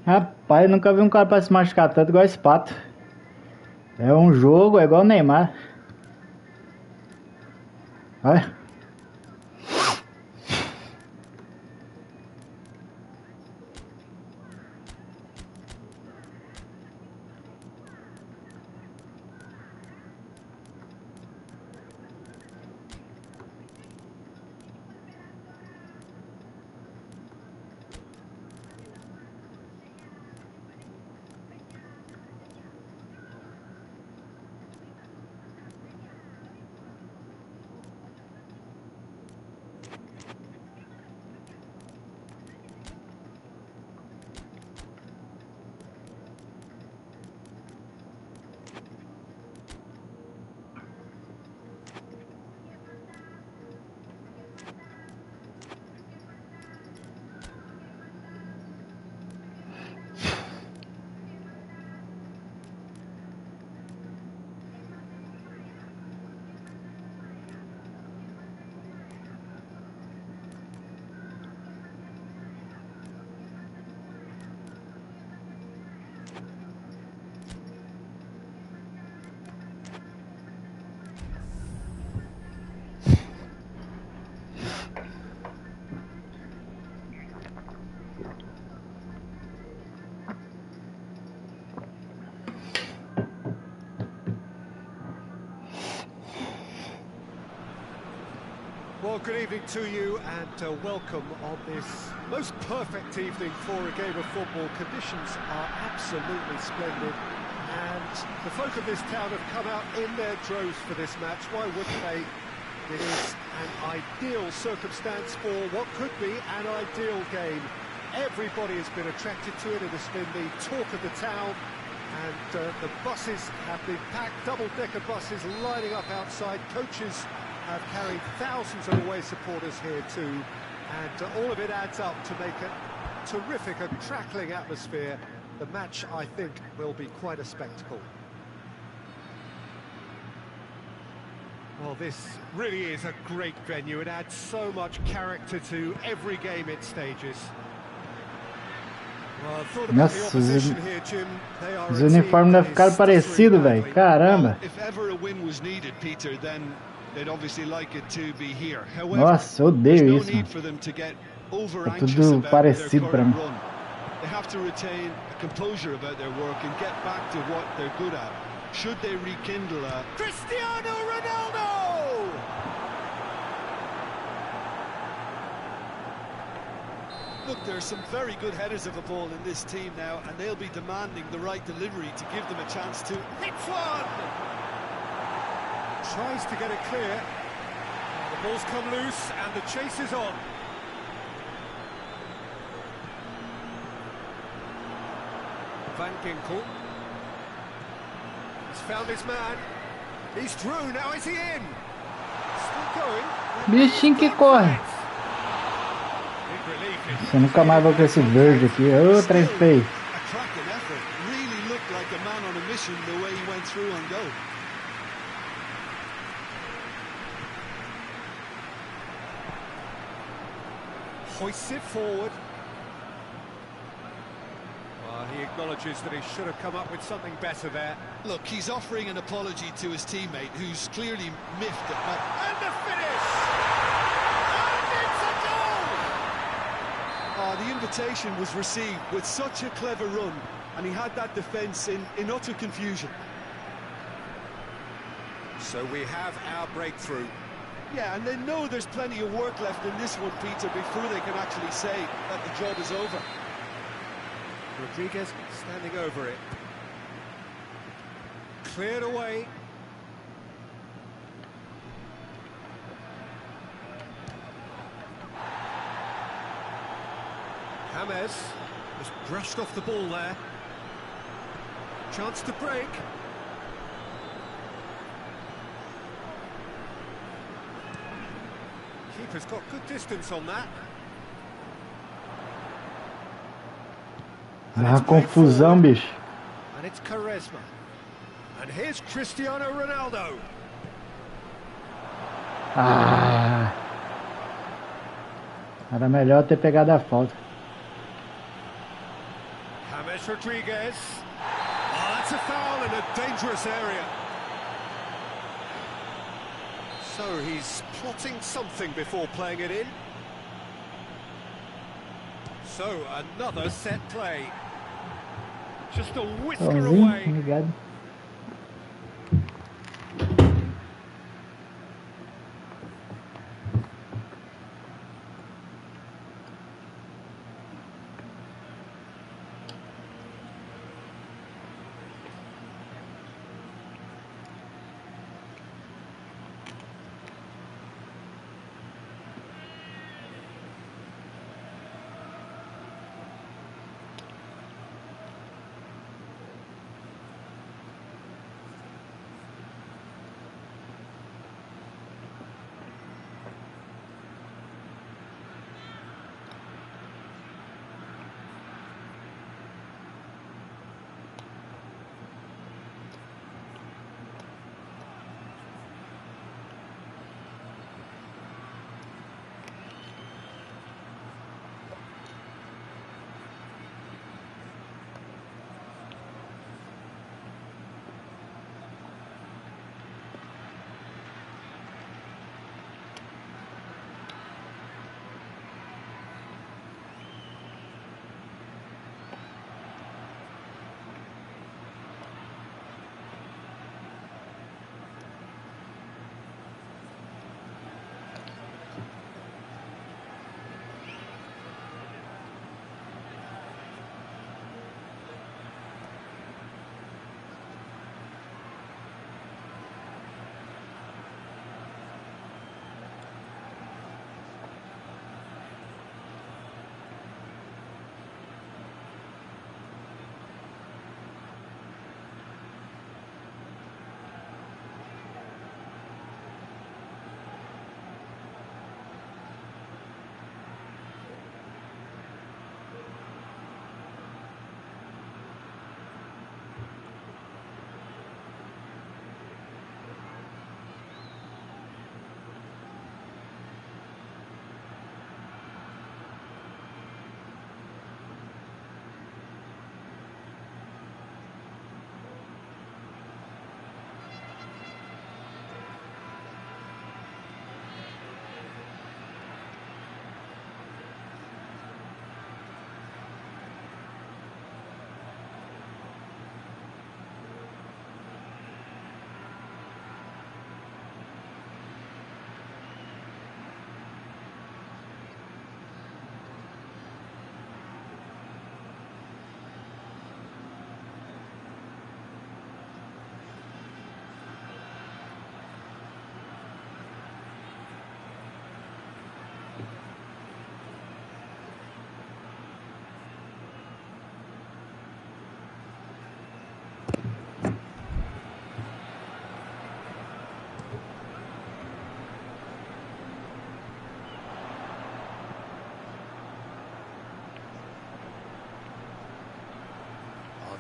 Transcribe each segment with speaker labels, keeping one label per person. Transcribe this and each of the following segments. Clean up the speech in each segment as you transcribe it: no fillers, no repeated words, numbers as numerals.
Speaker 1: Rapaz, eu nunca vi um cara pra se machucar tanto igual esse pato. É um jogo, é igual o Neymar. Olha.
Speaker 2: Well, good evening to you and welcome on this most perfect evening for a game of football. Conditions are absolutely splendid and the folk of this town have come out in their droves for this match. Why wouldn't they? It is an ideal circumstance for what could be an ideal game. Everybody has been attracted to it. It has been the talk of the town, and the buses have been packed, double-decker buses lining up outside. Coaches have carried thousands of away supporters here too, and all of it adds up to make a terrific and crackling atmosphere. The match, I think, will be quite a spectacle. Well, this really is a great venue. It adds so much character to every game it stages.
Speaker 1: Nossa, os uniformes devem ficar parecidos, velho. Caramba. Nossa, eu odeio isso, mano. É tudo parecido pra mim.
Speaker 3: They have to retain a composure about their work and get back to what they're good at. Should they rekindle a
Speaker 2: Cristiano Ronaldo!
Speaker 3: Look, there's some very good headers of a ball in this team now, and they'll be demanding the right delivery to give them a chance to hit one.
Speaker 2: Tries to get it clear. The ball's come loose and the chase is on. Van Ginkel. He's found his man. He's through, now is he in? Still going.
Speaker 1: Bichinho que corre. Eu nunca mais vou com esse verde aqui. Ô, trem feio.
Speaker 2: Hoists it forward. He acknowledges that he should have come up with something better there.
Speaker 3: Look, he's offering an apology to his teammate, who's clearly miffed at that.
Speaker 2: And the finish! And it's a goal!
Speaker 3: The invitation was received with such a clever run, and he had that defence in utter confusion.
Speaker 2: So we have our breakthrough.
Speaker 3: Yeah, and they know there's plenty of work left in this one, Peter, before they can actually say that the job is over.
Speaker 2: Rodriguez standing over it. Cleared away. James just brushed off the ball there. Chance to break. Keeper's got good distance on that.
Speaker 1: Uma confusão, bicho.
Speaker 2: And it's Charisma. And here's Cristiano Ronaldo.
Speaker 1: Era melhor ter pegado a falta.
Speaker 2: James Rodriguez. Oh, that's a foul in a dangerous area. So he's plotting something before playing it in. So another set play. Just a whisker away.
Speaker 1: Ligado.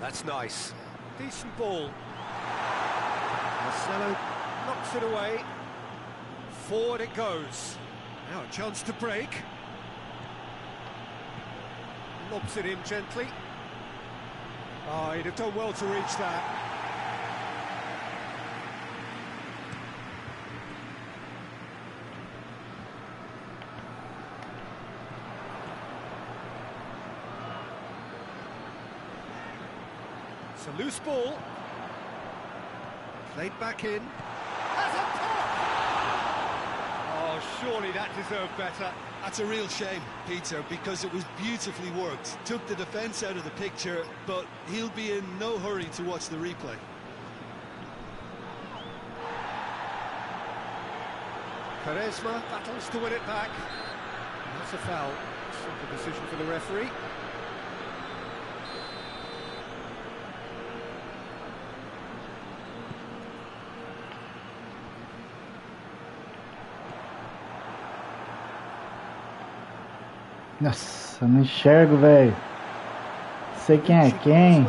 Speaker 2: That's nice. Decent ball. Marcelo knocks it away. Forward it goes. Now a chance to break. Lobs it in gently. Oh, he'd have done well to reach that. It's a loose ball. Played back in. Has a pop! Oh, surely that deserved better.
Speaker 3: That's a real shame, Peter, because it was beautifully worked. Took the defence out of the picture, but he'll be in no hurry to watch the replay.
Speaker 2: Quaresma battles to win it back. That's a foul. Simple decision for the referee.
Speaker 1: Nossa, não enxergo, velho. Sei quem é quem.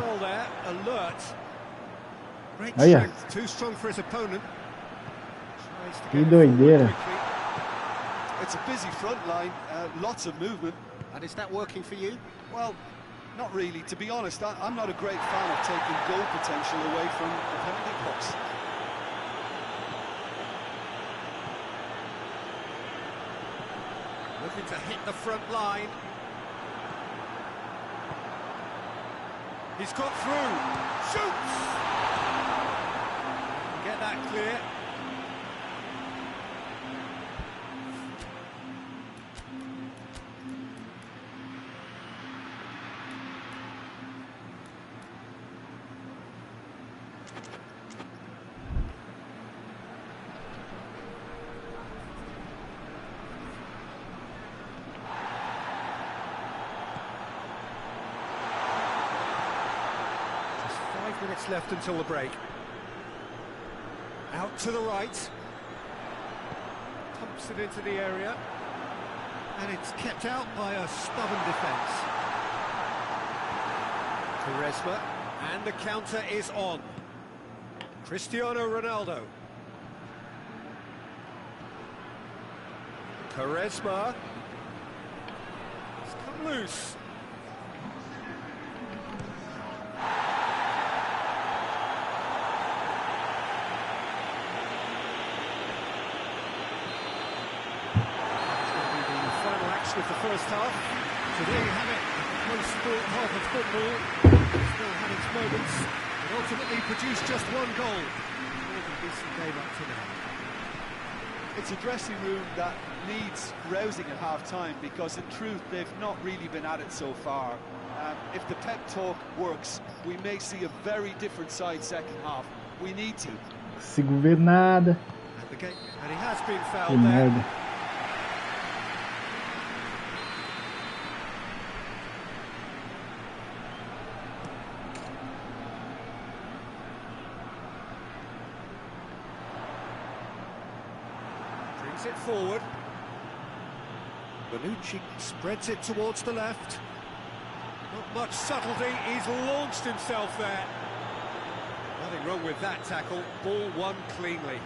Speaker 1: Olha. Que doideira.
Speaker 3: It's a busy front line, lots of movement.
Speaker 2: And is that working for you?
Speaker 3: Well, not really. To be honest, I'm not a great fan of taking goal potential away from the penalty box.
Speaker 2: Looking to hit the front line. He's got through. Shoots! Get that clear. Minutes left until the break. Out to the right. Pumps it into the area. And it's kept out by a stubborn defence. Quaresma. And the counter is on. Cristiano Ronaldo. Quaresma. It's come loose. With the first half. So there you have it, most sport half of football. Still had its moments, but ultimately produced just one goal. More than a decent game up to now.
Speaker 3: It's a dressing room that needs rousing at half-time, because in truth they've not really been at it so far. If the pep talk works, we may see a very different side second half. We need to.
Speaker 1: Consigo ver nada.
Speaker 2: And he has been fouled there. It forward. Bonucci spreads it towards the left. Not much subtlety, he's launched himself there. Nothing wrong with that tackle, ball won cleanly.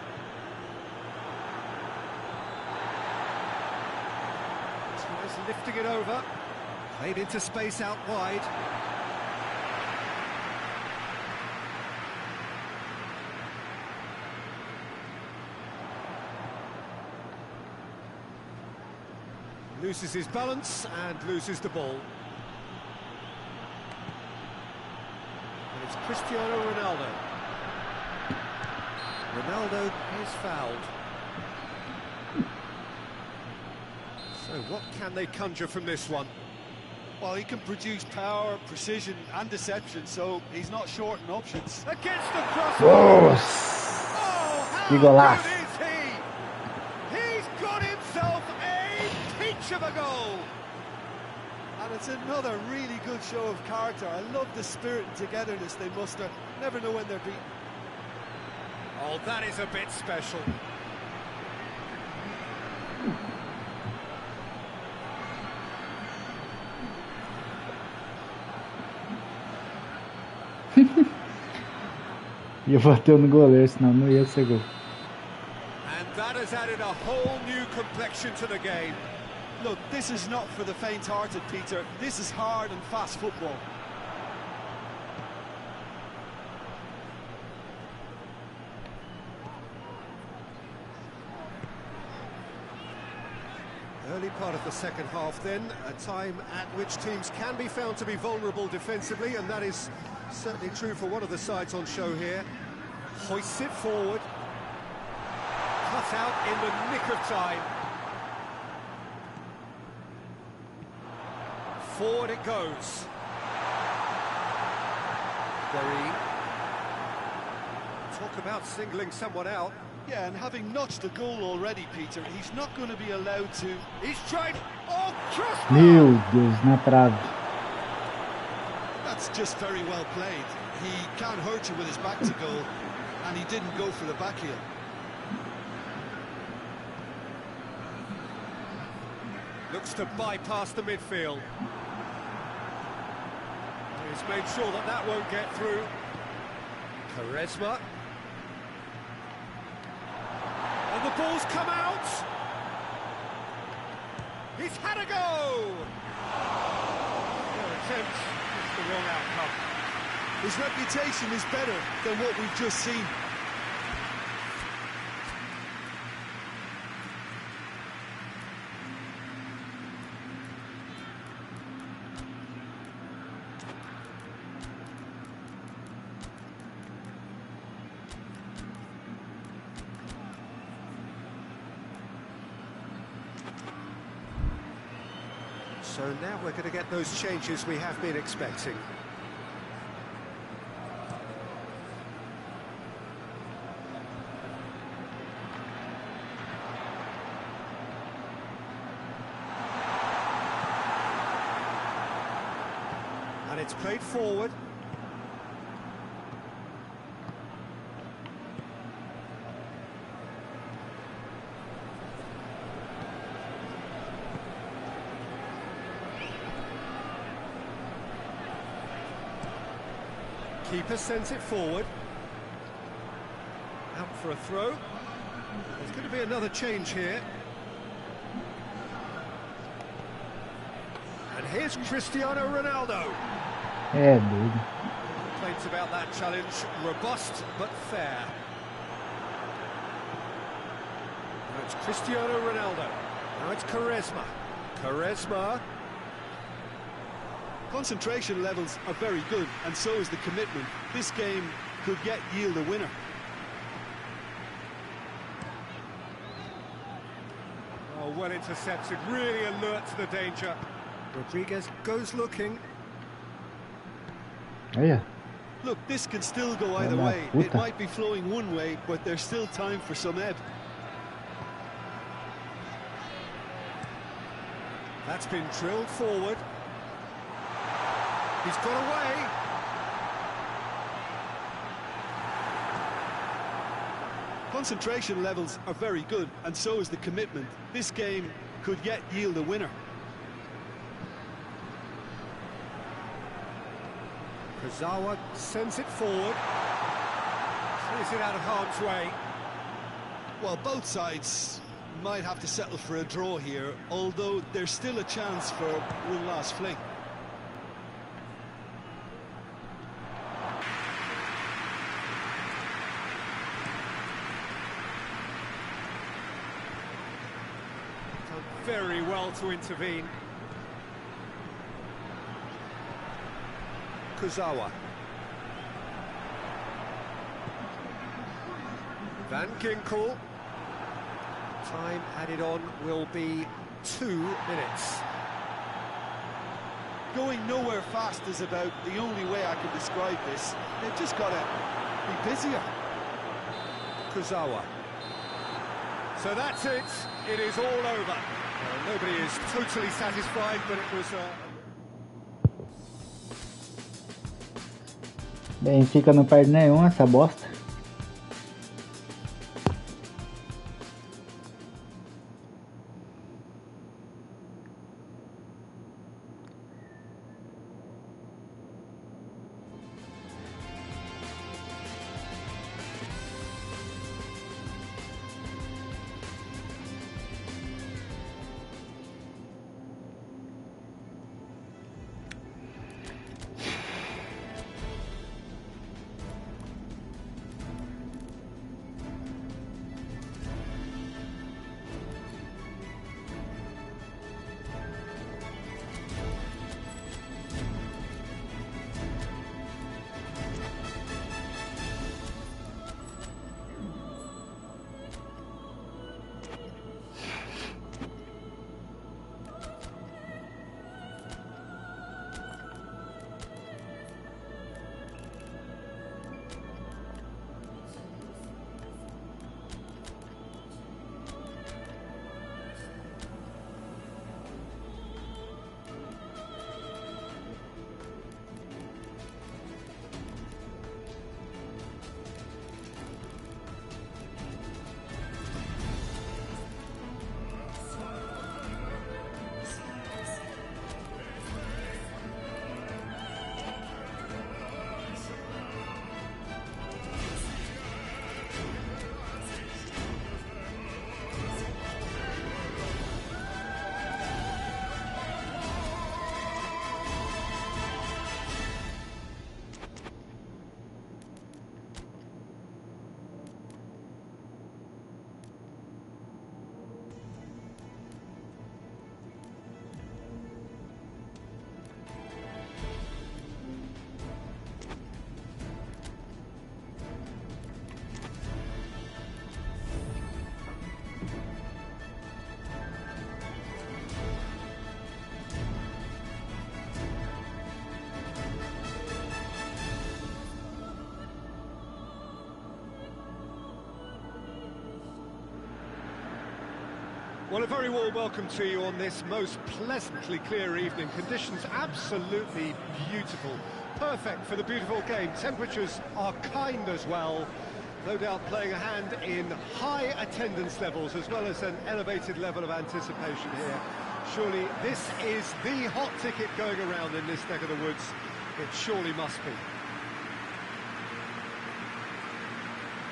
Speaker 2: Tries lifting it over. Played into space out wide. Loses his balance and loses the ball. And it's Cristiano Ronaldo. Ronaldo is fouled. So what can they conjure from this one?
Speaker 3: Well, he can produce power, precision and deception, so he's not short on options.
Speaker 2: Against the cross.
Speaker 1: Oh,
Speaker 2: how
Speaker 1: que golaço.
Speaker 2: good is he? He's got himself of a goal,
Speaker 3: and it's another really good show of character. I love the spirit and togetherness they muster. Never know when they're beaten.
Speaker 2: Oh, that is a bit special.
Speaker 1: E bateu no goleiro, senão não ia ser gol.
Speaker 2: And that has added a whole new complexion to the game.
Speaker 3: Look, this is not for the faint-hearted, Peter. This is hard and fast football.
Speaker 2: Early part of the second half then, a time at which teams can be found to be vulnerable defensively, and that is certainly true for one of the sides on show here. Hoists it forward. Cut out in the nick of time. Forward it goes. Very. Talk about singling someone out.
Speaker 3: Yeah, and having notched the goal already, Peter, he's not going to be allowed to...
Speaker 2: He's tried. Oh, crossbar!
Speaker 1: Meu Deus, na trave.
Speaker 3: That's just very well played. He can't hurt you with his back to goal, and he didn't go for the back heel.
Speaker 2: Looks to bypass the midfield. He's made sure that that won't get through. Charisma. And the ball's come out. He's had a go. Their attempt is the wrong outcome.
Speaker 3: His reputation is better than what we've just seen.
Speaker 2: So now we're going to get those changes we have been expecting. And it's played forward. Keeper sends it forward. Out for a throw. There's going to be another change here. And here's Cristiano Ronaldo.
Speaker 1: É doido.
Speaker 2: Complaints about that challenge. Robust but fair. Now it's Cristiano Ronaldo. Now it's Charisma. Charisma.
Speaker 3: Concentration levels are very good, and so is the commitment. This game could yet yield a winner.
Speaker 2: Oh, well intercepted, really alert to the danger. Rodriguez goes looking.
Speaker 1: Olha.
Speaker 3: Look, this can still go either way. It might be flowing one way, but there's still time for some ebb.
Speaker 2: That's been drilled forward. He's got away.
Speaker 3: Concentration levels are very good, and so is the commitment. This game could yet yield a winner.
Speaker 2: Kurzawa sends it forward. Clears it out of harm's way.
Speaker 3: Well, both sides might have to settle for a draw here, although there's still a chance for one last fling.
Speaker 2: Very well to intervene. Kurzawa. Van Ginkel. Time added on will be 2 minutes.
Speaker 3: Going nowhere fast is about the only way I can describe this. They've just got to be busier.
Speaker 2: Kurzawa. So that's it. It is all over. Nobody is totally satisfied, but it was
Speaker 1: Benfica não perde nenhum essa bosta.
Speaker 2: Well, a very warm welcome to you on this most pleasantly clear evening. Conditions absolutely beautiful. Perfect for the beautiful game. Temperatures are kind as well. No doubt playing a hand in high attendance levels as well as an elevated level of anticipation here. Surely this is the hot ticket going around in this neck of the woods. It surely must be.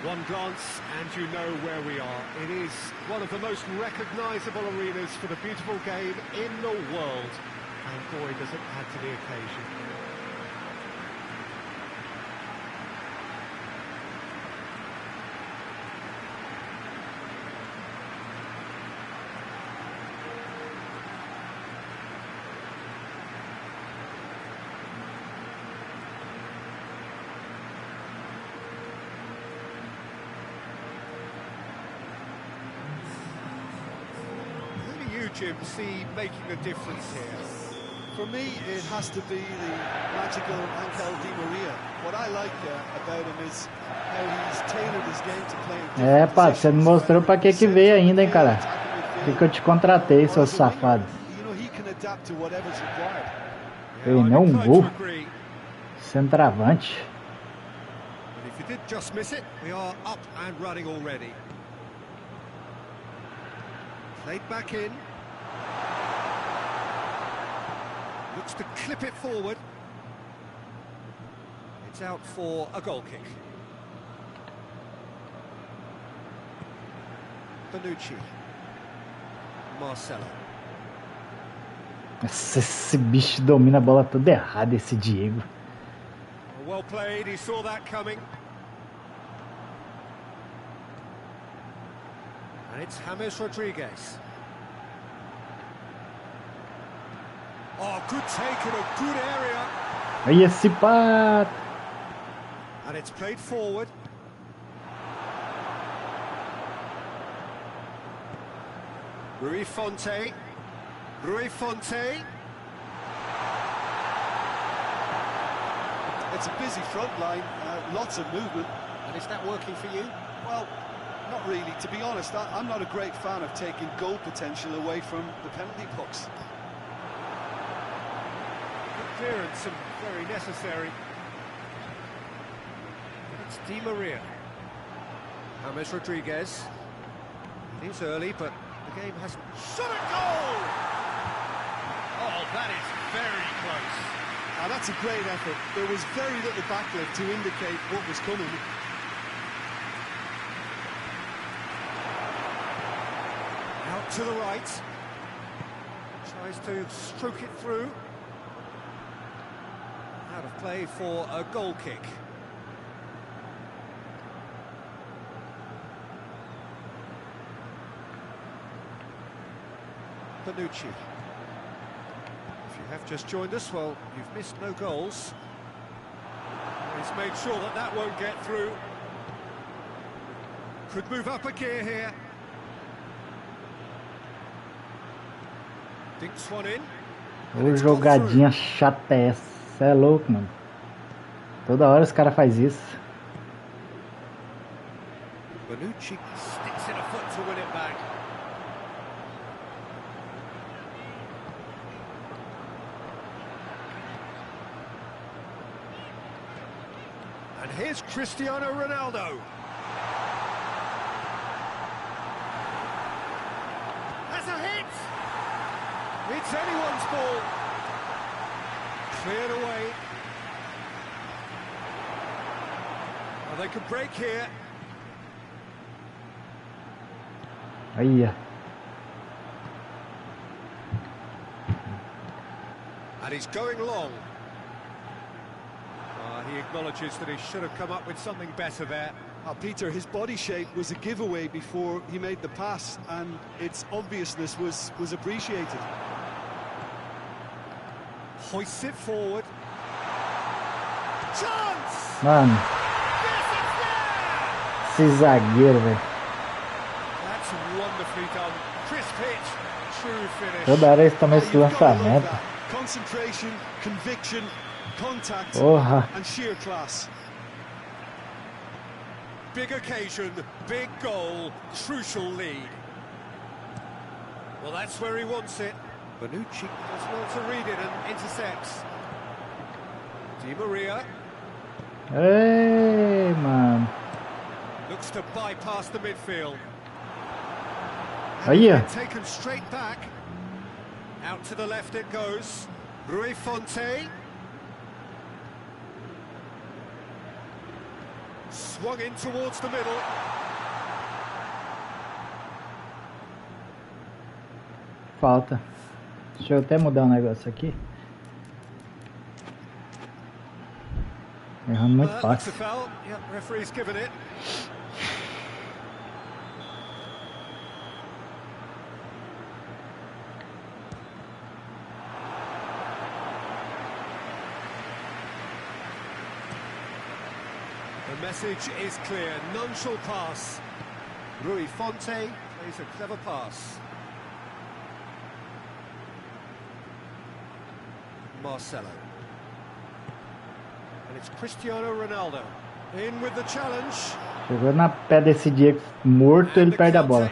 Speaker 2: One glance and you know where we are. It is one of the most recognisable arenas for the beautiful game in the world. And boy, does it add to the occasion. Jim, see making a difference here?
Speaker 3: For me, it has to be the magical Angel Di Maria. What I like about him is how he's tailored his game to play.
Speaker 1: Pá, você não mostrou pra que veio ainda, hein, cara? Por que eu te contratei, seu safado? Ei, não um gol. Centroavante.
Speaker 2: If you did just miss it, we are up and running already. Played back in. Looks to clip it forward. It's out for a goal kick. Bonucci. Marcelo.
Speaker 1: Nossa, esse bicho domina a bola toda errada, esse Diego.
Speaker 2: Well played, he saw that coming. And it's James Rodriguez. Oh, good take in a good area.
Speaker 1: Aí esse pato.
Speaker 2: And it's played forward. Rui Fonte. Rui Fonte.
Speaker 3: It's a busy front line, lots of movement.
Speaker 2: And is that working for you?
Speaker 3: Well, not really. To be honest, I'm not a great fan of taking goal potential away from the penalty box.
Speaker 2: Clearance and very necessary. It's Di Maria. James Rodriguez. It is early, but the game hasn't... Shot a goal! Oh, that is very close.
Speaker 3: Now, that's a great effort. There was very little backlift to indicate what was coming.
Speaker 2: Out to the right. Tries to stroke it through. Out of play for a goal kick. Bonucci. If you have just joined us, well, you've missed no goals. He's made sure that that won't get through. Could move up a gear here. Dinks one in.
Speaker 1: Ô, jogadinha chata essa. Você é louco, mano. Toda hora os caras fazem isso.
Speaker 2: Bonucci sticks in a foot to win it back. And here's Cristiano Ronaldo. That's a hit! It's anyone's ball. Cleared away. Well, they could break here.
Speaker 1: Aí,
Speaker 2: And he's going long. He acknowledges that he should have come up with something better there.
Speaker 3: Peter, his body shape was a giveaway before he made the pass, and its obviousness was appreciated.
Speaker 2: Hoists it forward. Chance!
Speaker 1: mano.
Speaker 2: Yes, it's there!
Speaker 1: Esse zagueiro, velho.
Speaker 2: That's wonderfully done. Crisp hit. True finish.
Speaker 1: Toda hora eles tomam esse lançamento.
Speaker 3: Concentration, conviction, contact,
Speaker 1: Porra.
Speaker 3: and sheer class.
Speaker 2: Big occasion, big goal, crucial lead. Well, that's where he wants it. Bonucci does well to read it and intercepts. Di Maria.
Speaker 1: Ei, mano.
Speaker 2: Looks to bypass the midfield.
Speaker 1: Aí.
Speaker 2: Taken straight back. Out to the left it goes. Rui Fonte. Swung in towards the middle.
Speaker 1: Falta. Deixa eu até mudar um negócio aqui. Errando muito fácil.
Speaker 2: Yep, referee's given it. The message is clear, none shall pass. Rui Fonte plays a clever pass. Marcelo. And it's Cristiano Ronaldo. In with the challenge.
Speaker 1: Chegou na pé desse dia morto, ele perde a bola.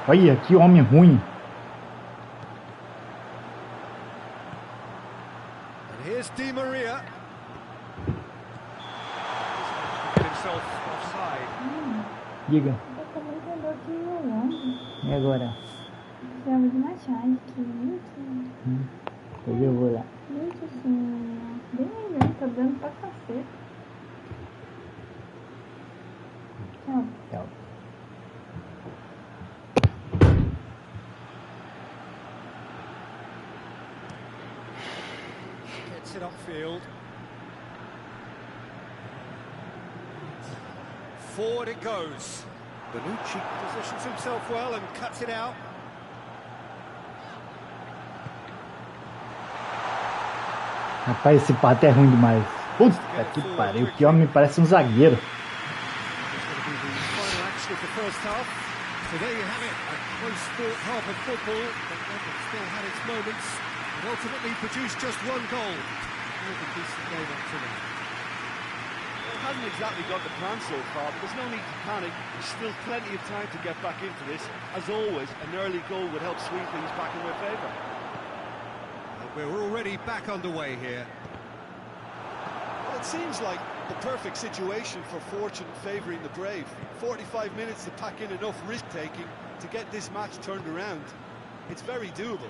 Speaker 1: Olha, que homem ruim.
Speaker 2: And here's Di Maria. He's himself offside.
Speaker 1: Diga. E agora?
Speaker 4: Precisamos de uma chave aqui.
Speaker 1: Depois eu vou lá.
Speaker 4: Muito assim, bem melhor, tá dando pra cacete. Tchau.
Speaker 1: Tchau.
Speaker 2: Gets it upfield. Forward it goes. Bonucci positions himself well and cuts it out.
Speaker 1: Rapaz, esse pato é ruim demais. Puta que pariu, que homem parece um zagueiro.
Speaker 2: So there you have it, a close-fought half of football, but one that still had its moments, and ultimately produced just one goal. All the decent game up to now.
Speaker 3: Well, it hasn't exactly got the plan so far, but there's no need to panic. There's still plenty of time to get back into this. As always, an early goal would help swing things back in their favour.
Speaker 2: We're already back underway here.
Speaker 3: Well, it seems like the perfect situation for fortune favouring the brave. 45 minutes to pack in enough risk-taking to get this match turned around. It's very doable.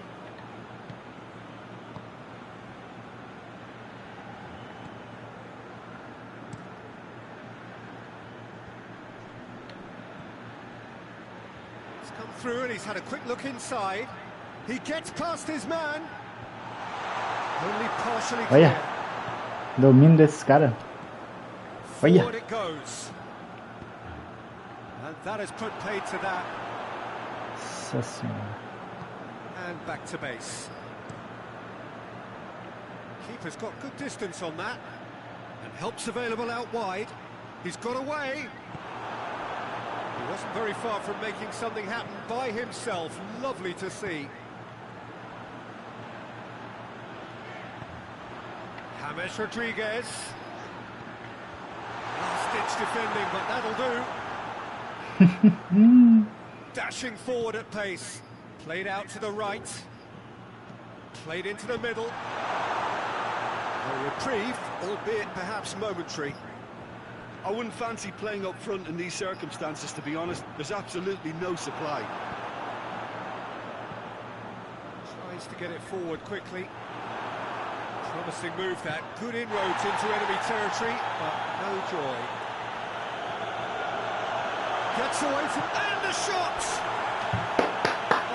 Speaker 2: He's come through and he's had a quick look inside. He gets past his man. Only partially clear.
Speaker 1: Olha, domínio desses caras. Olha.
Speaker 2: Forward it goes. And that has put paid to that.
Speaker 1: Nossa senhora.
Speaker 2: And back to base. Keeper's got good distance on that. And help's available out wide. He's got away. He wasn't very far from making something happen by himself. Lovely to see. James Rodriguez. Last-ditch defending, but that'll do. Dashing forward at pace. Played out to the right. Played into the middle. A reprieve, albeit perhaps momentary.
Speaker 3: I wouldn't fancy playing up front in these circumstances, to be honest. There's absolutely no supply.
Speaker 2: Tries to get it forward quickly. Promising move that. Good inroads into enemy territory, but no joy. Gets away from... and the shot!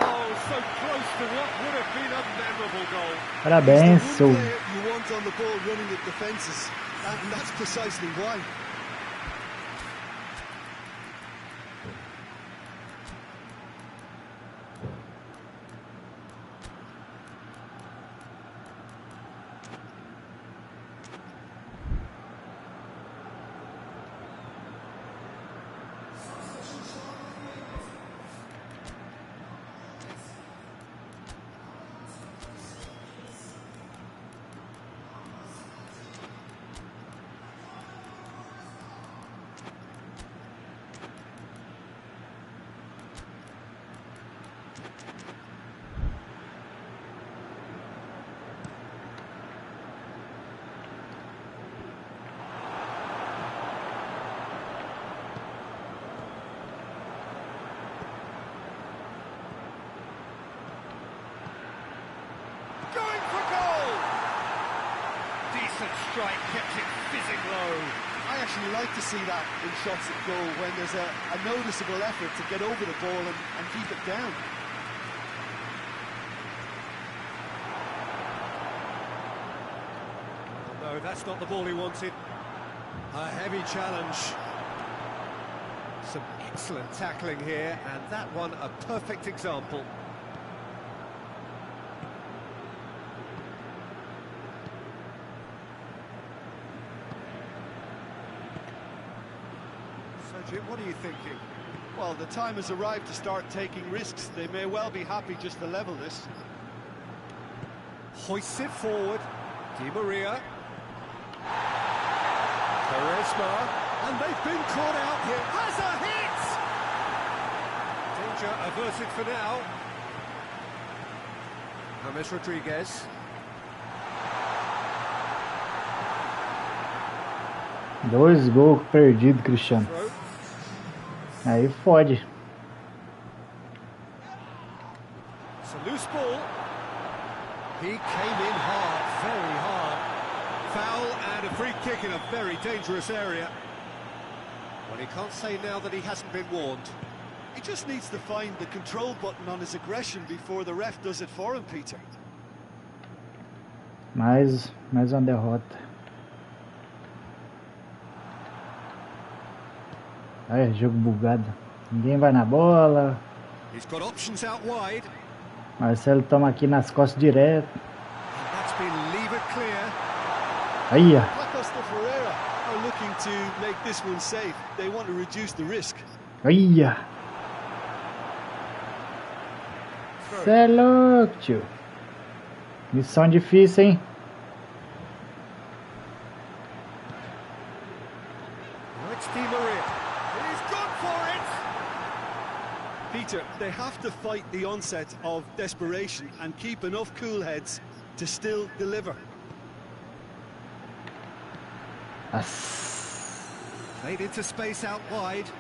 Speaker 2: Oh, so close to what would have been a memorable goal.
Speaker 1: Parabéns,
Speaker 3: He's the
Speaker 1: seu...
Speaker 3: one player you want on the ball running at defences, and that's precisely why.
Speaker 2: strike kept it fizzing low.
Speaker 3: I actually like to see that in shots at goal when there's a noticeable effort to get over the ball and keep it down.
Speaker 2: No, that's not the ball he wanted. A heavy challenge. Some excellent tackling here, and that one a perfect example. So, Jim, what are you thinking?
Speaker 3: Well, the time has arrived to start taking risks. They may well be happy just to level this.
Speaker 2: Hoists it forward. Di Maria. Quaresma. And they've been caught out here. Has a hit! Danger averted for now. James Rodriguez.
Speaker 1: Dois gols perdidos, Cristiano.
Speaker 2: Throw.
Speaker 1: Aí fode.
Speaker 2: It's a loose ball. He came in hard, very hard. Foul and a free kick in a very dangerous area. Well, he can't say now that he hasn't been warned.
Speaker 3: He just needs to find the control button on his aggression before the ref does it for him, Peter.
Speaker 1: Mais uma derrota. Aí, jogo bugado. Ninguém vai na bola.
Speaker 2: He's got options out wide.
Speaker 1: Marcelo toma aqui nas costas direto.
Speaker 2: And that's been levered clear.
Speaker 1: Aí, ó.
Speaker 3: Acosta Ferreira are looking to make this one safe. They want to reduce the risk.
Speaker 1: Aí, ó. Cê é louco, tio. Missão difícil, hein?
Speaker 2: Now it's Di Maria. He's gone for it!
Speaker 3: Peter, they have to fight the onset of desperation and keep enough cool heads to still deliver.
Speaker 1: Nossa.
Speaker 2: Played into space out wide.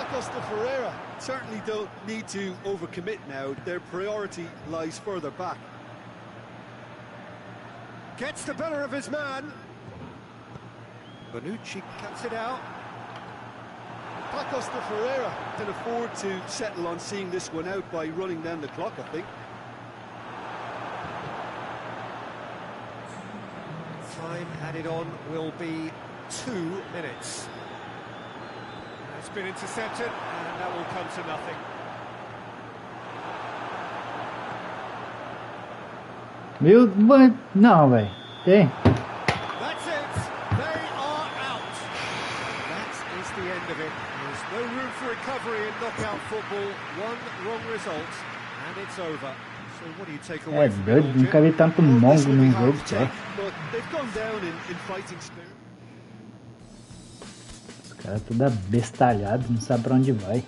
Speaker 3: Acosta Ferreira certainly don't need to overcommit now. Their priority lies further back.
Speaker 2: Gets the better of his man. Bonucci cuts it out.
Speaker 3: Acosta Ferreira can afford to settle on seeing this one out by running down the clock, I think.
Speaker 2: Time added on will be 2 minutes. It's been intercepted, and that will come to nothing.
Speaker 1: Meu... Não, velho. Tem.
Speaker 2: That's it. They are out. That is the end of it. There's no room for recovery in knockout football. One wrong result, and it's over. So what do you take away
Speaker 1: É
Speaker 2: from
Speaker 1: doido,
Speaker 2: it all, Jim?
Speaker 1: nunca vi tanto
Speaker 3: Well, this
Speaker 1: mongo
Speaker 3: will be
Speaker 1: num
Speaker 3: hard
Speaker 1: jogo
Speaker 3: to
Speaker 1: só.
Speaker 3: take, but they've gone down in fighting spirit.
Speaker 1: Os caras tudo abestalhado, não sabe pra onde vai.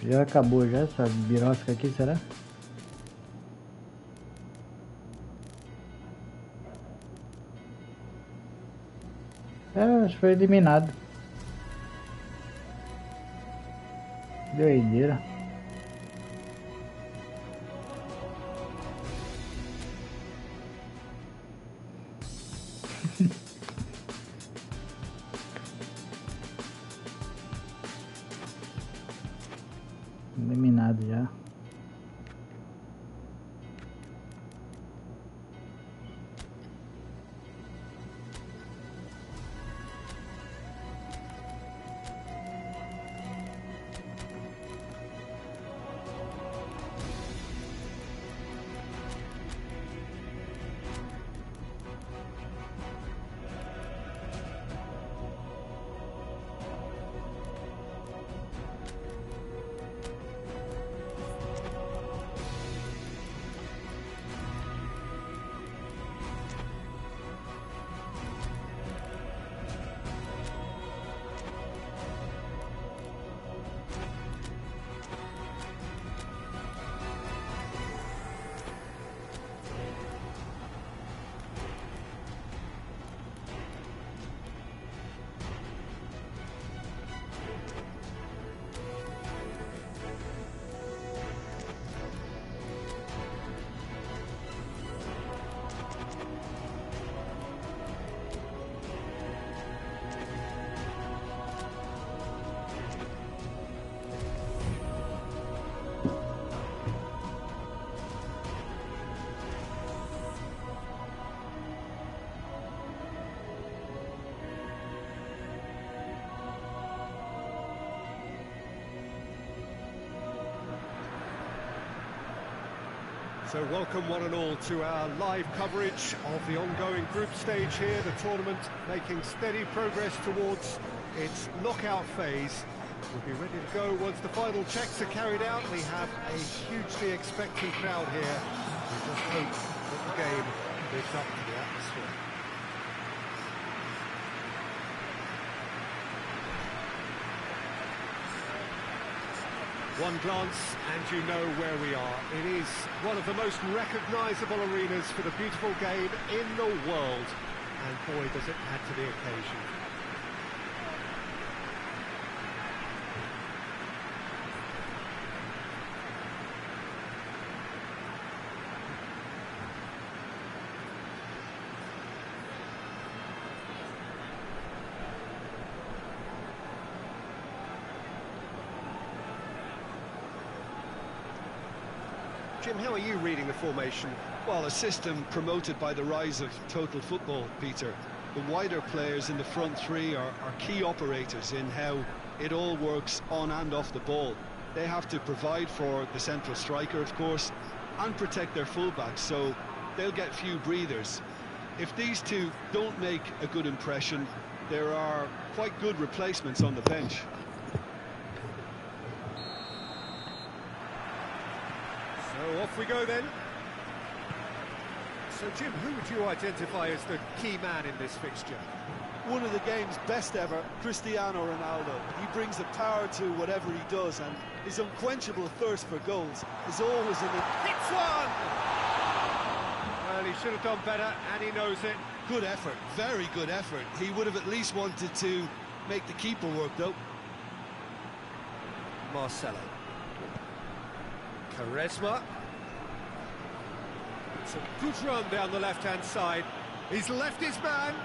Speaker 1: Já acabou já essa birosca aqui, será? É, acho que foi eliminado. Doideira. Eliminado já.
Speaker 2: So welcome one and all to our live coverage of the ongoing group stage here, the tournament making steady progress towards its knockout phase. We'll be ready to go once the final checks are carried out. We have a hugely expectant crowd here. We just hope that the game lives up to the atmosphere. One glance and you know where we are. It is one of the most recognisable arenas for the beautiful game in the world. And boy, does it add to the occasion. Jim, how are you reading the formation?
Speaker 3: Well, a system promoted by the rise of total football, Peter. The wider players in the front three are key operators in how it all works on and off the ball. They have to provide for the central striker, of course, and protect their fullbacks, so they'll get few breathers. If these two don't make a good impression, there are quite good replacements on the bench.
Speaker 2: So off we go then. So Jim, who would you identify as the key man in this fixture?
Speaker 3: One of the game's best ever, Cristiano Ronaldo. He brings the power to whatever he does, and his unquenchable thirst for goals is always in the...
Speaker 2: Hits one! Well, he should have done better, and he knows it.
Speaker 3: Good effort, very good effort. He would have at least wanted to make the keeper work, though.
Speaker 2: Marcelo. Quaresma. It's a good run down the left-hand side. He's left his man.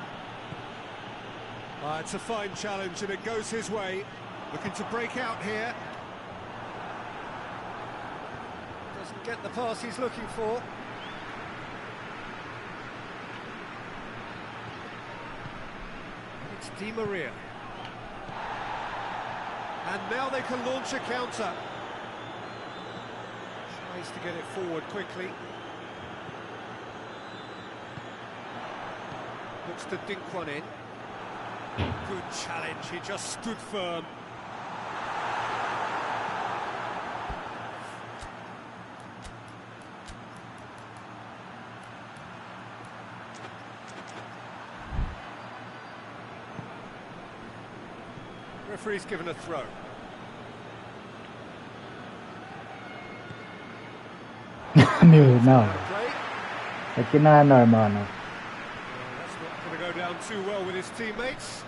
Speaker 2: It's a fine challenge, and it goes his way. Looking to break out here. Doesn't get the pass he's looking for. It's Di Maria. And now they can launch a counter. Tries to get it forward quickly. Looks to dink one in. Good challenge, he just stood firm. Referee's given a throw.
Speaker 1: Meu, não. Aqui não é normal, não.
Speaker 2: That's not going to go down too well with his teammates.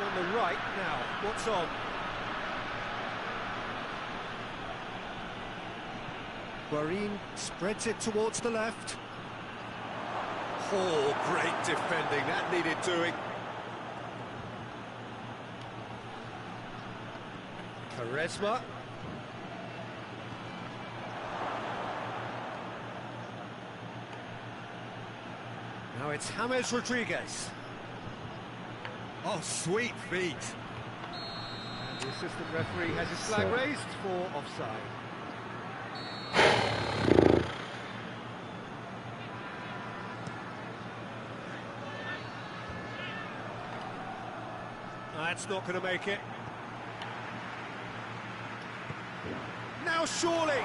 Speaker 2: On the right now, what's on? Guarin spreads it towards the left. Oh, great defending, that needed doing. Quaresma. Now it's James Rodriguez. Oh, sweet feet. And the assistant referee has his flag raised for offside. That's not going to make it. Now surely.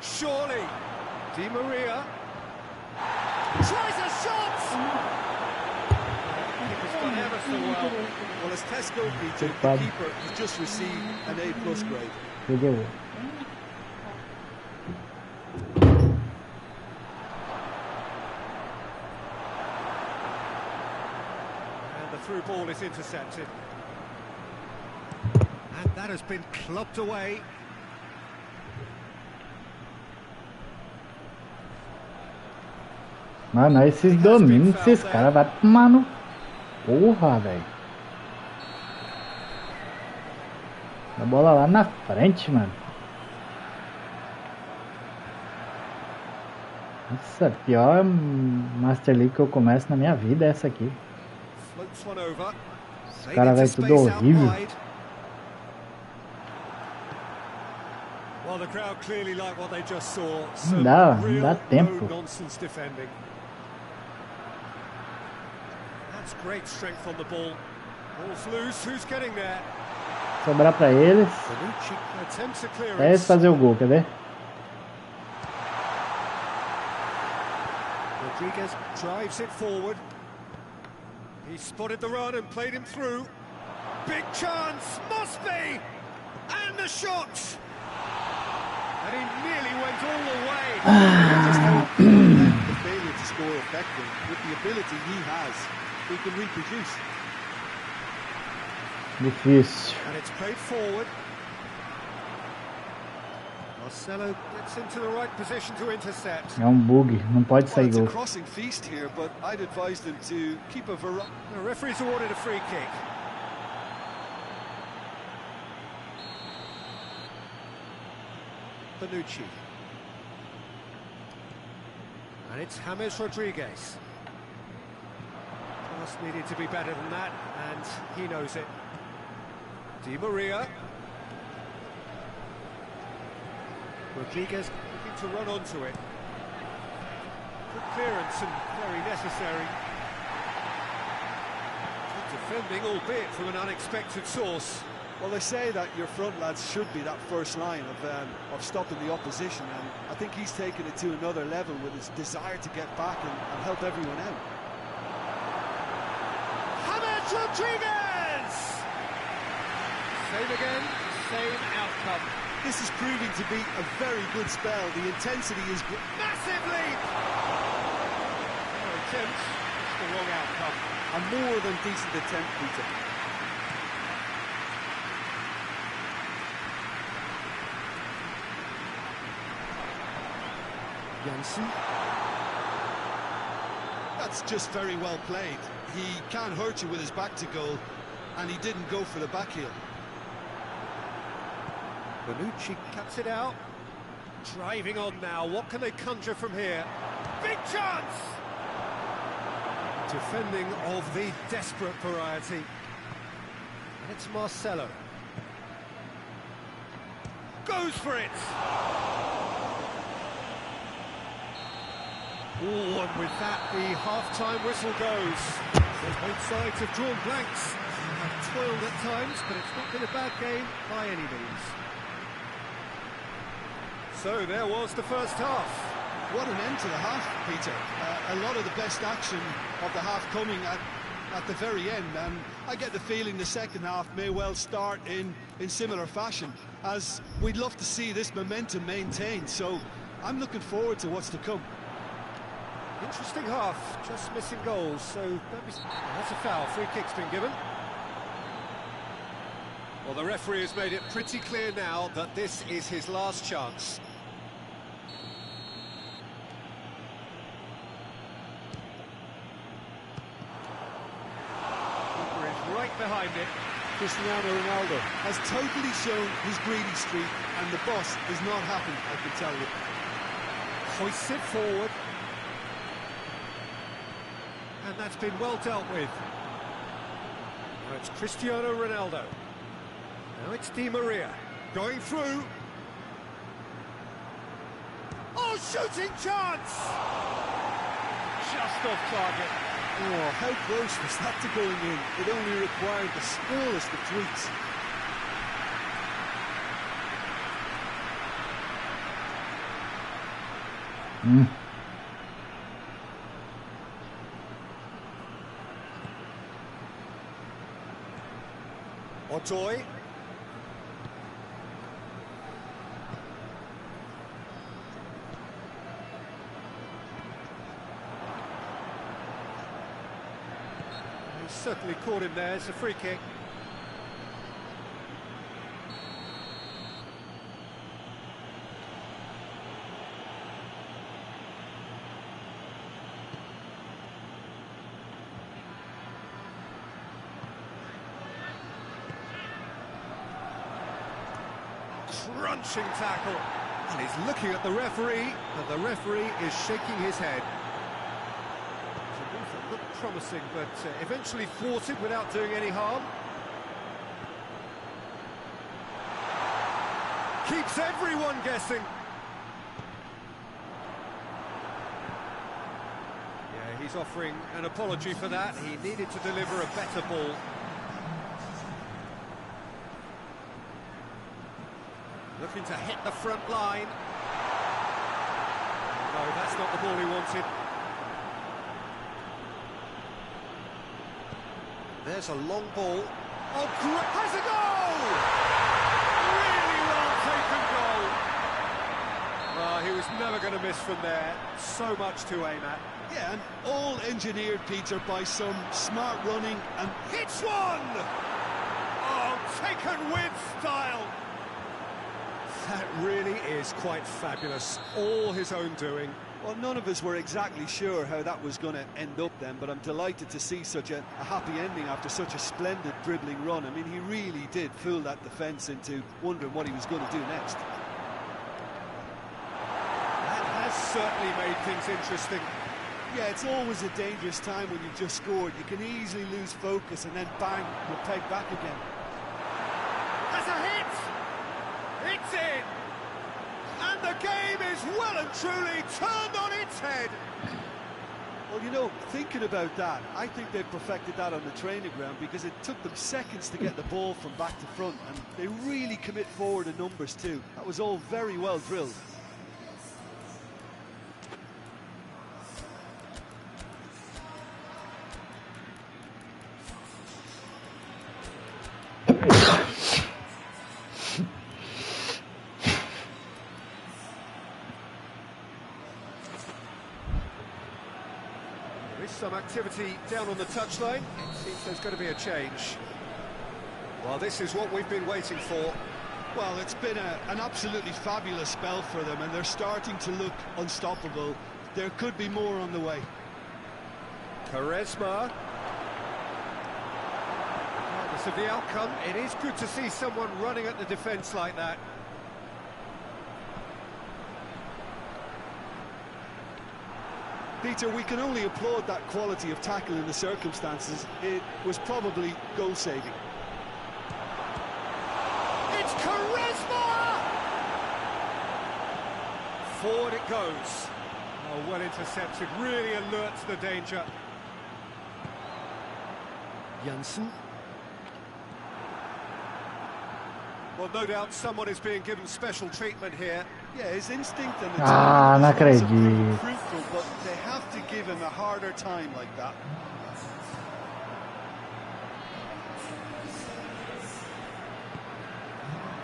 Speaker 2: Surely. Di Maria. Tries a shot! Keeper's done ever so well.
Speaker 3: Well, as Tesco featured, the keeper has just received an A+ grade.
Speaker 2: And the through ball is intercepted. And that has been clubbed away.
Speaker 1: Mano, esses domínios desses caras vai tomar no... Porra, velho. A bola lá na frente, mano. Nossa, a pior Master League que eu começo na minha vida é essa aqui. Esse cara vai tudo horrível.
Speaker 2: Well, the crowd clearly like what they just saw.
Speaker 1: Não dá tempo.
Speaker 2: No-nonsense defending. That's great strength on the ball. Ball's loose. Who's getting there?
Speaker 1: Sobrar pra eles.
Speaker 2: Attempts a
Speaker 1: É
Speaker 2: clearance.
Speaker 1: eles fazer o gol, quer ver?
Speaker 2: Rodriguez drives it forward. He spotted the run and played him through. Big chance, must be! And the shot! And he nearly went all the way.
Speaker 3: Just how the failure to score effective with the ability he has, he can reproduce.
Speaker 1: Difícil.
Speaker 2: And it's played forward. Marcelo gets into the right position to intercept.
Speaker 1: É bug, não pode
Speaker 3: Well,
Speaker 1: sair
Speaker 3: it's a
Speaker 1: gol.
Speaker 3: crossing feast here, but I'd advise them to keep a variety.
Speaker 2: The referee's awarded a free kick. Bonucci. And it's James Rodriguez. Pass needed to be better than that, and he knows it. Di Maria. Rodriguez looking to run onto it. Good clearance and very necessary. Good defending, albeit from an unexpected source.
Speaker 3: Well, they say that your front lads should be that first line of stopping the opposition, and I think he's taken it to another level with his desire to get back and help everyone out.
Speaker 2: James Rodriguez! Same again, same outcome.
Speaker 3: This is proving to be a very good spell. The intensity is
Speaker 2: Massive leap! No attempt, it's the wrong outcome.
Speaker 3: a more than decent attempt, Peter.
Speaker 2: Jensen.
Speaker 3: That's just very well played. He can't hurt you with his back to goal, and he didn't go for the back heel.
Speaker 2: Bonucci cuts it out. Driving on now, what can they conjure from here? Big chance! Defending of the desperate variety. And it's Marcelo. Goes for it! Oh, and with that, the half-time whistle goes. So both sides have drawn blanks. Have toiled at times, but it's not been a bad game by any means. So there was the first half.
Speaker 3: What an end to the half, Peter. A lot of the best action of the half coming at the very end, and I get the feeling the second half may well start in similar fashion, as we'd love to see this momentum maintained. So I'm looking forward to what's to come.
Speaker 2: Interesting half, just missing goals, so that's a foul. Free kick's been given. Well, the referee has made it pretty clear now that this is his last chance. Keeper is right behind it.
Speaker 3: Cristiano Ronaldo has totally shown his greedy streak, and the boss is not happy, I can tell you.
Speaker 2: Hoists it forward. And that's been well dealt with. Now it's Cristiano Ronaldo. Now it's Di Maria. Going through. Oh, shooting chance! Just off target.
Speaker 3: Oh, how close was that to going in? It only required the smallest of tweaks.
Speaker 2: Otoy. He's certainly caught him there. It's a free kick. Crunching tackle, and he's looking at the referee, and the referee is shaking his head. To move from Looked promising, but eventually thwarted without doing any harm. Keeps everyone guessing. Yeah, he's offering an apology for that. He needed to deliver a better ball. Looking to hit the front line. No, that's not the ball he wanted. There's a long ball. Oh, great! Has a goal! Really well taken goal. Oh, he was never going to miss from there. So much to aim at.
Speaker 3: Yeah, and all engineered, Peter, by some smart running and
Speaker 2: Hits one! Oh, taken with style. That really is quite fabulous. All his own doing.
Speaker 3: well, none of us were exactly sure how that was going to end up then, but I'm delighted to see such a happy ending after such a splendid dribbling run. I mean, he really did fool that defence into wondering what he was going to do next.
Speaker 2: That has certainly made things interesting.
Speaker 3: Yeah, it's always a dangerous time when you've just scored. You can easily lose focus and then bang, you're pegged back again.
Speaker 2: That's a hit! It's in! And the game is well and truly turned on its head!
Speaker 3: Well, you know, thinking about that, I think they perfected that on the training ground because it took them seconds to get the ball from back to front, and they really commit forward in numbers too. That was all very well drilled.
Speaker 2: There is some activity down on the touchline. It seems there's going to be a change. Well, this is what we've been waiting for.
Speaker 3: Well, it's been an absolutely fabulous spell for them, and they're starting to look unstoppable. There could be more on the way.
Speaker 2: Charisma. Regardless of the outcome, it is good to see someone running at the defence like that.
Speaker 3: Peter, we can only applaud that quality of tackle in the circumstances. It was probably goal-saving.
Speaker 2: It's Charisma! Forward it goes. Oh, well intercepted, really alert to the danger. Janssen. Well, no doubt someone is being given special treatment here.
Speaker 3: Yeah, his instinct and the
Speaker 1: não
Speaker 3: are
Speaker 1: acredito.
Speaker 3: crucial, but they have to give him a harder time like that.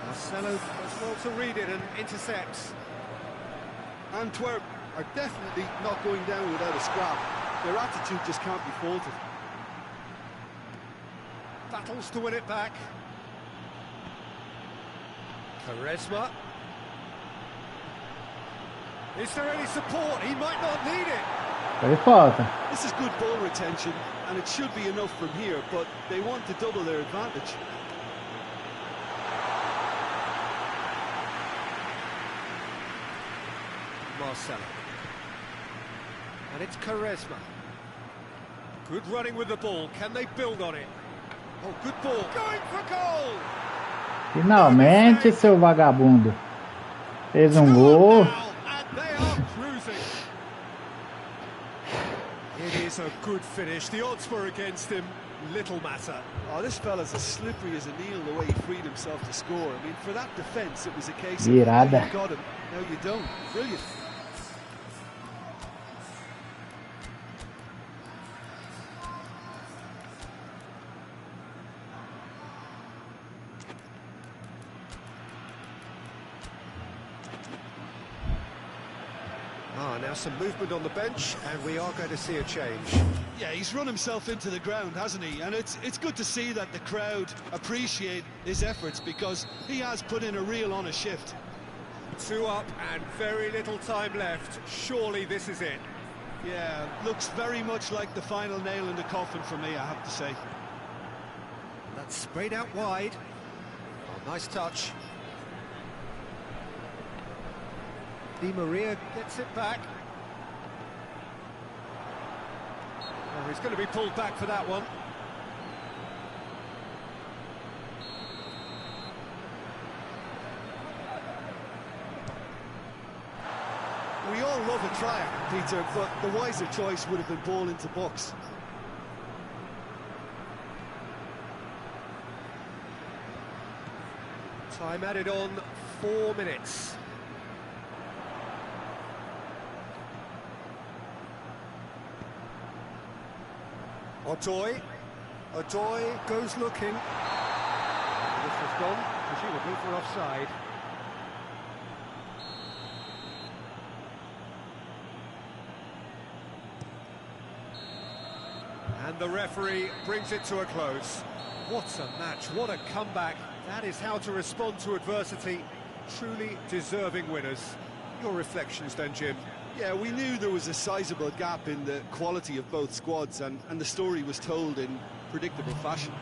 Speaker 2: Marcelo does well to read it and intercepts.
Speaker 3: Antwerp are definitely not going down without a scrap. Their attitude just can't be faulted.
Speaker 2: Battles to win it back. Charisma. Is there any support? He might not need it.
Speaker 1: Foi falta.
Speaker 3: This is good ball retention, and it should be enough from here, but they want to double their advantage.
Speaker 2: Marcelo. And it's Charisma. Good running with the ball. Can they build on it? Oh, good ball. Going for goal!
Speaker 1: Finalmente, seu vagabundo. Fez gol.
Speaker 2: Now, and they are cruising. It is a good finish. The odds were against him. Little matter.
Speaker 3: Oh, this fella's as slippery as a needle the way he freed himself to score. I mean, for that defence, it was a case of
Speaker 1: Virada.
Speaker 3: now you got him, now you don't. Brilliant.
Speaker 2: Now some movement on the bench, and we are going to see a change.
Speaker 3: Yeah, he's run himself into the ground, hasn't he? And it's good to see that the crowd appreciate his efforts because he has put in a real honest shift.
Speaker 2: 2 up and very little time left. Surely this is it.
Speaker 3: Yeah, looks very much like the final nail in the coffin for me, I have to say.
Speaker 2: That's sprayed out wide. Oh, nice touch. Di Maria gets it back. Oh, he's going to be pulled back for that one.
Speaker 3: We all love a try, Peter, but the wiser choice would have been ball into box.
Speaker 2: Time added on, 4 minutes. Odoi goes looking. This has gone, presumably for offside. And the referee brings it to a close. What a match, what a comeback. That is how to respond to adversity. Truly deserving winners. Your reflections then, Jim?
Speaker 3: Yeah, we knew there was a sizable gap in the quality of both squads, and the story was told in predictable fashion.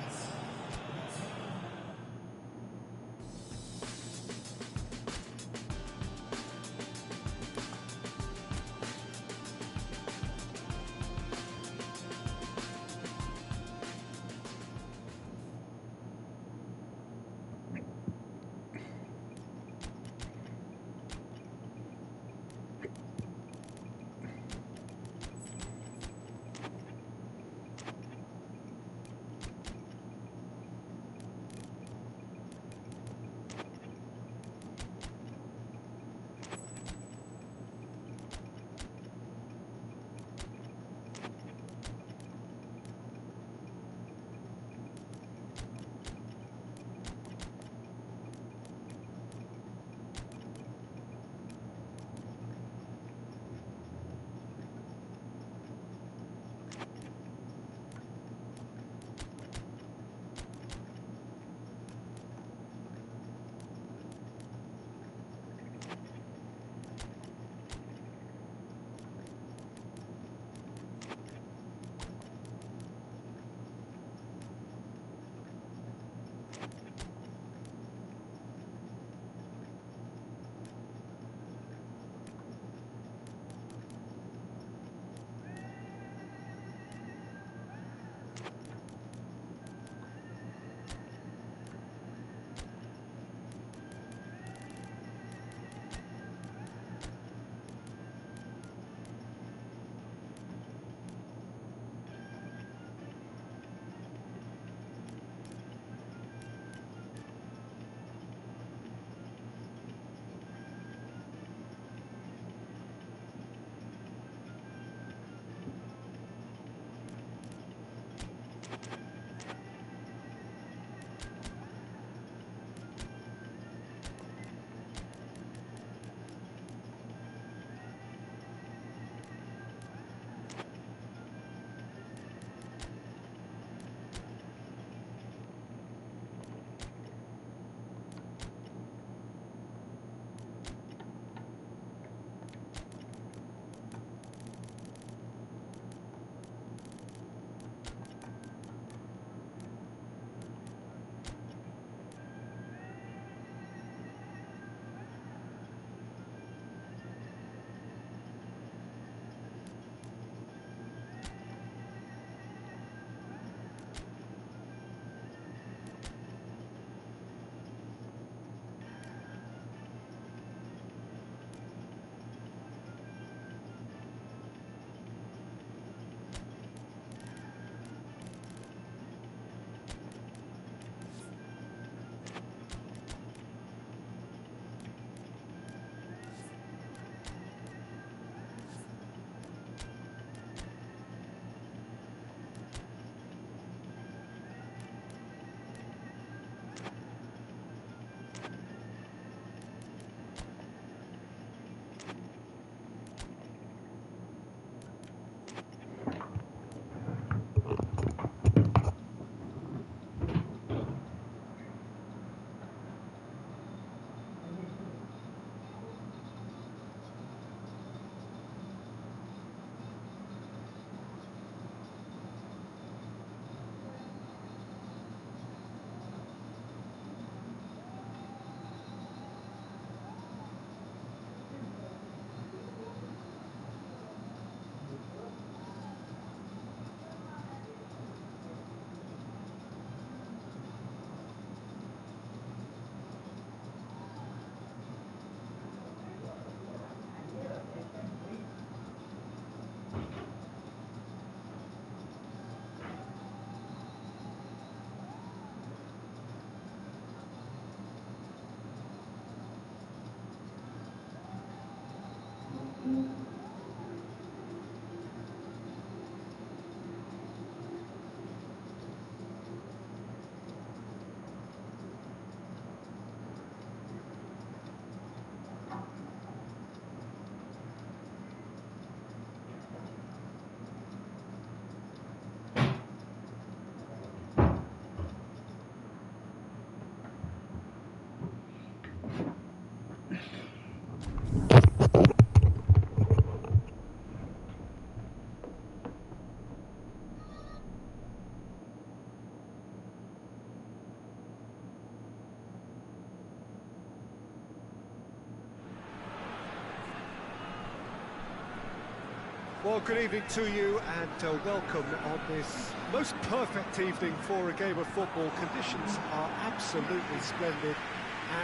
Speaker 2: Well, good evening to you and welcome on this most perfect evening for a game of football. Conditions are absolutely splendid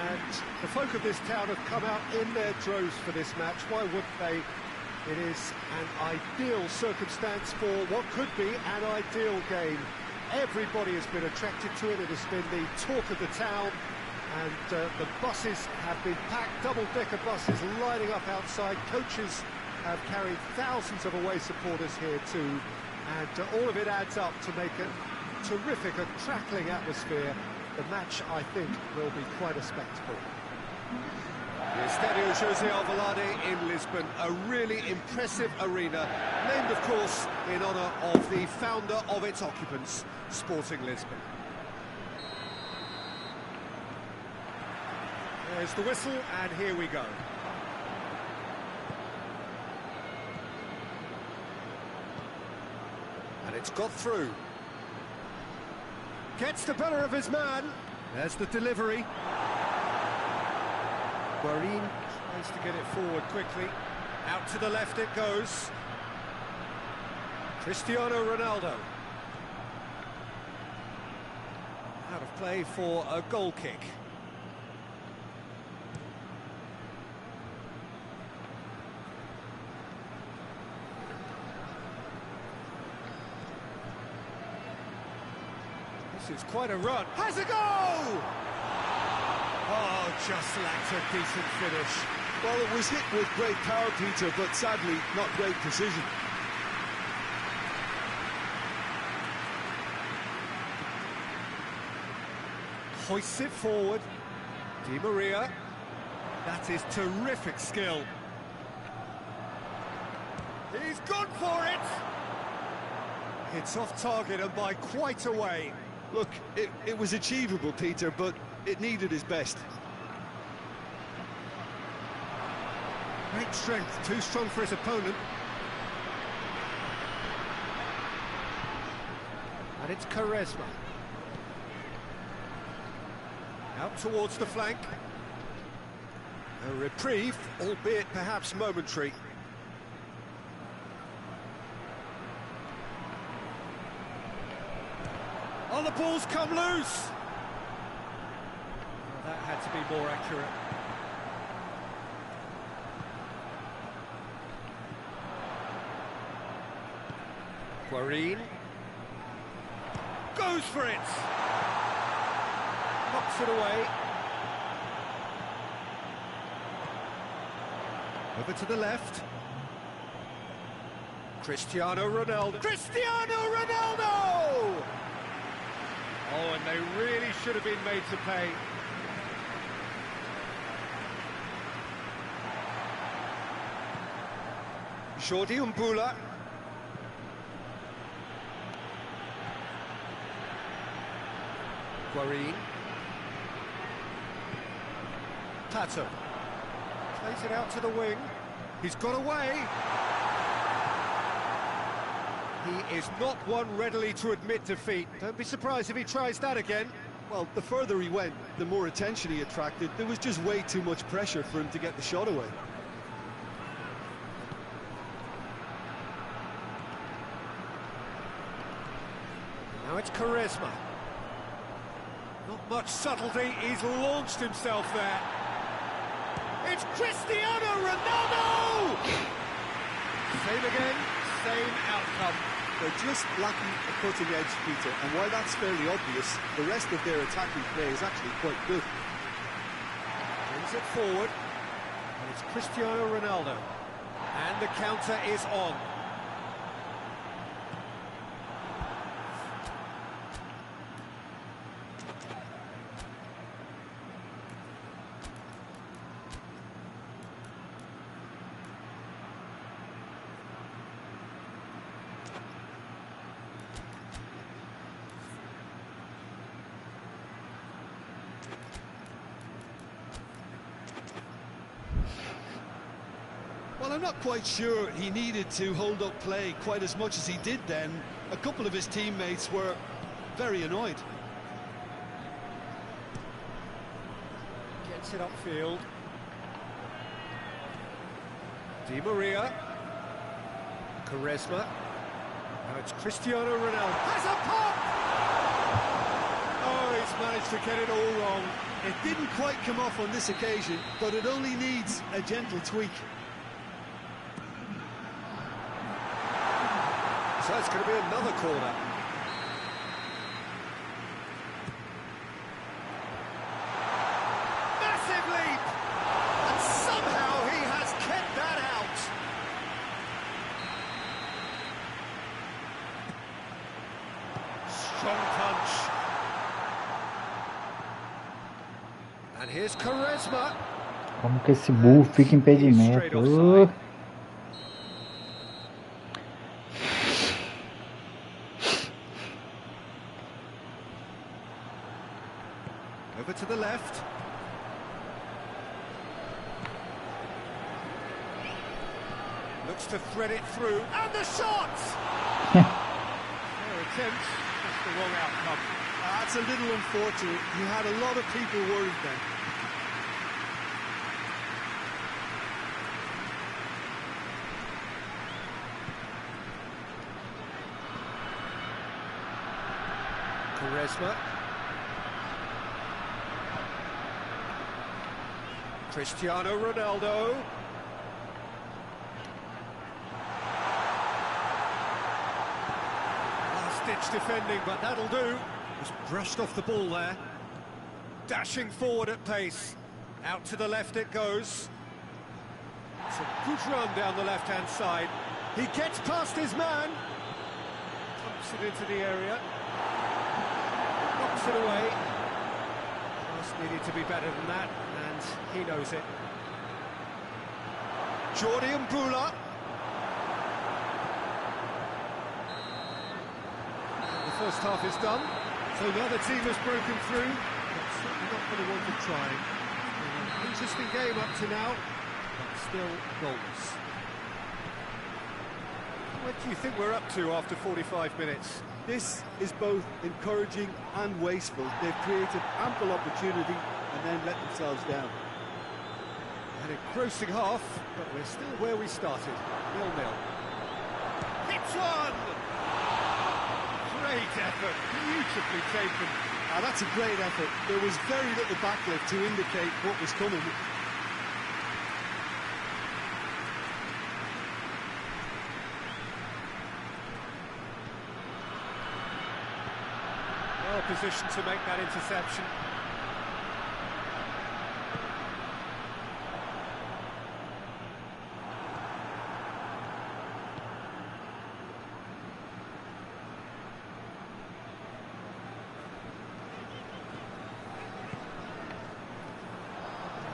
Speaker 2: and the folk of this town have come out in their droves for this match. Why wouldn't they? It is an ideal circumstance for what could be an ideal game. Everybody has been attracted to it. It has been the talk of the town and the buses have been packed, double-decker buses lining up outside. Coaches have carried thousands of away supporters here too, and all of it adds up to make a terrific, a crackling atmosphere. The match, I think, will be quite a spectacle. The Estadio José Alvalade in Lisbon, a really impressive arena, named, of course, in honour of the founder of its occupants, Sporting Lisbon. There's the whistle, and here we go. And it's got through. Gets the better of his man. There's the delivery. Guarín tries to get it forward quickly. Out to the left it goes. Cristiano Ronaldo. Out of play for a goal kick. It's quite a run. Has a goal! Oh, just lacked a decent finish.
Speaker 3: Well, it was hit with great power, Peter, but sadly, not great precision.
Speaker 2: Hoists it forward. Di Maria. That is terrific skill. He's gone for it! It's off target and by quite a way.
Speaker 3: Look, it was achievable, Peter, but it needed his best.
Speaker 2: Great strength, too strong for his opponent. And it's Quaresma. Out towards the flank. A reprieve, albeit perhaps momentary. Oh, the ball's come loose! Well, that had to be more accurate. Guarín. Goes for it! Knocks it away. Over to the left. Cristiano Ronaldo. Cristiano Ronaldo! Oh, and they really should have been made to pay. Jordi Umbula. Guarín. Tato. Plays it out to the wing. He's got away. He is not one readily to admit defeat. Don't be surprised if he tries that again.
Speaker 3: Well, the further he went, the more attention he attracted. There was just way too much pressure for him to get the shot away.
Speaker 2: Now it's Quaresma. Not much subtlety, he's launched himself there. It's Cristiano Ronaldo! Same again, same outcome.
Speaker 3: They're just lacking a cutting edge, Peter, and while that's fairly obvious, the rest of their attacking play is actually quite good.
Speaker 2: Brings it forward, and it's Cristiano Ronaldo. And the counter is on.
Speaker 3: Well, I'm not quite sure he needed to hold up play quite as much as he did then. A couple of his teammates were very annoyed.
Speaker 2: Gets it upfield. Di Maria. Quaresma. Now it's Cristiano Ronaldo. Has a pop! Oh, he's managed to get it all wrong.
Speaker 3: It didn't quite come off on this occasion, but it only needs a gentle tweak.
Speaker 2: So it's going to be another corner. Massive leap! And somehow he has kept that out. Strong punch. And here's Quaresma.
Speaker 1: Como que esse burro fica impedimento?
Speaker 2: Over to the left. Looks to thread it through. And the shot! Fair attempt, just the wrong outcome.
Speaker 3: That's a little unfortunate. You had a lot of people worried then.
Speaker 2: Quaresma. Cristiano Ronaldo. Last-ditch defending, but that'll do. Just brushed off the ball there. Dashing forward at pace. Out to the left it goes. It's a good run down the left-hand side. He gets past his man. Pumps it into the area. Knocks it away. Pass needed to be better than that, and he knows it. Jordi Mbula. The first half is done, so neither team has broken through, but certainly not going to want to try. An interesting game up to now, but still goalless. What do you think we're up to after 45 minutes?
Speaker 3: This is both encouraging and wasteful. They've created ample opportunity and then let themselves down.
Speaker 2: An engrossing half, but we're still where we started, 0-0. Hits one! Great effort, beautifully taken.
Speaker 3: That's a great effort. There was very little backlift to indicate what was coming.
Speaker 2: Well positioned to make that interception.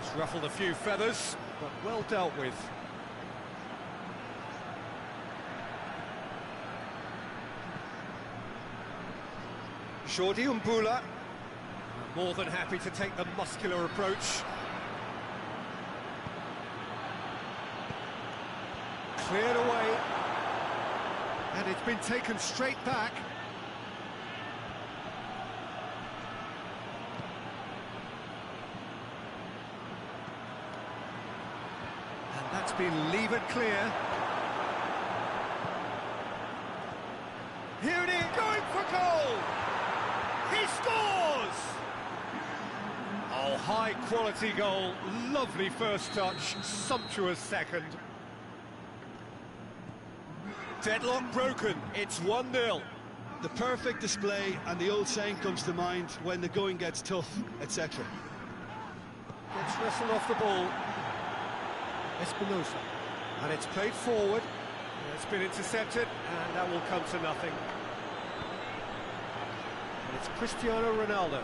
Speaker 2: It's ruffled a few feathers, but well dealt with. Jordi Mbula, more than happy to take the muscular approach. Cleared away, and it's been taken straight back. And that's been levered clear. Here it is, going for goal! He scores! Oh, high-quality goal, lovely first touch, sumptuous second. Deadlock broken, it's 1-0.
Speaker 3: The perfect display, and the old saying comes to mind, when the going gets tough, etc.
Speaker 2: Gets wrestled off the ball. Espinosa. And it's played forward. It's been intercepted, and that will come to nothing. And it's Cristiano Ronaldo.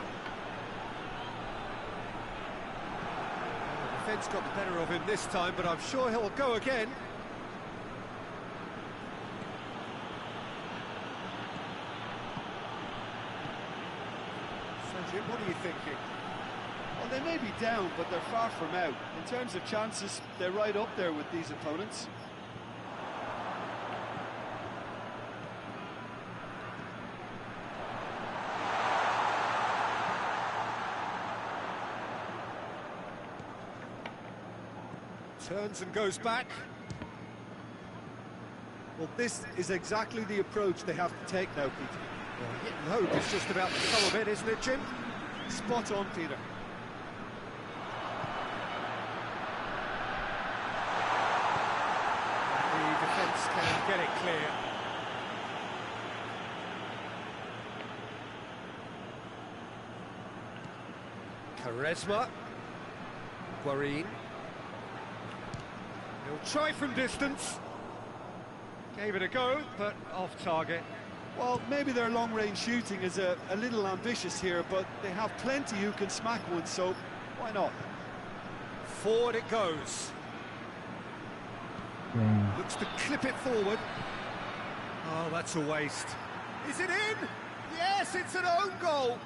Speaker 2: The defence got the better of him this time, but I'm sure he'll go again. Sanjit, what are you thinking?
Speaker 3: Well, they may be down, but they're far from out. In terms of chances, they're right up there with these opponents.
Speaker 2: Turns and goes back. Well, this is exactly the approach they have to take now, Peter. Well, hit and hope is just about to come of it, isn't it, Jim?
Speaker 3: Spot on, Peter.
Speaker 2: The defence can get it clear. Quaresma. Guarin. He'll try from distance. Gave it a go, but off target.
Speaker 3: Well, maybe their long-range shooting is a little ambitious here, but they have plenty who can smack one, so why not?
Speaker 2: Forward it goes. Looks to clip it forward. Oh, that's a waste. Is it in? Yes, it's an own goal.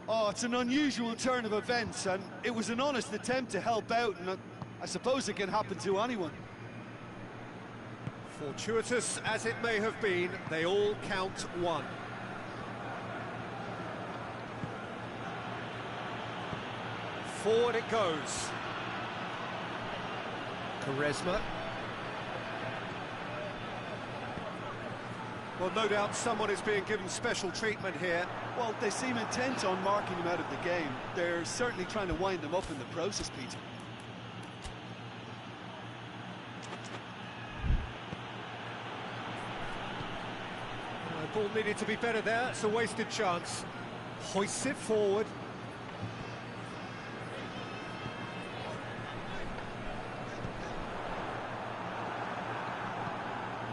Speaker 3: Oh, it's an unusual turn of events, and it was an honest attempt to help out, and I suppose it can happen to anyone.
Speaker 2: Fortuitous as it may have been, they all count one. Forward it goes. Quaresma. Well, no doubt someone is being given special treatment here.
Speaker 3: Well, they seem intent on marking him out of the game. They're certainly trying to wind him up in the process, Peter.
Speaker 2: The ball needed to be better there. It's a wasted chance. Hoists it forward.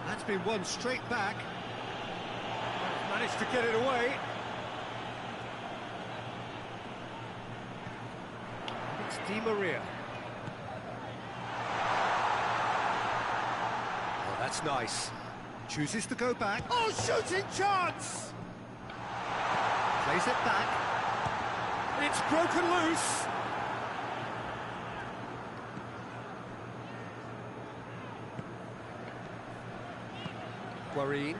Speaker 2: That's been won straight back. Managed to get it away. It's Di Maria. Oh, that's nice. Chooses to go back. Oh, shooting chance! Plays it back. It's broken loose. Guarin.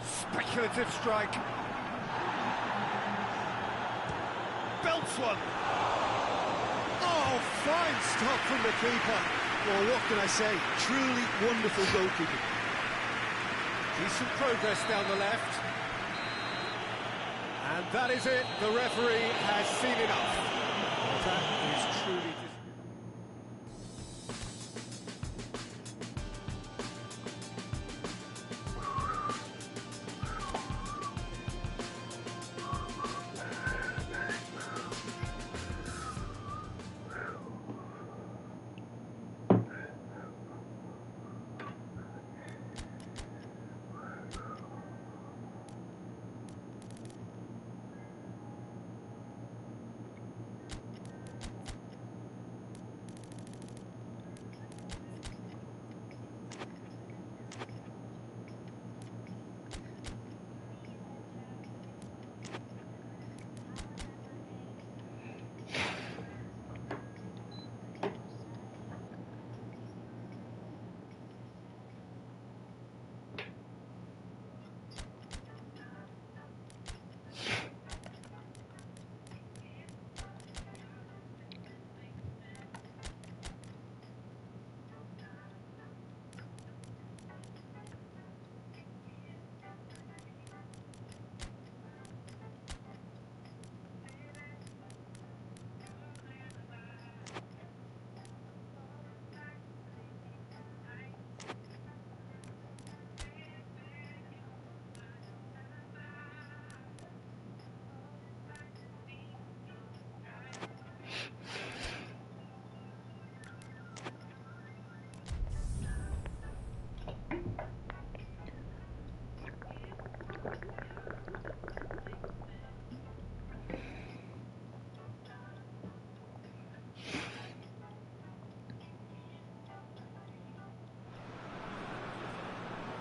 Speaker 2: Speculative strike. Belts one. Oh, fine stop from the keeper.
Speaker 3: Well, what can I say? Truly wonderful goalkeeping.
Speaker 2: Decent progress down the left. And that is it. The referee has seen enough. That is truly...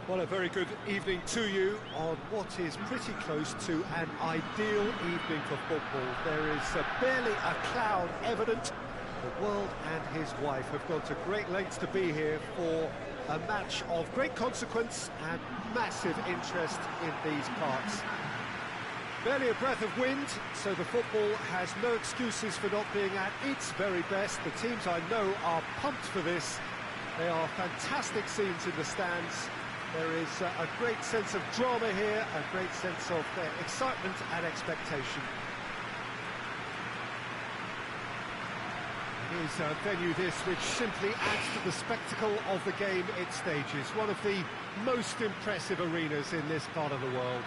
Speaker 2: Well, a very good evening to you on what is pretty close to an ideal evening for football. There is barely a cloud evident. The world and his wife have gone to great lengths to be here for a match of great consequence and massive interest in these parts. Barely a breath of wind, so the football has no excuses for not being at its very best. The teams I know are pumped for this. They are fantastic scenes in the stands. There is a great sense of drama here, a great sense of excitement and expectation. It is a venue this which simply adds to the spectacle of the game it stages. One of the most impressive arenas in this part of the world.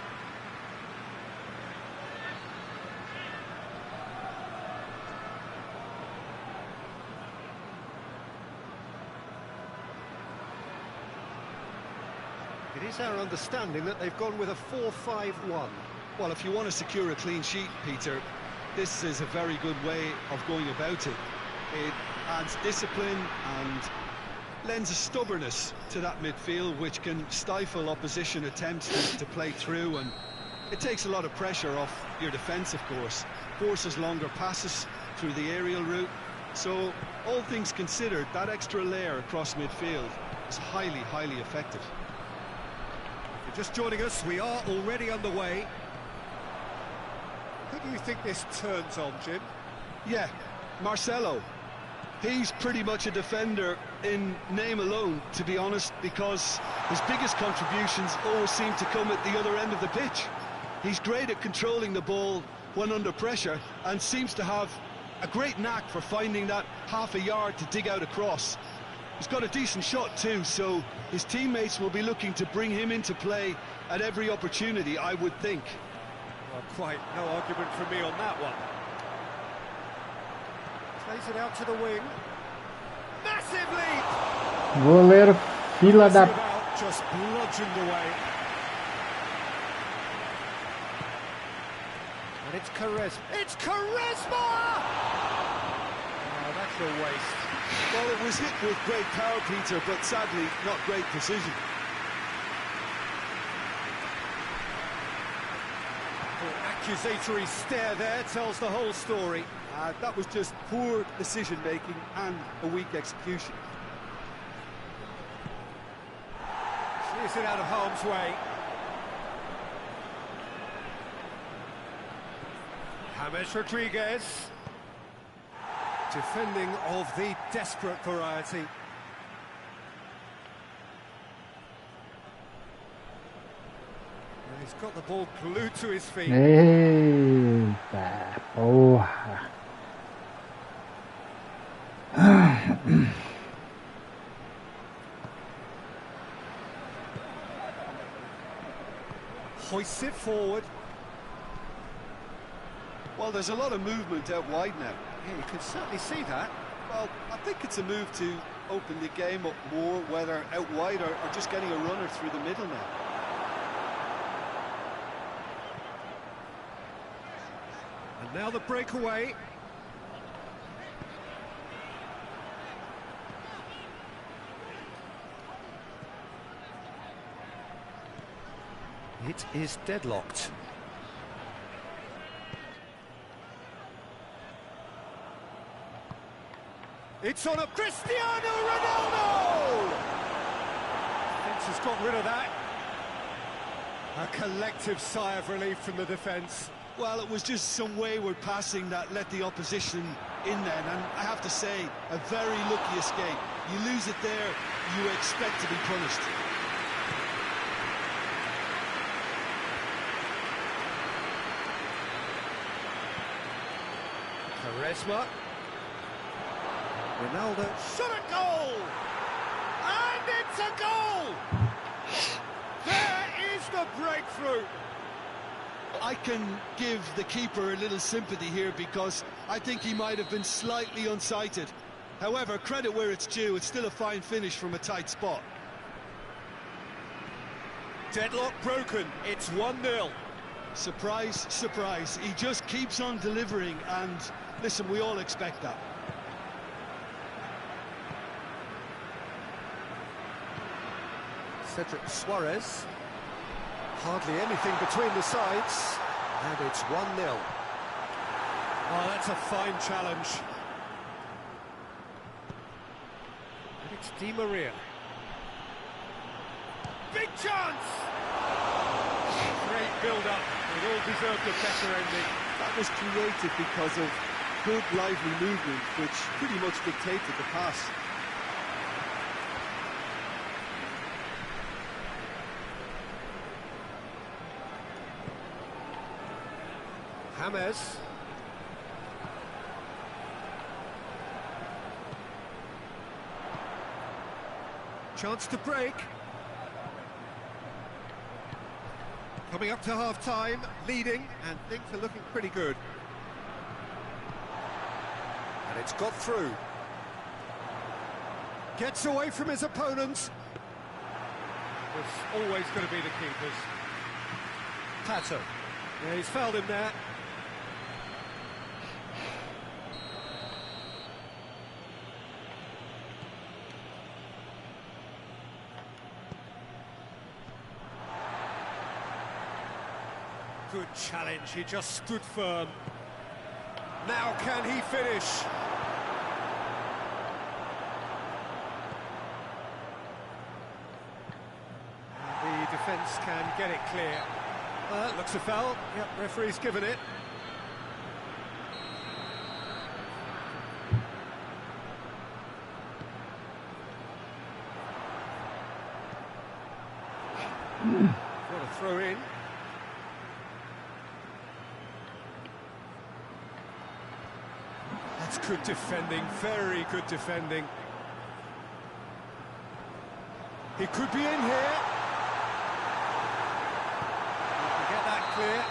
Speaker 2: It is our understanding that they've gone with a 4-5-1.
Speaker 3: Well, if you want to secure a clean sheet, Peter, this is a very good way of going about it. It adds discipline and lends a stubbornness to that midfield, which can stifle opposition attempts to play through, and it takes a lot of pressure off your defence, of course. Forces longer passes through the aerial route. So, all things considered, that extra layer across midfield is highly, highly effective.
Speaker 2: If you're just joining us, we are already underway. Who do you think this turns on, Jim?
Speaker 3: Yeah, Marcelo. He's pretty much a defender in name alone, to be honest, because his biggest contributions always seem to come at the other end of the pitch. He's great at controlling the ball when under pressure and seems to have a great knack for finding that half a yard to dig out a cross. He's got a decent shot too, so his teammates will be looking to bring him into play at every opportunity, I would think.
Speaker 2: Well, quite no argument from me on that one. Plays it out to the wing. Massive leap!
Speaker 1: Goleiro, fila da...
Speaker 2: Just bludgeoned away. And it's Quaresma. It's Quaresma! Oh, that's a waste.
Speaker 3: Well, it was hit with great power, Peter, but sadly not great precision.
Speaker 2: The accusatory stare there tells the whole story.
Speaker 3: That was just poor decision-making and a weak execution.
Speaker 2: Clears it out of harm's way. James Rodriguez. Defending of the desperate variety. And he's got the ball glued to his feet.
Speaker 1: Eita, porra.
Speaker 2: Hoists it forward.
Speaker 3: Well, there's a lot of movement out wide now.
Speaker 2: Yeah, you can certainly see that.
Speaker 3: Well, I think it's a move to open the game up more, whether out wide or just getting a runner through the middle now.
Speaker 2: And now the breakaway. It is deadlocked. It's on a Cristiano Ronaldo! Defence has got rid of that. A collective sigh of relief from the defence.
Speaker 3: Well, it was just some wayward passing that let the opposition in then, and I have to say, a very lucky escape. You lose it there, you expect to be punished.
Speaker 2: Quaresma. Ronaldo shot a goal! And it's a goal! There is the breakthrough!
Speaker 3: I can give the keeper a little sympathy here because I think he might have been slightly unsighted. However, credit where it's due, it's still a fine finish from a tight spot.
Speaker 2: Deadlock broken, it's 1-0.
Speaker 3: Surprise, surprise, he just keeps on delivering, and listen, we all expect that.
Speaker 2: Cedric Suarez. Hardly anything between the sides. And it's 1-0. Oh, that's a fine challenge. And it's Di Maria. Big chance! Great build-up. It all deserved a better ending.
Speaker 3: That was created because of good, lively movement, which pretty much dictated the pass.
Speaker 2: James. Chance to break. Coming up to half-time, leading, and things are looking pretty good. And it's got through. Gets away from his opponents. It's always going to be the keepers. Pato. Yeah, he's fouled him there. Good challenge, he just stood firm. Now can he finish? And the defence can get it clear. Looks a foul. Yep, referee's given it. What a throw in. That's good defending, very good defending. He could be in here. Get that clear.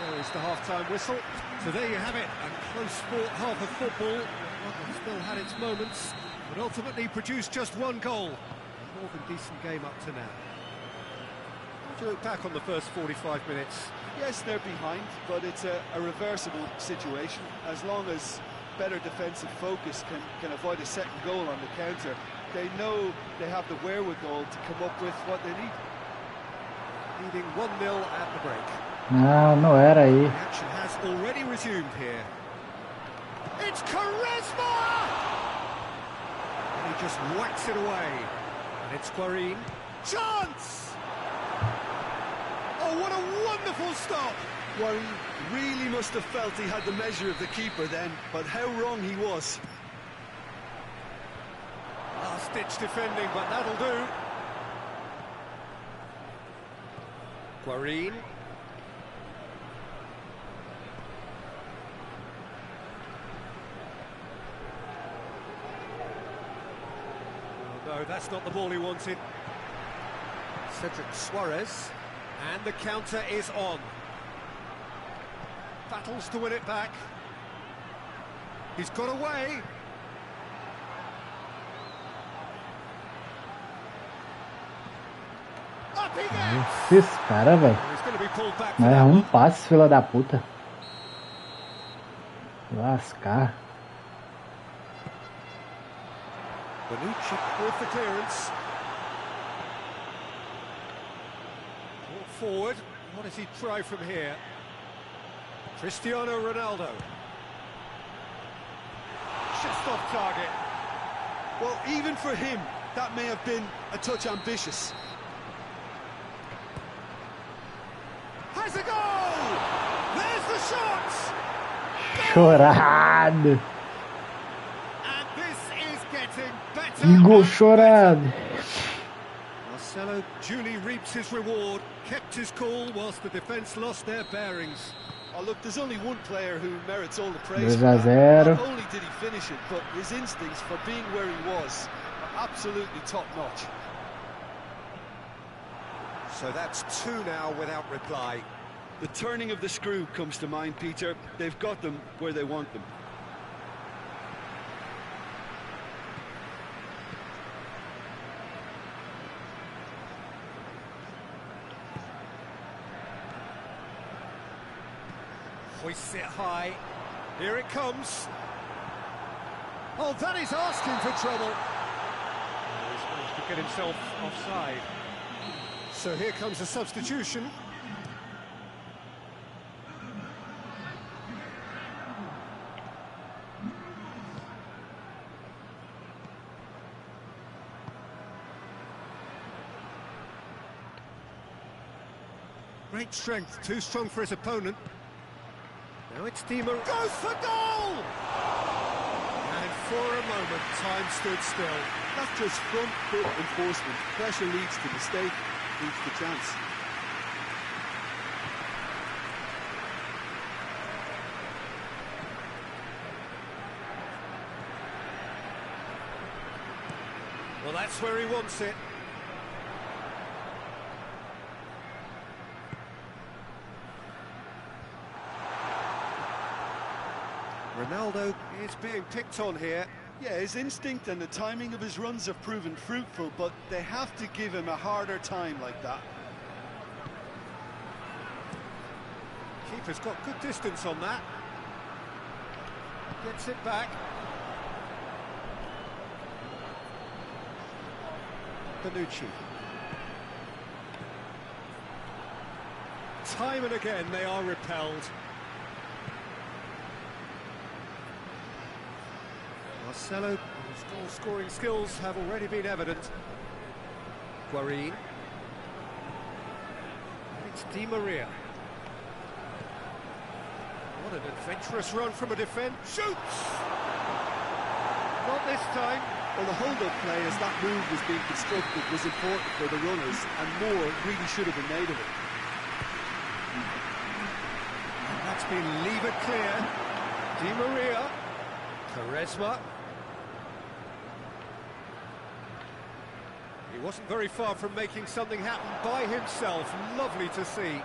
Speaker 2: There is the half-time whistle. So there you have it, a close sport half of football. One that still had its moments, but ultimately produced just one goal. A more than decent game up to now. How do you look back on the first 45 minutes?
Speaker 3: Yes, they're behind, but it's a reversible situation. As long as better defensive focus can avoid a second goal on the counter, they know they have the wherewithal to come up with what they need.
Speaker 2: Leading 1-0 at the break.
Speaker 1: Não era aí.
Speaker 2: The action has already resumed here. It's Charisma! And he just whacks it away. And it's Guarín. Chance! Oh, what a wonderful stop!
Speaker 3: Guarín really must have felt he had the measure of the keeper then, but how wrong he was.
Speaker 2: Last-ditch defending, but that'll do. Guarín. Oh, no, that's not the ball he wanted. Cedric Suarez. And the counter is on. Battles to win it back. He's got away. Up he gets.
Speaker 1: Esses caras, velho.
Speaker 2: He's going to be pulled back for
Speaker 1: Mas é
Speaker 2: that
Speaker 1: um
Speaker 2: one.
Speaker 1: passe, fila da puta. Lascar.
Speaker 2: Bonucci with the clearance. Brought forward. What does he try from here? Cristiano Ronaldo. Just off target.
Speaker 3: Well, even for him, that may have been a touch ambitious.
Speaker 2: Has a goal! There's the shot!
Speaker 1: Chorado.
Speaker 2: And this is getting better.
Speaker 1: Que gol
Speaker 2: and
Speaker 1: chorado.
Speaker 2: Marcelo duly reaps his reward, kept his cool whilst the defence lost their bearings.
Speaker 3: Oh, look, there's only one player who merits all the praise.
Speaker 1: 2-0.
Speaker 3: Not only did he finish it, but his instincts for being where he was are absolutely top-notch.
Speaker 2: So that's two now without reply.
Speaker 3: The turning of the screw comes to mind, Peter. They've got them where they want them.
Speaker 2: Hoists it high. Here it comes. Oh, that is asking for trouble. Oh, he's managed to get himself offside. So here comes a substitution. Great strength, too strong for his opponent. Now it's Di Maria. Goes for goal! And for a moment, time stood still.
Speaker 3: That's just front foot enforcement. Pressure leads to mistake, leads to chance.
Speaker 2: Well, that's where he wants it. Ronaldo is being picked on here.
Speaker 3: Yeah, his instinct and the timing of his runs have proven fruitful, but they have to give him a harder time like that.
Speaker 2: Keeper's got good distance on that. Gets it back. Bonucci. Time and again they are repelled. Marcelo, whose goal-scoring skills have already been evident. Guarín. It's Di Maria. What an adventurous run from a defence. Shoots! Not this time.
Speaker 3: Well, the hold-up play as that move was being constructed was important for the runners, and more really should have been made of it.
Speaker 2: And that's been levered clear. Di Maria. Quaresma. He wasn't very far from making something happen by himself. Lovely to see.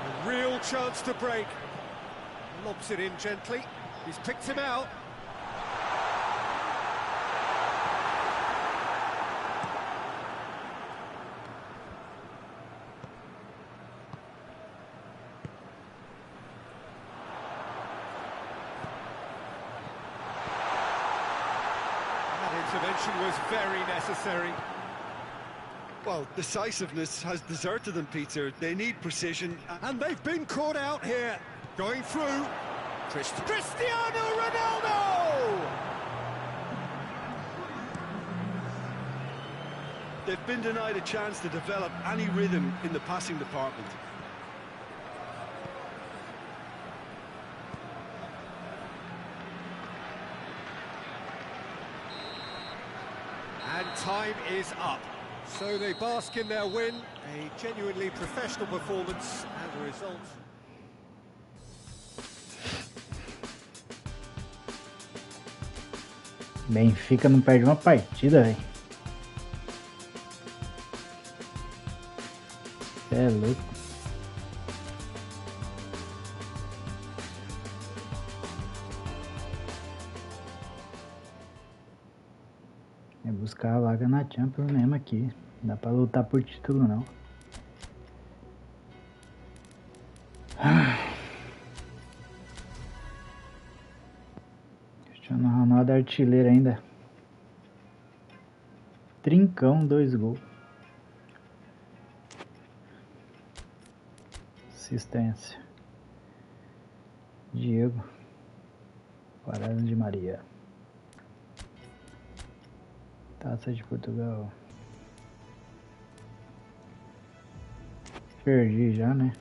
Speaker 2: A real chance to break. Lobs it in gently. He's picked him out. Intervention was very necessary.
Speaker 3: Well, decisiveness has deserted them, Peter. They need precision.
Speaker 2: And they've been caught out here. Going through. Cristiano Ronaldo!
Speaker 3: They've been denied a chance to develop any rhythm in the passing department.
Speaker 2: And time is up. So they bask in their win, a genuinely professional performance and a result.
Speaker 1: Benfica não perde uma partida, velho. É louco. É buscar a vaga na Champions mesmo aqui. Não dá pra lutar por título, não. Cristiano Ronaldo artilheiro ainda. Trincão, 2 gols. Assistência. Diego. Quaresma de Maria. Taça de Portugal. Perdi já, né?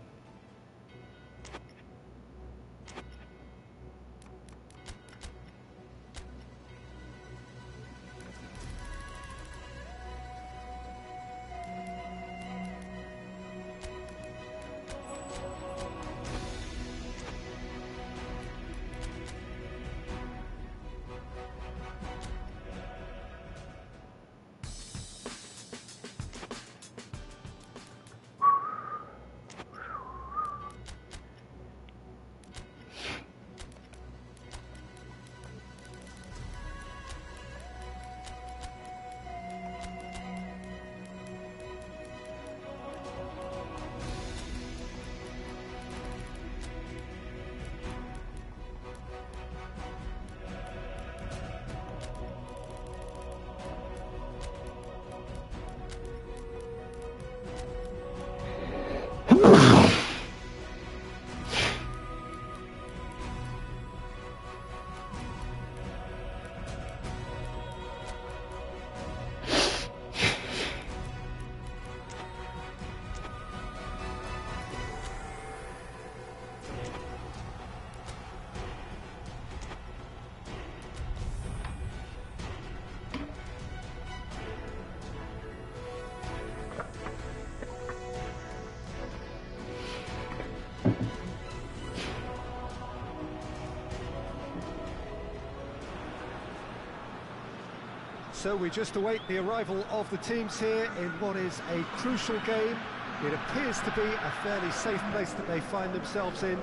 Speaker 2: So we just await the arrival of the teams here in what is a crucial game. It appears to be a fairly safe place that they find themselves in.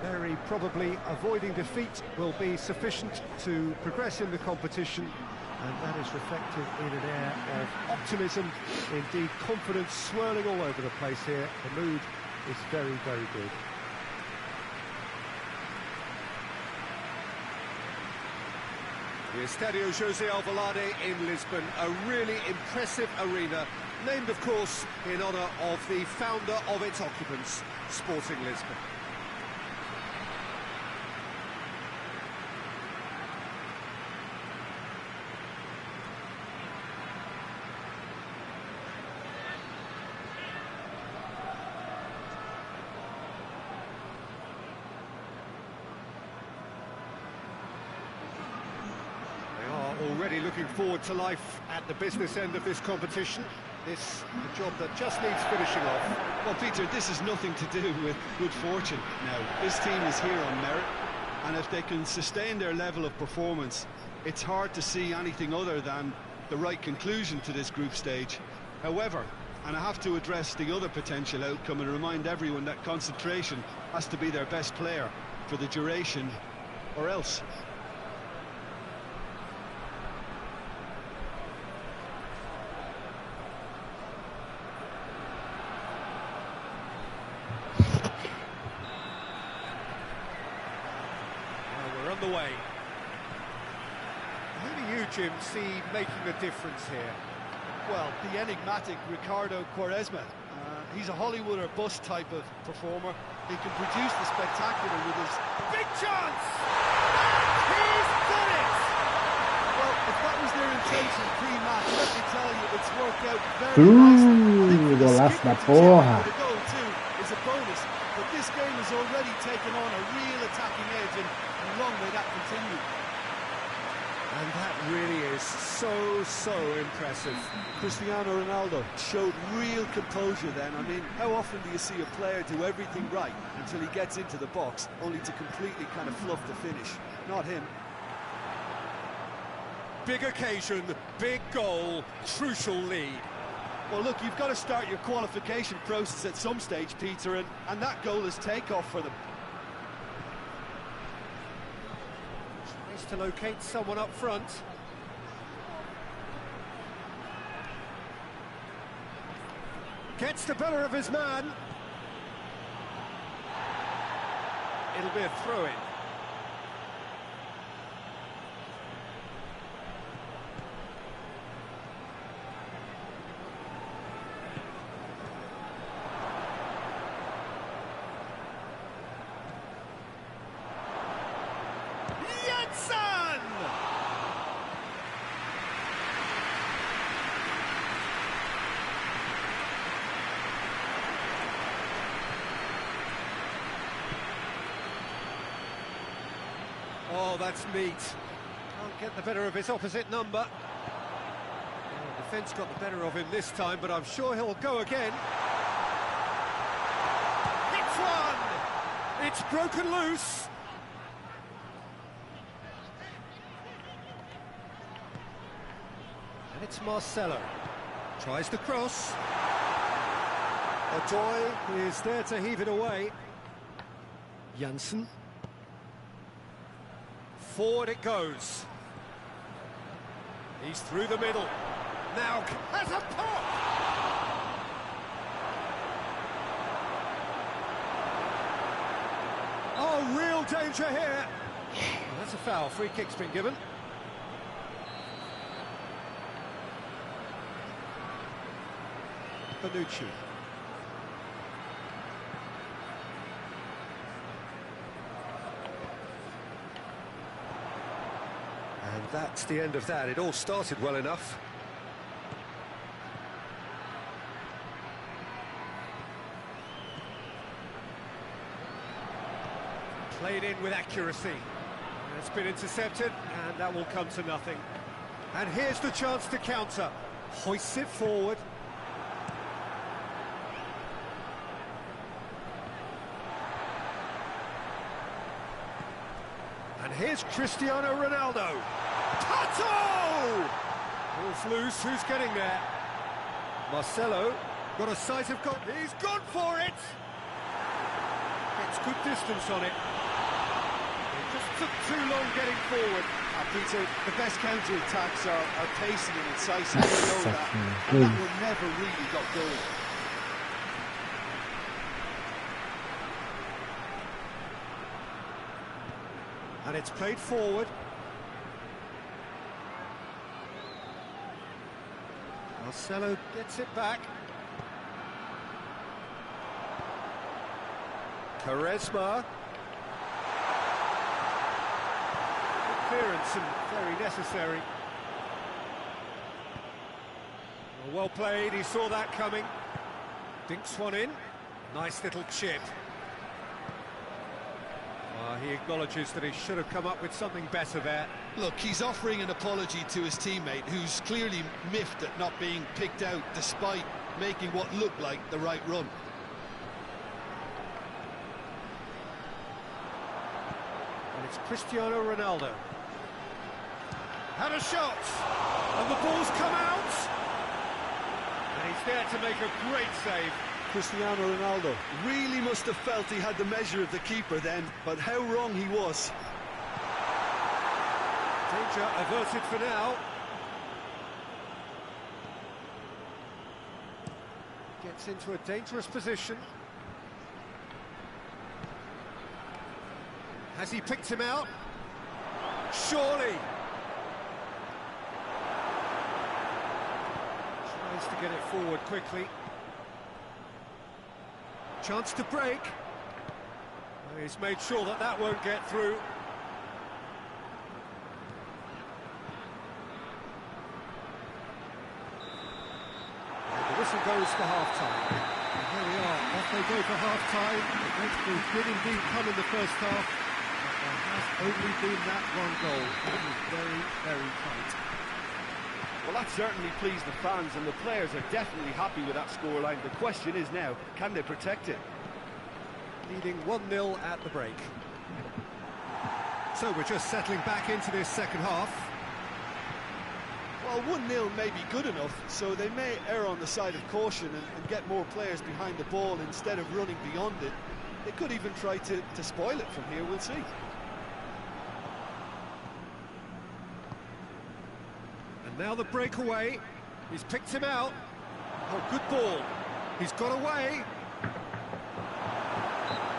Speaker 2: Very probably avoiding defeat will be sufficient to progress in the competition, and that is reflected in an air of optimism, indeed confidence swirling all over the place here. The mood is very, very good. The Estadio José Alvalade in Lisbon, a really impressive arena, named of course in honour of the founder of its occupants, Sporting Lisbon. Already looking forward to life at the business end of this competition. This a job that just needs finishing off.
Speaker 3: Well, Peter, this is nothing to do with good fortune now. This team is here on merit, and if they can sustain their level of performance, it's hard to see anything other than the right conclusion to this group stage. However, and I have to address the other potential outcome and remind everyone that concentration has to be their best player for the duration, or else.
Speaker 2: The way. Who do you, Jim, see making a difference here?
Speaker 3: Well, the enigmatic Ricardo Quaresma. He's a Hollywood or bust type of performer. He can produce the spectacular with his
Speaker 2: big chance! He's done it!
Speaker 3: Well, if that was their intention pre-match, let me tell you, it's worked out very nicely.
Speaker 1: Golaço da porra!
Speaker 3: The goal too is a bonus, but this game has already taken on a real attacking edge, and long may that continue.
Speaker 2: And that really is so impressive.
Speaker 3: Cristiano Ronaldo showed real composure then. I mean, how often do you see a player do everything right until he gets into the box, only to completely kind of fluff the finish? Not him.
Speaker 2: Big occasion, big goal, crucial lead.
Speaker 3: Well, look, you've got to start your qualification process at some stage, Peter, and that goal is takeoff for them.
Speaker 2: Tries to locate someone up front. Gets the better of his man. It'll be a throw-in. Oh, that's neat. Can't get the better of his opposite number. Well, the defence got the better of him this time, but I'm sure he'll go again. Hits one! It's broken loose. And it's Marcelo. Tries the cross. Odoi is there to heave it away. Janssen. Forward it goes. He's through the middle. Now has a pop! Oh, real danger here. Well, that's a foul. Free kick's been given. Bonucci. And that's the end of that. It all started well enough. Played in with accuracy. It's been intercepted, and that will come to nothing. And here's the chance to counter. Hoists it forward. And here's Cristiano Ronaldo. Pato! Ball's loose, who's getting there? Marcelo, got a sight of goal. He's gone for it! Gets good distance on it. It just took too long getting forward.
Speaker 3: Peter, the best counter-attacks are pacey and incisive. We know that. And that one never really got going.
Speaker 2: And it's played forward. Marcelo gets it back. Quaresma. Clearance and very necessary. Well played, he saw that coming. Dinks one in. Nice little chip. He acknowledges that he should have come up with something better there.
Speaker 3: Look, he's offering an apology to his teammate, who's clearly miffed at not being picked out despite making what looked like the right run.
Speaker 2: And it's Cristiano Ronaldo. Had a shot, and the ball's come out. And he's there to make a great save.
Speaker 3: Cristiano Ronaldo really must have felt he had the measure of the keeper then, but how wrong he was.
Speaker 2: Danger averted for now. Gets into a dangerous position. Has he picked him out? Surely. Tries to get it forward quickly. Chance to break. He's made sure that that won't get through. And the whistle goes for half-time. And here we are, off they go for half-time. The Reds did indeed come in the first half, but there has only been that one goal. It was very, very tight.
Speaker 5: Well, that certainly pleased the fans, and the players are definitely happy with that scoreline. The question is now, can they protect it?
Speaker 2: Leading 1-0 at the break. So we're just settling back into this second half.
Speaker 3: Well, 1-0 may be good enough, so they may err on the side of caution and get more players behind the ball instead of running beyond it. They could even try to spoil it from here, we'll see.
Speaker 2: Now the breakaway, he's picked him out. Oh, good ball. He's got away.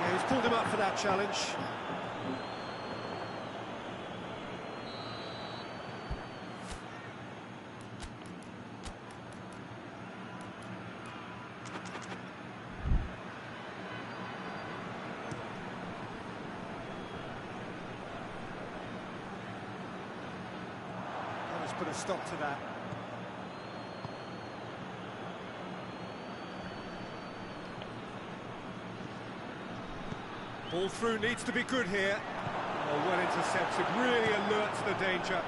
Speaker 2: Yeah, he's pulled him up for that challenge. Put a stop to that. Ball through needs to be good here. Oh, well intercepted, really alerts the danger.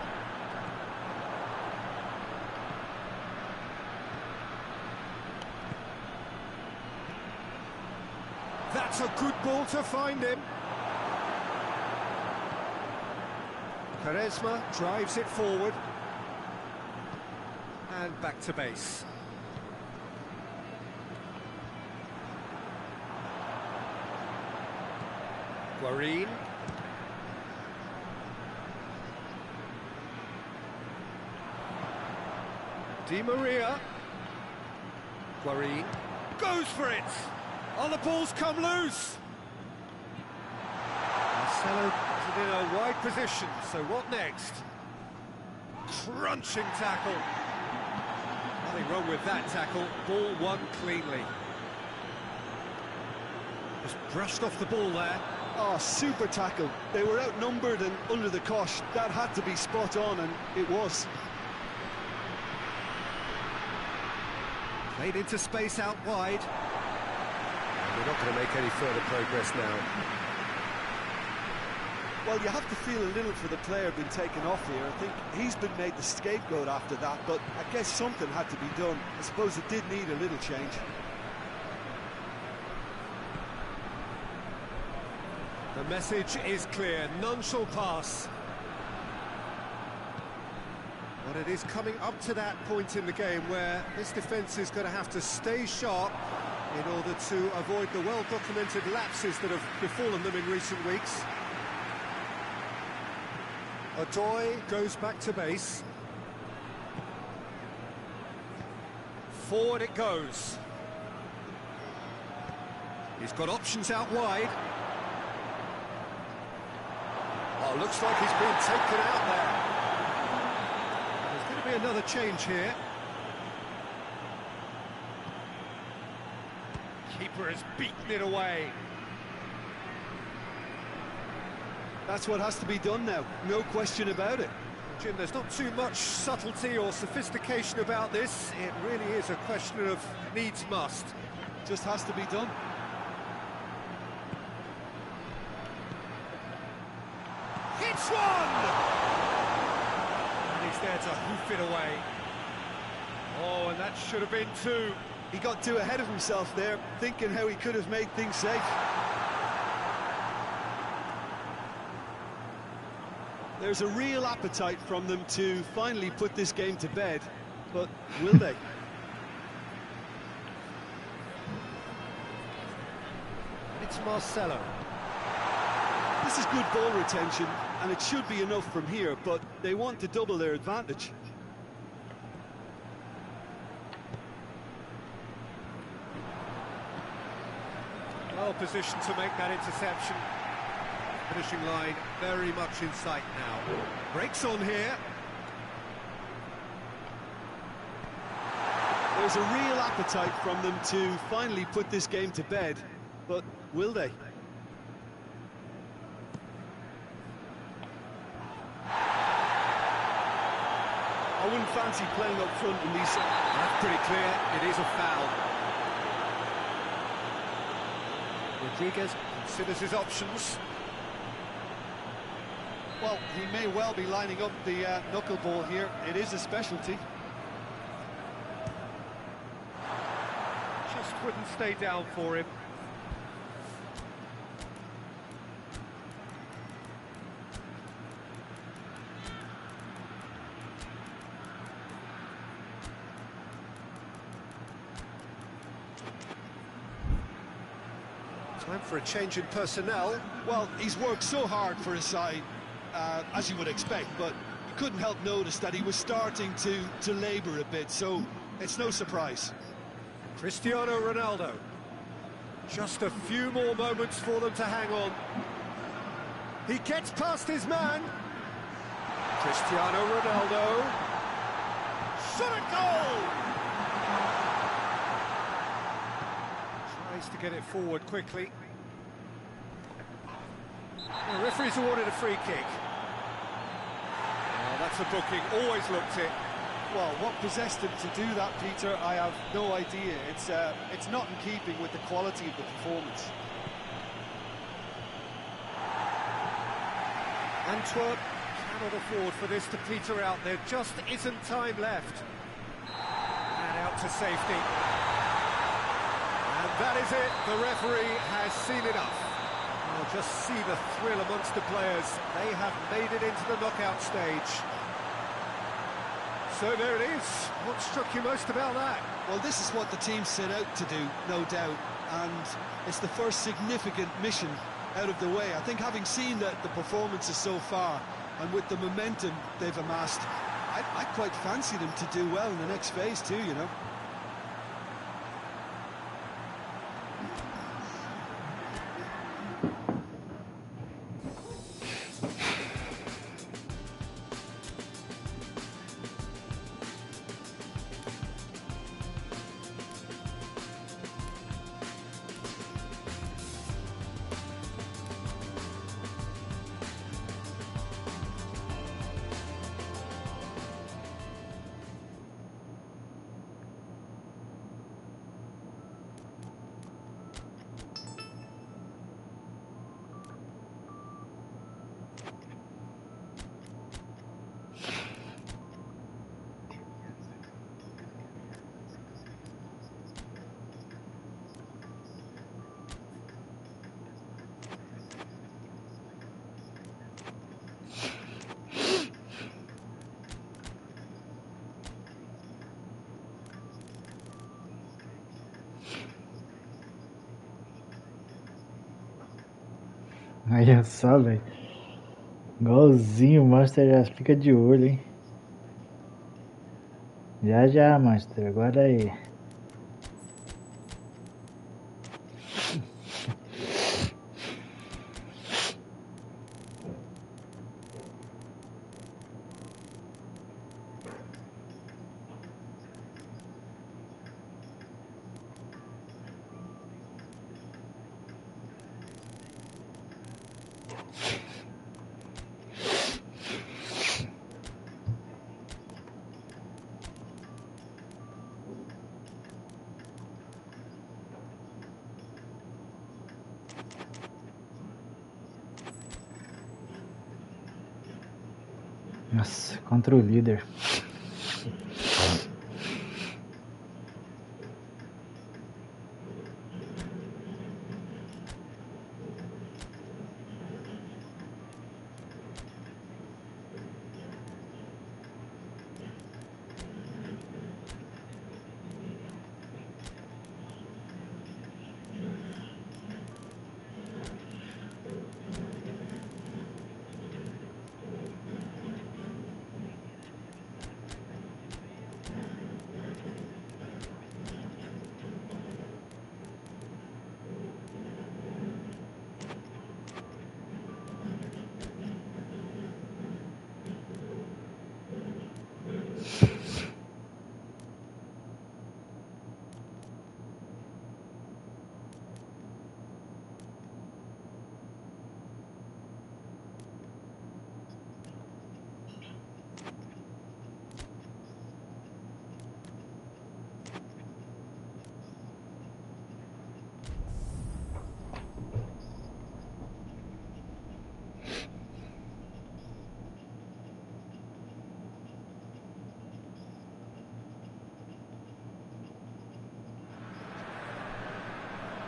Speaker 2: That's a good ball to find him. Quaresma drives it forward. And back to base. Guarín. Di Maria. Guarín goes for it. Oh, the ball's come loose. Marcelo is in a wide position, so what next? Crunching tackle. Nothing wrong with that tackle. Ball won cleanly. Just brushed off the ball there.
Speaker 3: Oh, super tackle. They were outnumbered and under the cosh. That had to be spot on, and it was.
Speaker 2: Played into space out wide. And we're not going to make any further progress now.
Speaker 3: Well, you have to feel a little for the player being taken off here. I think he's been made the scapegoat after that, but I guess something had to be done. I suppose it did need a little change.
Speaker 2: The message is clear, none shall pass. But it is coming up to that point in the game where this defence is going to have to stay sharp in order to avoid the well-documented lapses that have befallen them in recent weeks. Odoi goes back to base. Forward it goes. He's got options out wide. Oh, looks like he's been taken out there. There's going to be another change here. Keeper has beaten it away.
Speaker 3: That's what has to be done now, no question about it.
Speaker 2: Jim, there's not too much subtlety or sophistication about this. It really is a question of needs must.
Speaker 3: Just has to be done.
Speaker 2: Hits one! And he's there to hoof it away. Oh, and that should have been two.
Speaker 3: He got too ahead of himself there, thinking how he could have made things safe. There's a real appetite from them to finally put this game to bed, but will they?
Speaker 2: It's Marcelo.
Speaker 3: This is good ball retention, and it should be enough from here, but they want to double their advantage.
Speaker 2: Well positioned to make that interception. Finishing line very much in sight now. Breaks on here.
Speaker 3: There's a real appetite from them to finally put this game to bed, but will they? I wouldn't fancy playing up front in these...
Speaker 2: That's pretty clear, it is a foul. Rodriguez considers his options.
Speaker 3: Well, he may well be lining up the knuckleball here. It is a specialty.
Speaker 2: Just wouldn't stay down for him. Time for a change in personnel.
Speaker 3: Well, he's worked so hard for his side, as you would expect, but you couldn't help notice that he was starting to labour a bit, so it's no surprise.
Speaker 2: Cristiano Ronaldo. Just a few more moments for them to hang on. He gets past his man. Cristiano Ronaldo. Shot a goal! Tries to get it forward quickly. The referee's awarded a free kick. Oh, that's a booking, always looked it.
Speaker 3: Well, what possessed him to do that, Peter, I have no idea. It's not in keeping with the quality of the performance.
Speaker 2: Antwerp cannot afford for this to peter out. There just isn't time left. And out to safety. And that is it. The referee has seen enough. Oh, just see the thrill amongst the players. They have made it into the knockout stage. So there it is. What struck you most about that?
Speaker 3: Well, this is what the team set out to do, no doubt, and it's the first significant mission out of the way. I think having seen the performances so far, and with the momentum they've amassed, I quite fancy them to do well in the next phase too, you know.
Speaker 1: Olha só, velho. Igualzinho, o Master já fica de olho, hein? Já, já, Master. Agora aí. Nossa, contra o líder.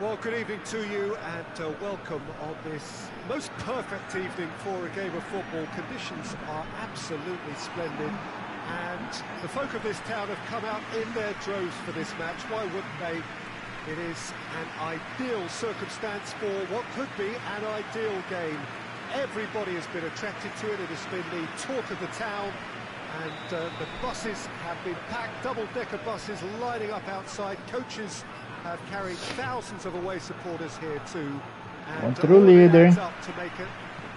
Speaker 2: Well, good evening to you and welcome on this most perfect evening for a game of football. Conditions are absolutely splendid and the folk of this town have come out in their droves for this match. Why wouldn't they? It is an ideal circumstance for what could be an ideal game. Everybody has been attracted to it. It has been the talk of the town and the buses have been packed, double-decker buses lining up outside. Coaches have carried thousands of away supporters here too, and all it adds up to make a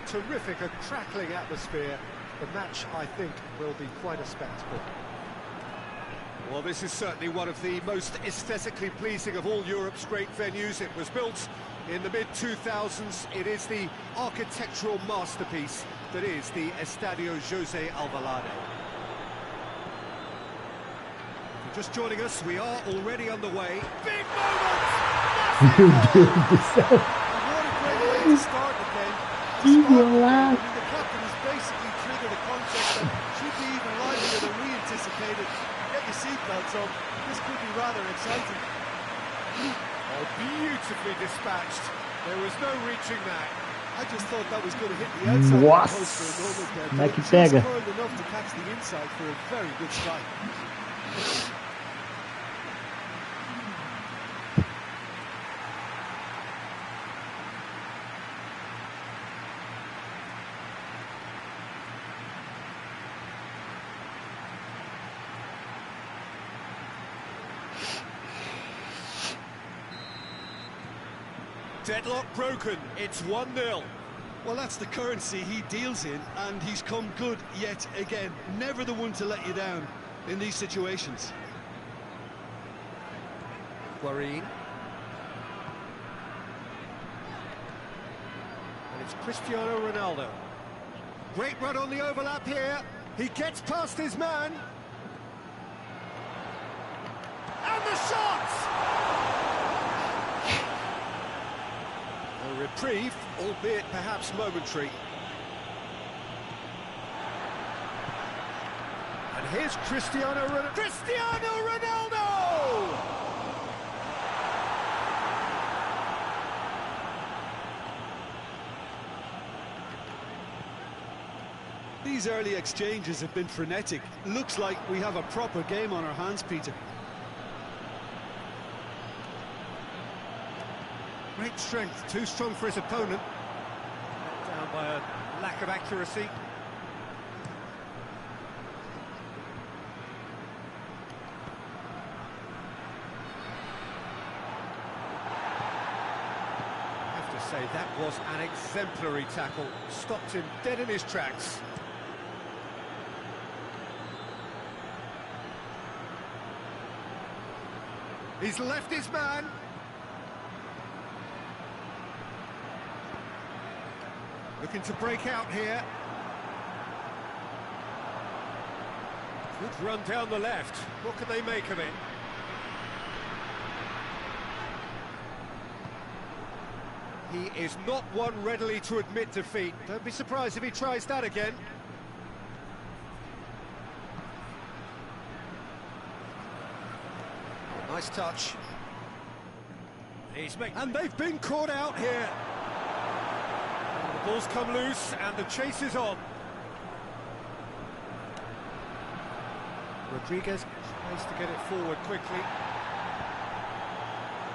Speaker 2: terrific, a crackling atmosphere. The match, I think, will be quite a spectacle. Well, this is certainly one of the most aesthetically pleasing of all Europe's great venues. It was built in the mid-2000s. It is the architectural masterpiece that is the Estadio José Alvalade. Just joining us, we are already underway. Big moment! What a great way to start it then. The captain has basically triggered a contest that should be even livelier than we anticipated. Get your seatbelts on. This could be rather exciting. Oh, beautifully dispatched. There was no reaching that.
Speaker 3: I just thought that was going to hit the outside of the post for a moment there, but it just curled enough to catch the inside for a very good strike.
Speaker 2: Deadlock broken, it's 1-0.
Speaker 3: Well, that's the currency he deals in, and he's come good yet again. Never the one to let you down in these situations.
Speaker 2: Guarín. And it's Cristiano Ronaldo. Great run on the overlap here. He gets past his man. And the shot! A reprieve, albeit perhaps momentary. And here's Cristiano Ronaldo. Cristiano Ronaldo!
Speaker 3: These early exchanges have been frenetic. Looks like we have a proper game on our hands, Peter.
Speaker 2: Great strength, too strong for his opponent. by a lack of accuracy. I have to say, that was an exemplary tackle. Stopped him dead in his tracks. He's left his man. Looking to break out here. Good run down the left. What can they make of it? He is not one readily to admit defeat. Don't be surprised if he tries that again. Nice touch. And they've been caught out here. And the ball's come loose and the chase is on. Rodriguez tries to get it forward quickly.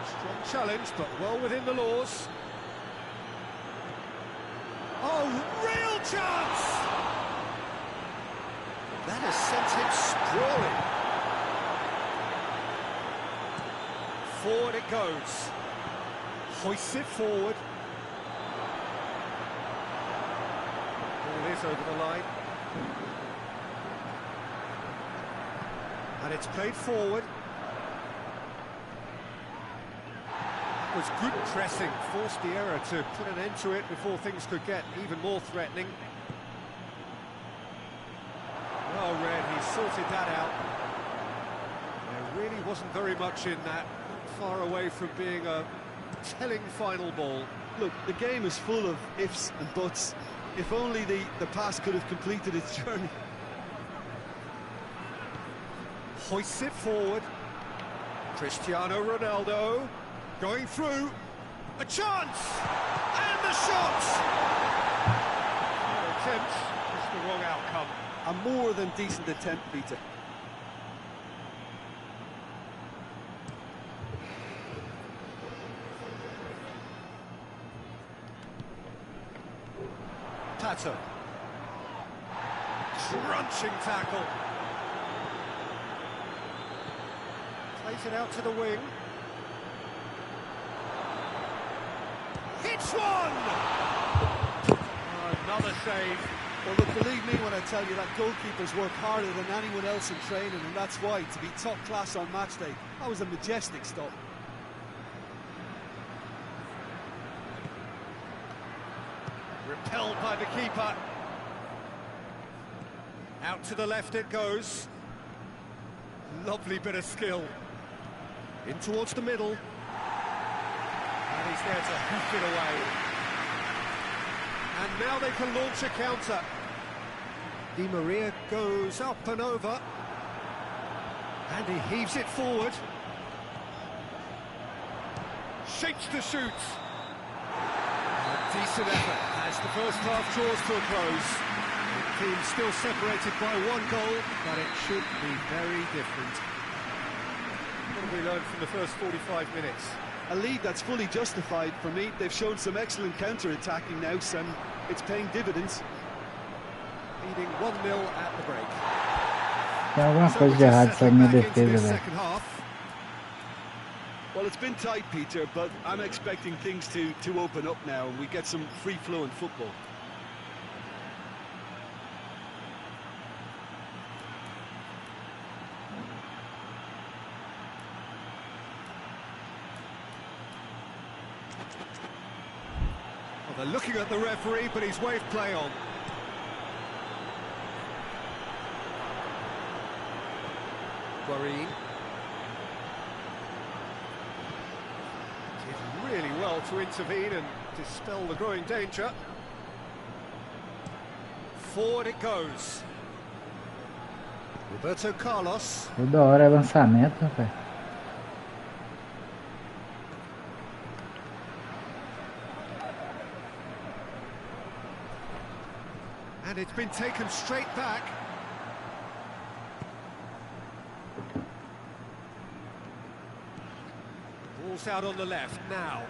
Speaker 2: Strong challenge, but well within the laws. Oh, real chance! That has sent him sprawling. Forward it goes. Hoists it forward. Ball is over the line. And it's played forward. That was good pressing. Forced the error to put an end to it before things could get even more threatening. Well read, he sorted that out. There really wasn't very much in that. Far away from being a telling final ball.
Speaker 3: Look, the game is full of ifs and buts. If only the pass could have completed its journey.
Speaker 2: Hoists it forward. Cristiano Ronaldo going through. A chance! And the shot! No attempt, just the wrong outcome.
Speaker 3: A more than decent attempt, Peter.
Speaker 2: Tato. Crunching tackle. Plays it out to the wing. Hits one! Oh, another save.
Speaker 3: Well, look, believe me when I tell you that goalkeepers work harder than anyone else in training, and that's why, to be top class on match day, that was a majestic stop.
Speaker 2: Repelled by the keeper. Out to the left it goes. Lovely bit of skill. In towards the middle. And he's there to hoof it away. And now they can launch a counter. Di Maria goes up and over. And he heaves it forward. Shapes to shoot. A decent effort as the first half draws to a close. The team still separated by one goal, but it should be very different. What have we learned from the first 45 minutes?
Speaker 3: A lead that's fully justified for me. They've shown some excellent counter-attacking now, and it's paying dividends.
Speaker 2: Leading 1-0 at the break.
Speaker 1: Tem alguma coisa de errado essa minha defesa, velho.
Speaker 2: Second half.
Speaker 3: Well, it's been tight, Peter, but I'm expecting things to open up now and we get some free-flowing football.
Speaker 2: Well, they're looking at the referee, but he's waved play on. Guarín. Did really well to intervene and dispel the growing danger. Forward it goes. Roberto Carlos.
Speaker 1: Toda hora é lançamento, rapaz.
Speaker 2: And it's been taken straight back. Ball's out on the left now.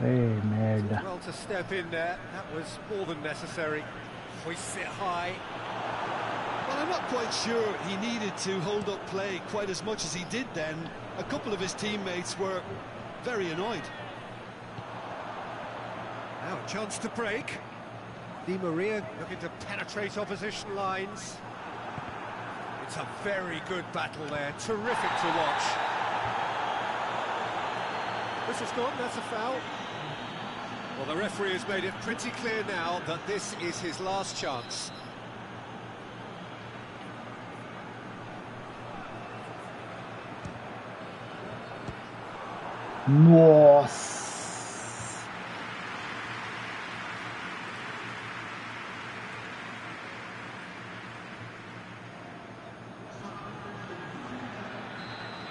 Speaker 1: Ei, merda.
Speaker 2: Well to step in there, that was more than necessary. Hoists it high.
Speaker 3: Well, I'm not quite sure he needed to hold up play quite as much as he did then. A couple of his teammates were very annoyed.
Speaker 2: Now a chance to break. Di Maria looking to penetrate opposition lines. It's a very good battle there, terrific to watch. Whistle's gone, that's a foul. Well, the referee has made it pretty clear now that this is his last chance.
Speaker 1: Nossa.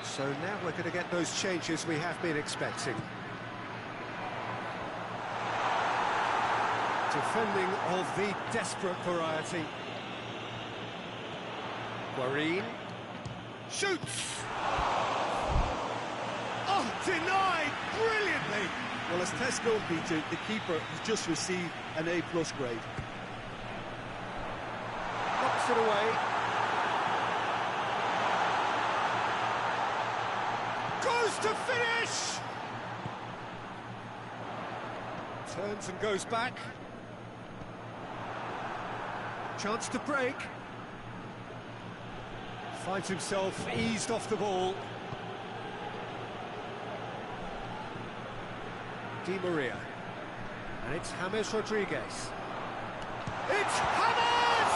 Speaker 2: So now we're going to get those changes we have been expecting. Defending of the desperate variety. Guarin shoots! Oh, denied brilliantly!
Speaker 3: Well, as test goal, Peter, the keeper has just received an A+ grade.
Speaker 2: Knocks it away. Goes to finish! Turns and goes back. Chance to break. Finds himself eased off the ball. Di Maria. And it's James Rodriguez. It's James!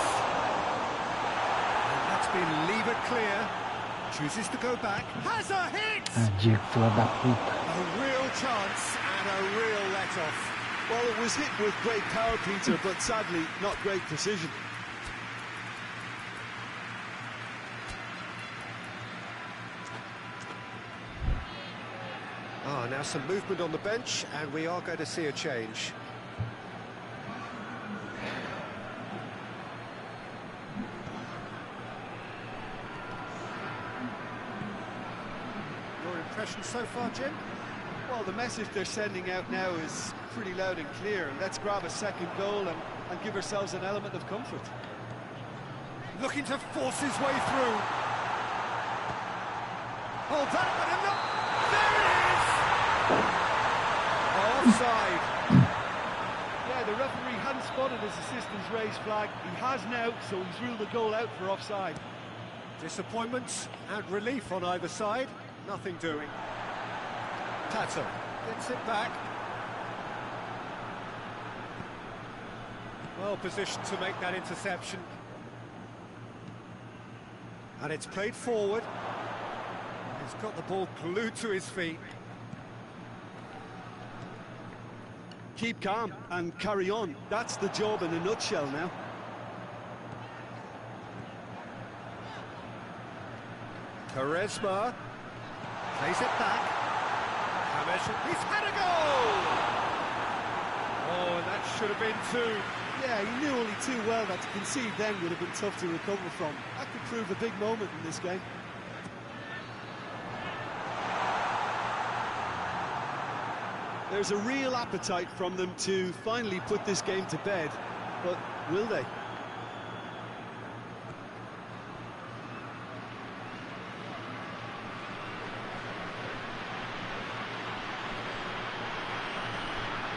Speaker 2: And that's been levered clear. Chooses to go back. Has a hit!
Speaker 1: Tadinho, filha da puta.
Speaker 2: A real chance and a real let-off.
Speaker 3: Well, it was hit with great power, Peter, but sadly, not great precision.
Speaker 2: Ah, now some movement on the bench, and we are going to see a change. Your impression so far, Jim?
Speaker 3: Well, the message they're sending out now is pretty loud and clear. Let's grab a second goal and give ourselves an element of comfort.
Speaker 2: Looking to force his way through. Hold that, but enough. There it is! Offside.
Speaker 3: Yeah, the referee hadn't spotted his assistant's raised flag. He has now, so he's ruled the goal out for offside.
Speaker 2: Disappointment and relief on either side. Nothing doing. Tato gets it back. Well positioned to make that interception. And it's played forward. He's got the ball glued to his feet.
Speaker 3: Keep calm and carry on. That's the job in a nutshell now.
Speaker 2: Quaresma plays it back. He's had a goal! Oh, and that should have been two.
Speaker 3: Yeah, he knew only too well that to concede then would have been tough to recover from. That could prove a big moment in this game. There's a real appetite from them to finally put this game to bed, but will they?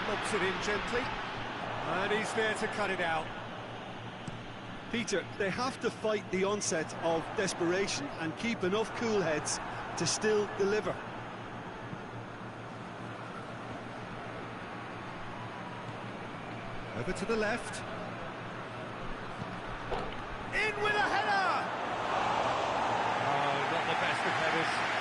Speaker 2: Lobs it in gently, and he's there to cut it out.
Speaker 3: Peter, they have to fight the onset of desperation and keep enough cool heads to still deliver.
Speaker 2: Over to the left. In with a header! Oh, not the best of headers.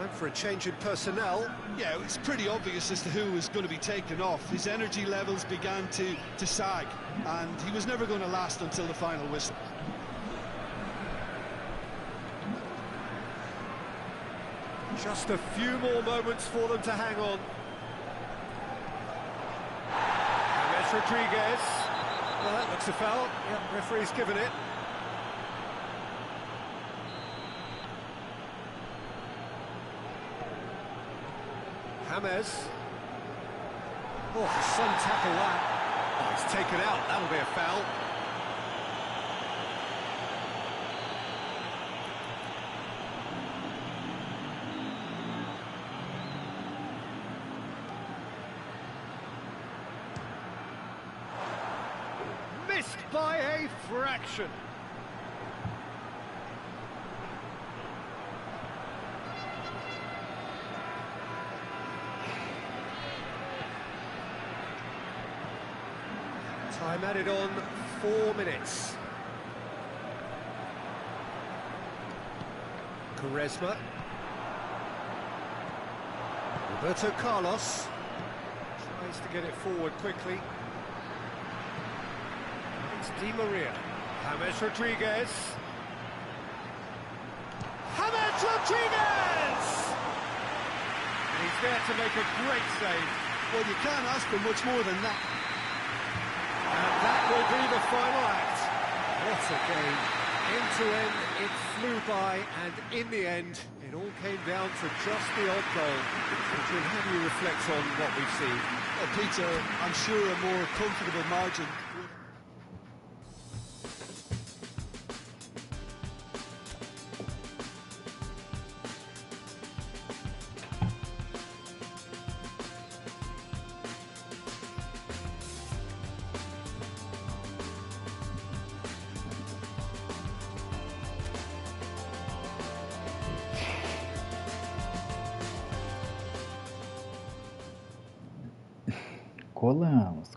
Speaker 2: Time for a change in personnel.
Speaker 3: Yeah, it's pretty obvious as to who was going to be taken off. His energy levels began to sag, and he was never going to last until the final whistle.
Speaker 2: Just a few more moments for them to hang on. James Rodriguez. Well, that looks a foul. Yep, referee's given it. James. Oh, some tackle that. Oh, he's taken out. That'll be a foul. Missed by a fraction. Time added on 4 minutes. Quaresma. Roberto Carlos tries to get it forward quickly. It's Di Maria. James Rodriguez. James Rodriguez! And he's there to make a great save.
Speaker 3: Well, you can't ask for much more than that.
Speaker 2: And that will be the final act. What a game. End to end, it flew by, and in the end, it all came down to just the odd goal. Adrian, how do you reflect on what we've seen?
Speaker 3: Well, Peter, I'm sure a more comfortable margin.
Speaker 1: Colamos.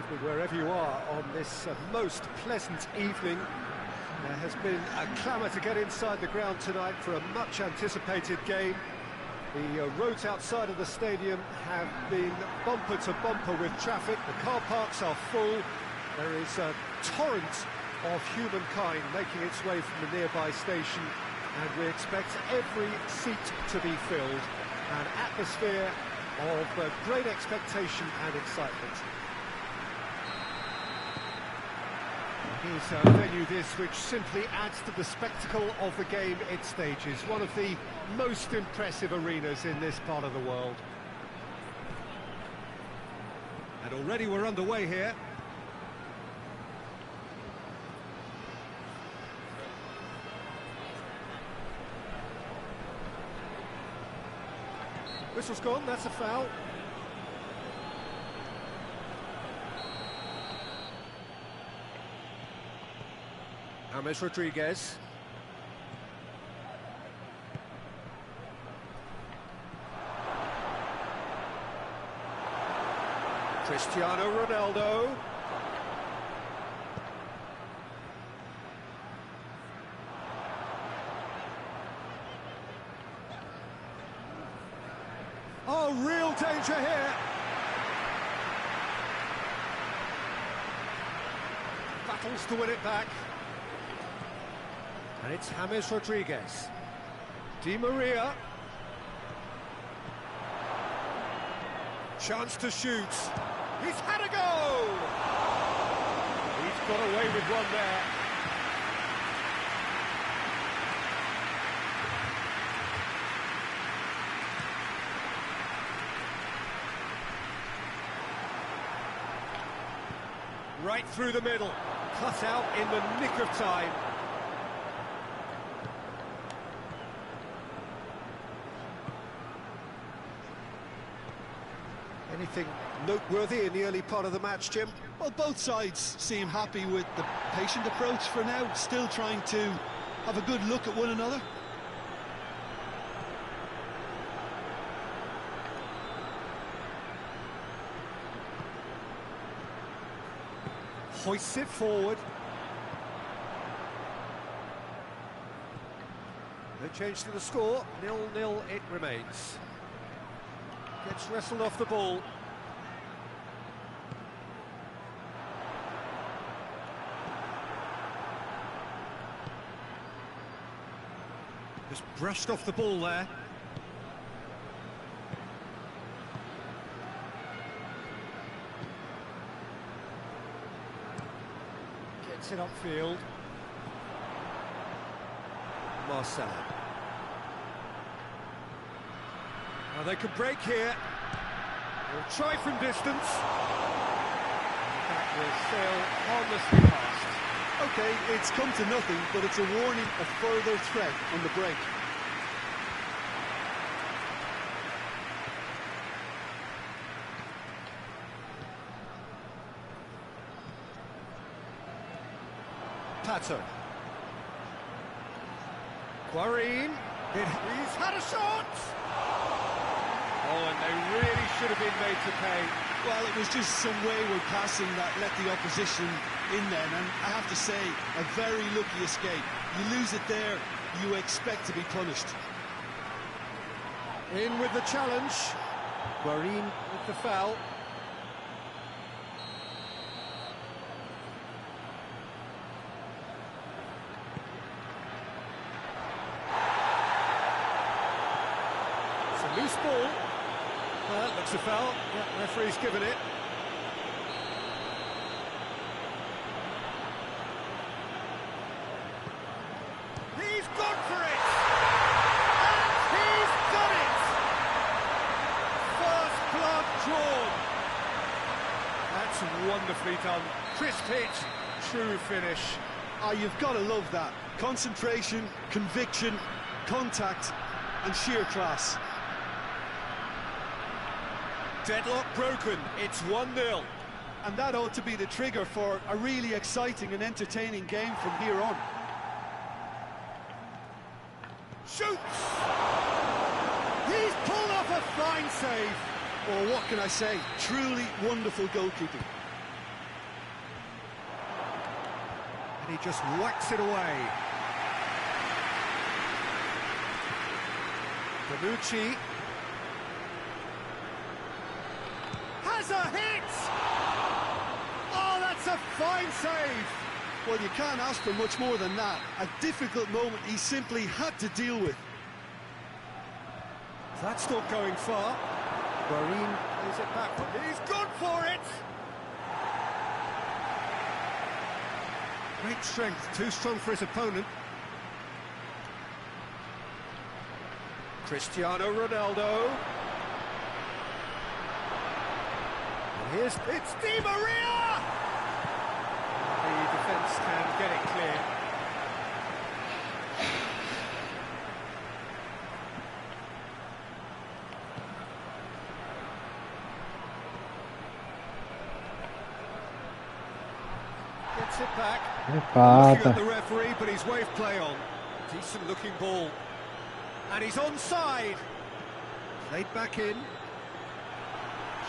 Speaker 2: evening wherever you are on this most pleasant evening. There has been a clamour to get inside the ground tonight for a much anticipated game. The roads outside of the stadium have been bumper to bumper with traffic. The car parks are full. There is a torrent of humankind making its way from the nearby station, and we expect every seat to be filled. An atmosphere of great expectation and excitement. Here's a venue this which simply adds to the spectacle of the game it stages. One of the most impressive arenas in this part of the world. And already we're underway here. Whistle's gone, that's a foul. James Rodriguez. Cristiano Ronaldo. Oh, real danger here. Battles to win it back. And it's James Rodriguez. Di Maria. Chance to shoot. He's had a go! He's got away with one there. Right through the middle. Cut out in the nick of time. Anything noteworthy in the early part of the match, Jim?
Speaker 3: Well, both sides seem happy with the patient approach for now, still trying to have a good look at one another.
Speaker 2: Hoists it forward. No change to the score, 0-0 it remains. Gets wrestled off the ball. Just brushed off the ball there. Gets it upfield. Marcelo. Now they could break here. They'll try from distance. That will sail harmlessly past.
Speaker 3: Okay, it's come to nothing, but it's a warning of further threat on the break.
Speaker 2: Pato. Guarin. He's had a shot! Oh, and they really should have been made to pay.
Speaker 3: Well, it was just some wayward passing that let the opposition in then, and I have to say, a very lucky escape. You lose it there, you expect to be punished.
Speaker 2: In with the challenge. Guarin with the foul. It's a loose ball. Looks a foul. Yeah, referee's given it. He's gone for it! And he's done it! First blood drawn. That's wonderfully done. Crisp hit, true finish.
Speaker 3: Ah, you've got to love that. Concentration, conviction, contact, and sheer class.
Speaker 2: Deadlock broken, it's 1-0.
Speaker 3: And that ought to be the trigger for a really exciting and entertaining game from here on.
Speaker 2: Shoots! He's pulled off a fine save.
Speaker 3: Or what can I say? Truly wonderful goalkeeping.
Speaker 2: he just whacks it away. Bonucci has a hit! Oh, that's a fine save!
Speaker 5: Well, you can't ask for much more than that. A difficult moment he simply had to deal with.
Speaker 2: That's not going far. Guarin plays it back. He's gone for it! Great strength, too strong for his opponent. Cristiano Ronaldo. And it's Di Maria! The defence can get it clear. Gets it back. Looking at the referee, but he's waved play on. Decent looking ball. And he's onside. Played back in.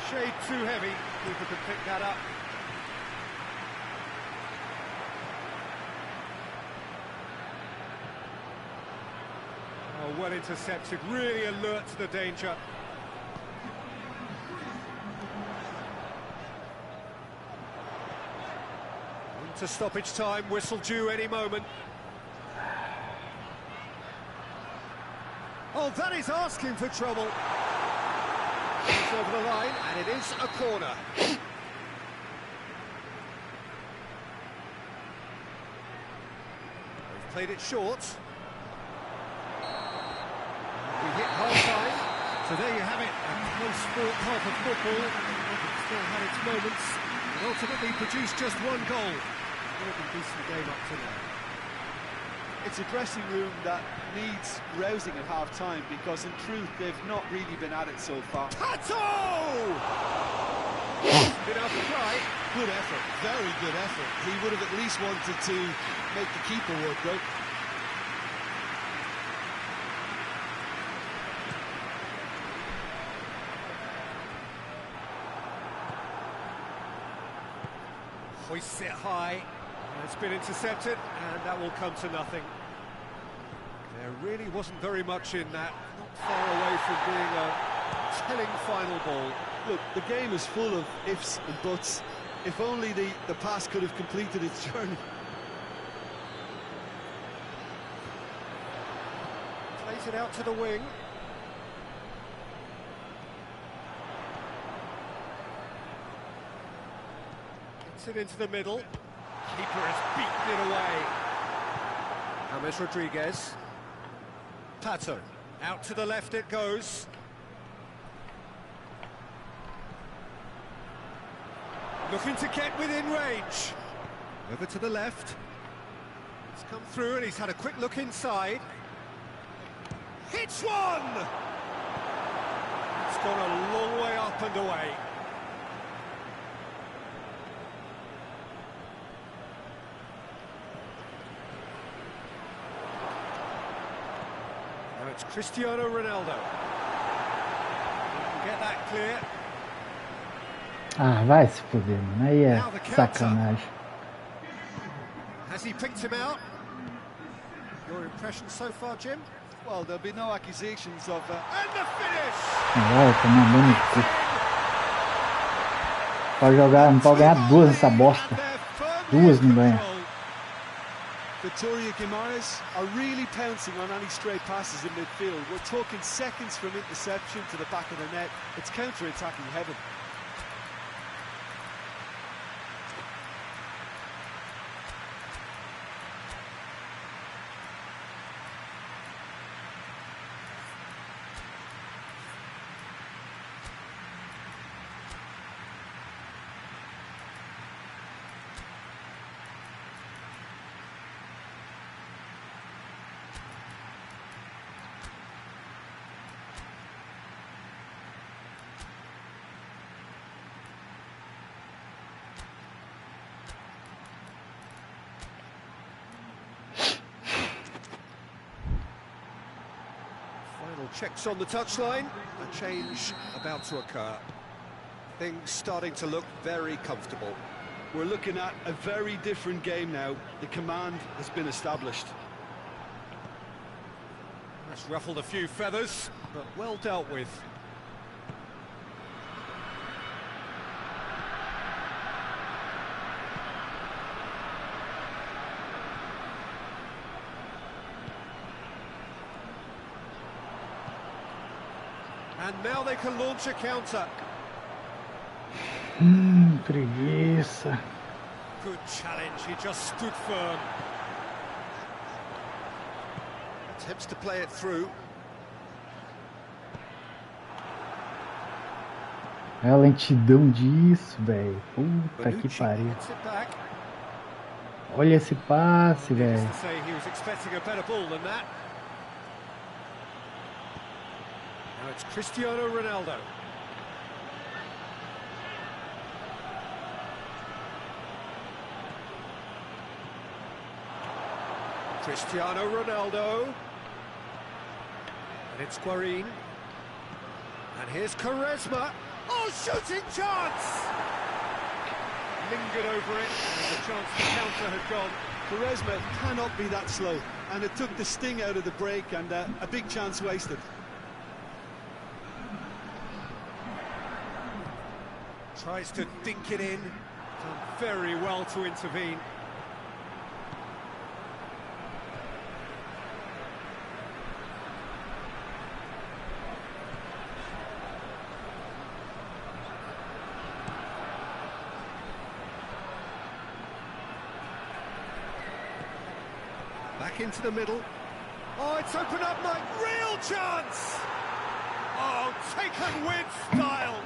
Speaker 2: Shade too heavy. Keeper could pick that up. Oh, well intercepted. Really alert to the danger. Into stoppage time. Whistle due any moment. Oh, that is asking for trouble. It's over the line, and it is a corner. They've played it short. We hit half-time, so there you have it. A close fought half of football. It still had its moments, and ultimately produced just one goal. What a decent game up to now.
Speaker 3: It's a dressing room that needs rousing at half-time because, in truth, they've not really been at it so far.
Speaker 2: Pato! Enough try.
Speaker 5: Good effort, very good effort. He would have at least wanted to make the keeper work, though.
Speaker 2: Hoists it high. It's been intercepted, and that will come to nothing. There really wasn't very much in that. Not far away from being a telling final ball.
Speaker 5: Look, the game is full of ifs and buts. If only the pass could have completed its journey.
Speaker 2: Plays it out to the wing. Gets it into the middle. Keeper has beaten it away. James Rodriguez. Pato. Out to the left it goes. Looking to get within range. Over to the left. It's come through and he's had a quick look inside. Hits one! It's gone a long way up and away. Now it's Cristiano Ronaldo. Get that clear.
Speaker 1: Ah, vai se foder, mano. Aí é sacanagem.
Speaker 2: Has he picked him out? Your impression so far, Jim?
Speaker 3: Well, there'll be no accusations of...
Speaker 2: And the finish!
Speaker 1: Vai, tá mandando no cu. Pode jogar, não pode ganhar duas nessa bosta. Duas não ganha.
Speaker 3: Victoria Guimaraes are really pouncing on any stray passes in midfield. We're talking seconds from interception to the back of the net. It's counter-attacking heaven.
Speaker 2: Checks on the touchline, a change about to occur. Things starting to look very comfortable.
Speaker 5: We're looking at a very different game now. The command has been established.
Speaker 2: That's ruffled a few feathers, but well dealt with. And now they can launch a counter.
Speaker 1: Preguiça.
Speaker 2: Good challenge, he just stood firm. Attempts to play it through.
Speaker 1: É a lentidão disso, velho. Puta que pariu.
Speaker 2: Gets it back.
Speaker 1: Olha esse passe,
Speaker 2: Needless
Speaker 1: velho.
Speaker 2: to say, he was expecting a better ball than that. Now it's Cristiano Ronaldo. Cristiano Ronaldo. And it's Guarín. And here's Quaresma. Oh, shooting chance! Lingered over it, and the chance to counter had gone.
Speaker 3: Quaresma cannot be that slow, and it took the sting out of the break, and a big chance wasted.
Speaker 2: Tries to dink it in. Done very well to intervene. Back into the middle. Oh, it's opened up, Mike. Real chance! Oh, taken with style.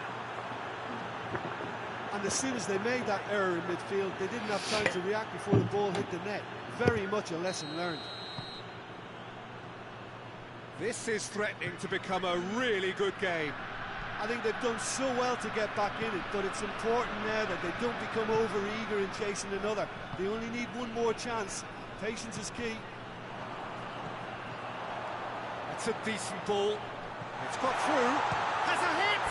Speaker 3: And as soon as they made that error in midfield, they didn't have time to react before the ball hit the net. Very much a lesson learned.
Speaker 2: This is threatening to become a really good game.
Speaker 3: I think they've done so well to get back in it, but it's important now that they don't become over-eager in chasing another. They only need one more chance. Patience is key.
Speaker 2: It's a decent ball. It's got through. Has a hit!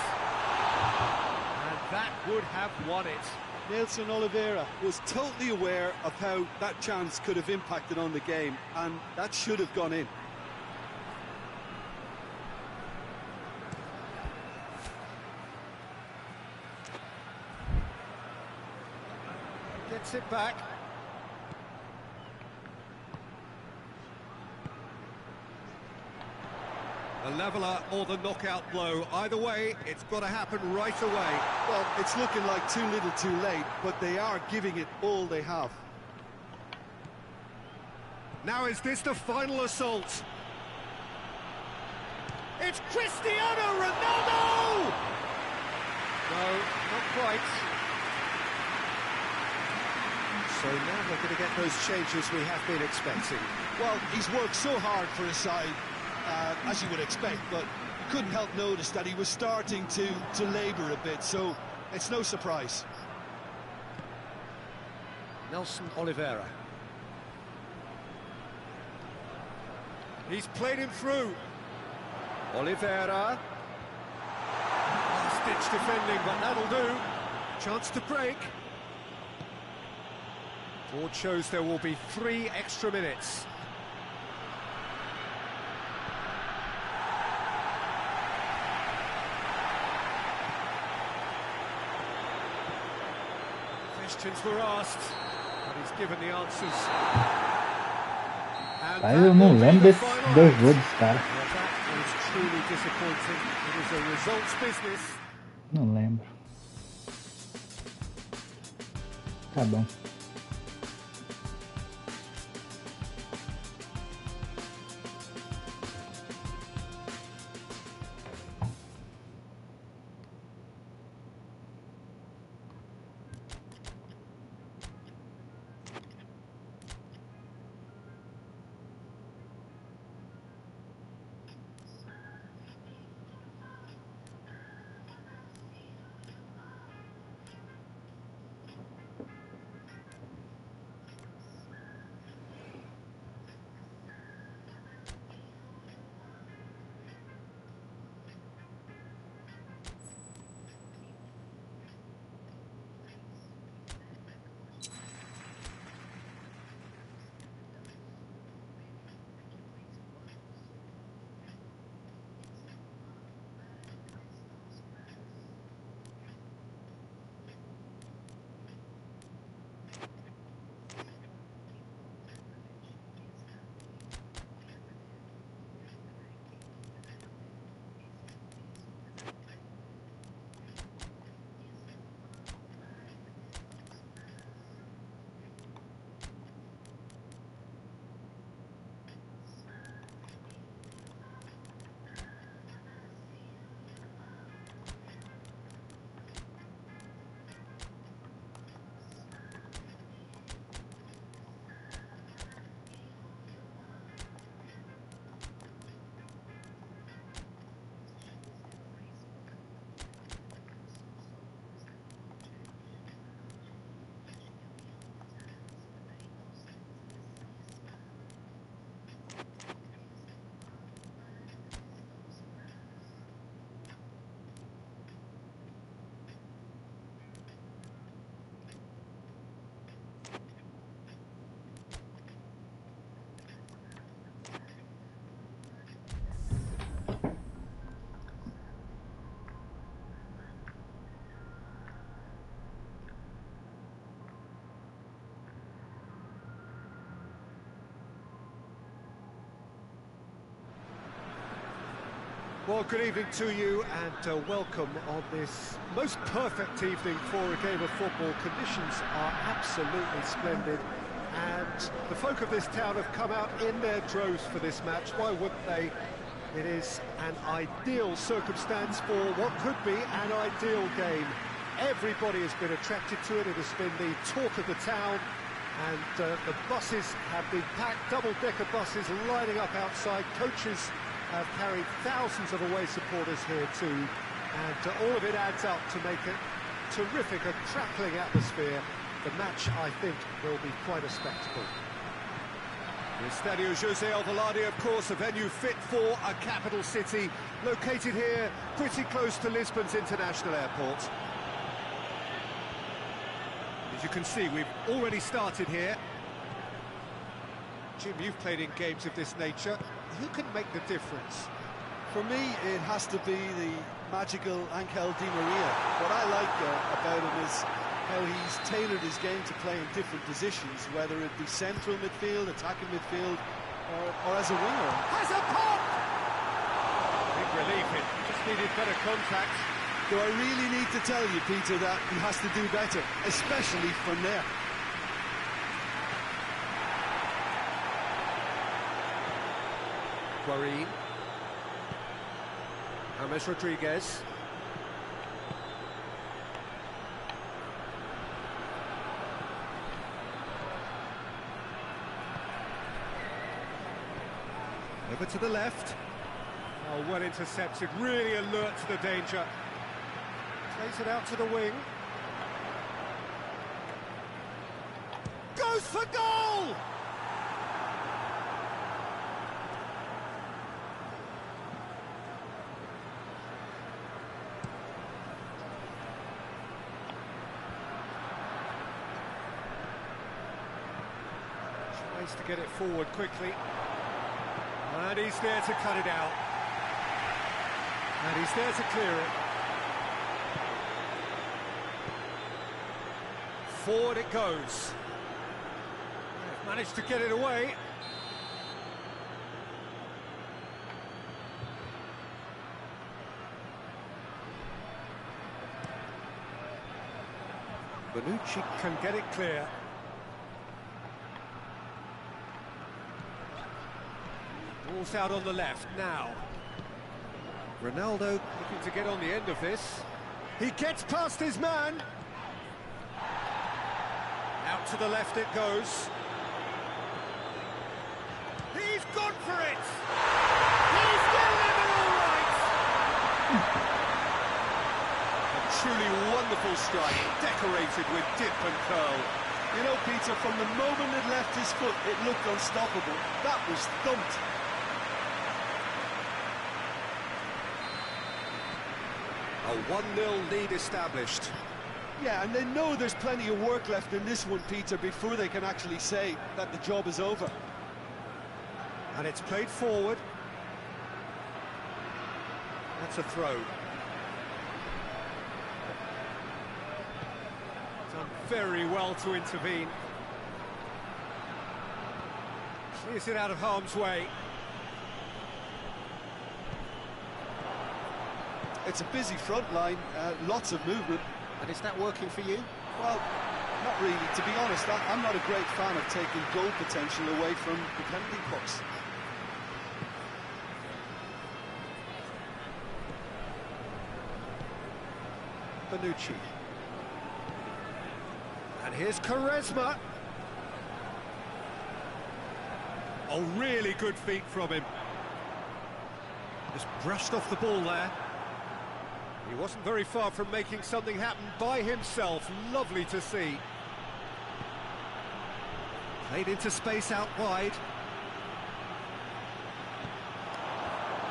Speaker 2: And that would have won it.
Speaker 3: Nelson Oliveira was totally aware of how that chance could have impacted on the game, and that should have gone in.
Speaker 2: Gets it back. A leveller or the knockout blow. Either way, it's got to happen right away.
Speaker 3: Well, it's looking like too little too late, but they are giving it all they have.
Speaker 2: Now is this the final assault? It's Cristiano Ronaldo! No, not quite. So now we're going to get those changes we have been expecting.
Speaker 3: Well, he's worked so hard for his side, as you would expect, but you couldn't help notice that he was starting to labour a bit, so it's no surprise.
Speaker 2: Nelson Oliveira. He's played him through. Oliveira. Last-ditch defending, but that'll do. Chance to break. Board shows there will be 3 extra minutes. Questions were asked, but he's given the answers. And
Speaker 1: Pai, eu não lembro desses dois gols dos caras.
Speaker 2: Well, that was truly disappointing. It is a results business.
Speaker 1: Não lembro. Tá bom.
Speaker 2: Well, good evening to you and welcome on this most perfect evening for a game of football. Conditions are absolutely splendid and the folk of this town have come out in their droves for this match. Why wouldn't they? It is an ideal circumstance for what could be an ideal game. Everybody has been attracted to it. It has been the talk of the town and the buses have been packed, double-decker buses lining up outside. Coaches have carried thousands of away supporters here too, and all of it adds up to make it terrific, a crackling atmosphere. The match, I think, will be quite a spectacle.
Speaker 5: The Estadio José Alvalade, of course, a venue fit for a capital city, located here pretty close to Lisbon's international airport. As you can see, we've already started here.
Speaker 2: Jim, you've played in games of this nature. Who can make the difference?
Speaker 3: For me, it has to be the magical Angel Di Maria. What I like about him is how he's tailored his game to play in different positions, whether it be central midfield, attacking midfield, or as a winger.
Speaker 2: Has a pop!
Speaker 5: Big relief, it just needed better contact.
Speaker 3: Do I really need to tell you, Peter, that he has to do better, especially from there?
Speaker 2: Guarín. James Rodriguez. Over to the left. Oh, well intercepted, really alert to the danger. Plays it out to the wing. Goes for goal! Tries to get it forward quickly. And he's there to cut it out. And he's there to clear it. Forward it goes. They've managed to get it away. Bonucci can get it clear. Ball's out on the left now. Ronaldo looking to get on the end of this. He gets past his man. Out to the left it goes. He's gone for it! He's getting it all right!
Speaker 5: A truly wonderful strike, decorated with dip and curl.
Speaker 3: You know, Peter, from the moment it left his foot, it looked unstoppable. That was thumped.
Speaker 5: A 1-0 lead established.
Speaker 3: Yeah, and they know there's plenty of work left in this one, Peter, before they can actually say that the job is over.
Speaker 2: And it's played forward. That's a throw. Done very well to intervene. Clears it out of harm's way.
Speaker 3: It's a busy front line, lots of movement.
Speaker 2: And is that working for you?
Speaker 3: Well, not really. To be honest, I'm not a great fan of taking goal potential away from the penalty box.
Speaker 2: Bonucci. And here's Quaresma. Oh, really good feet from him. Just brushed off the ball there. He wasn't very far from making something happen by himself. Lovely to see. Played into space out wide.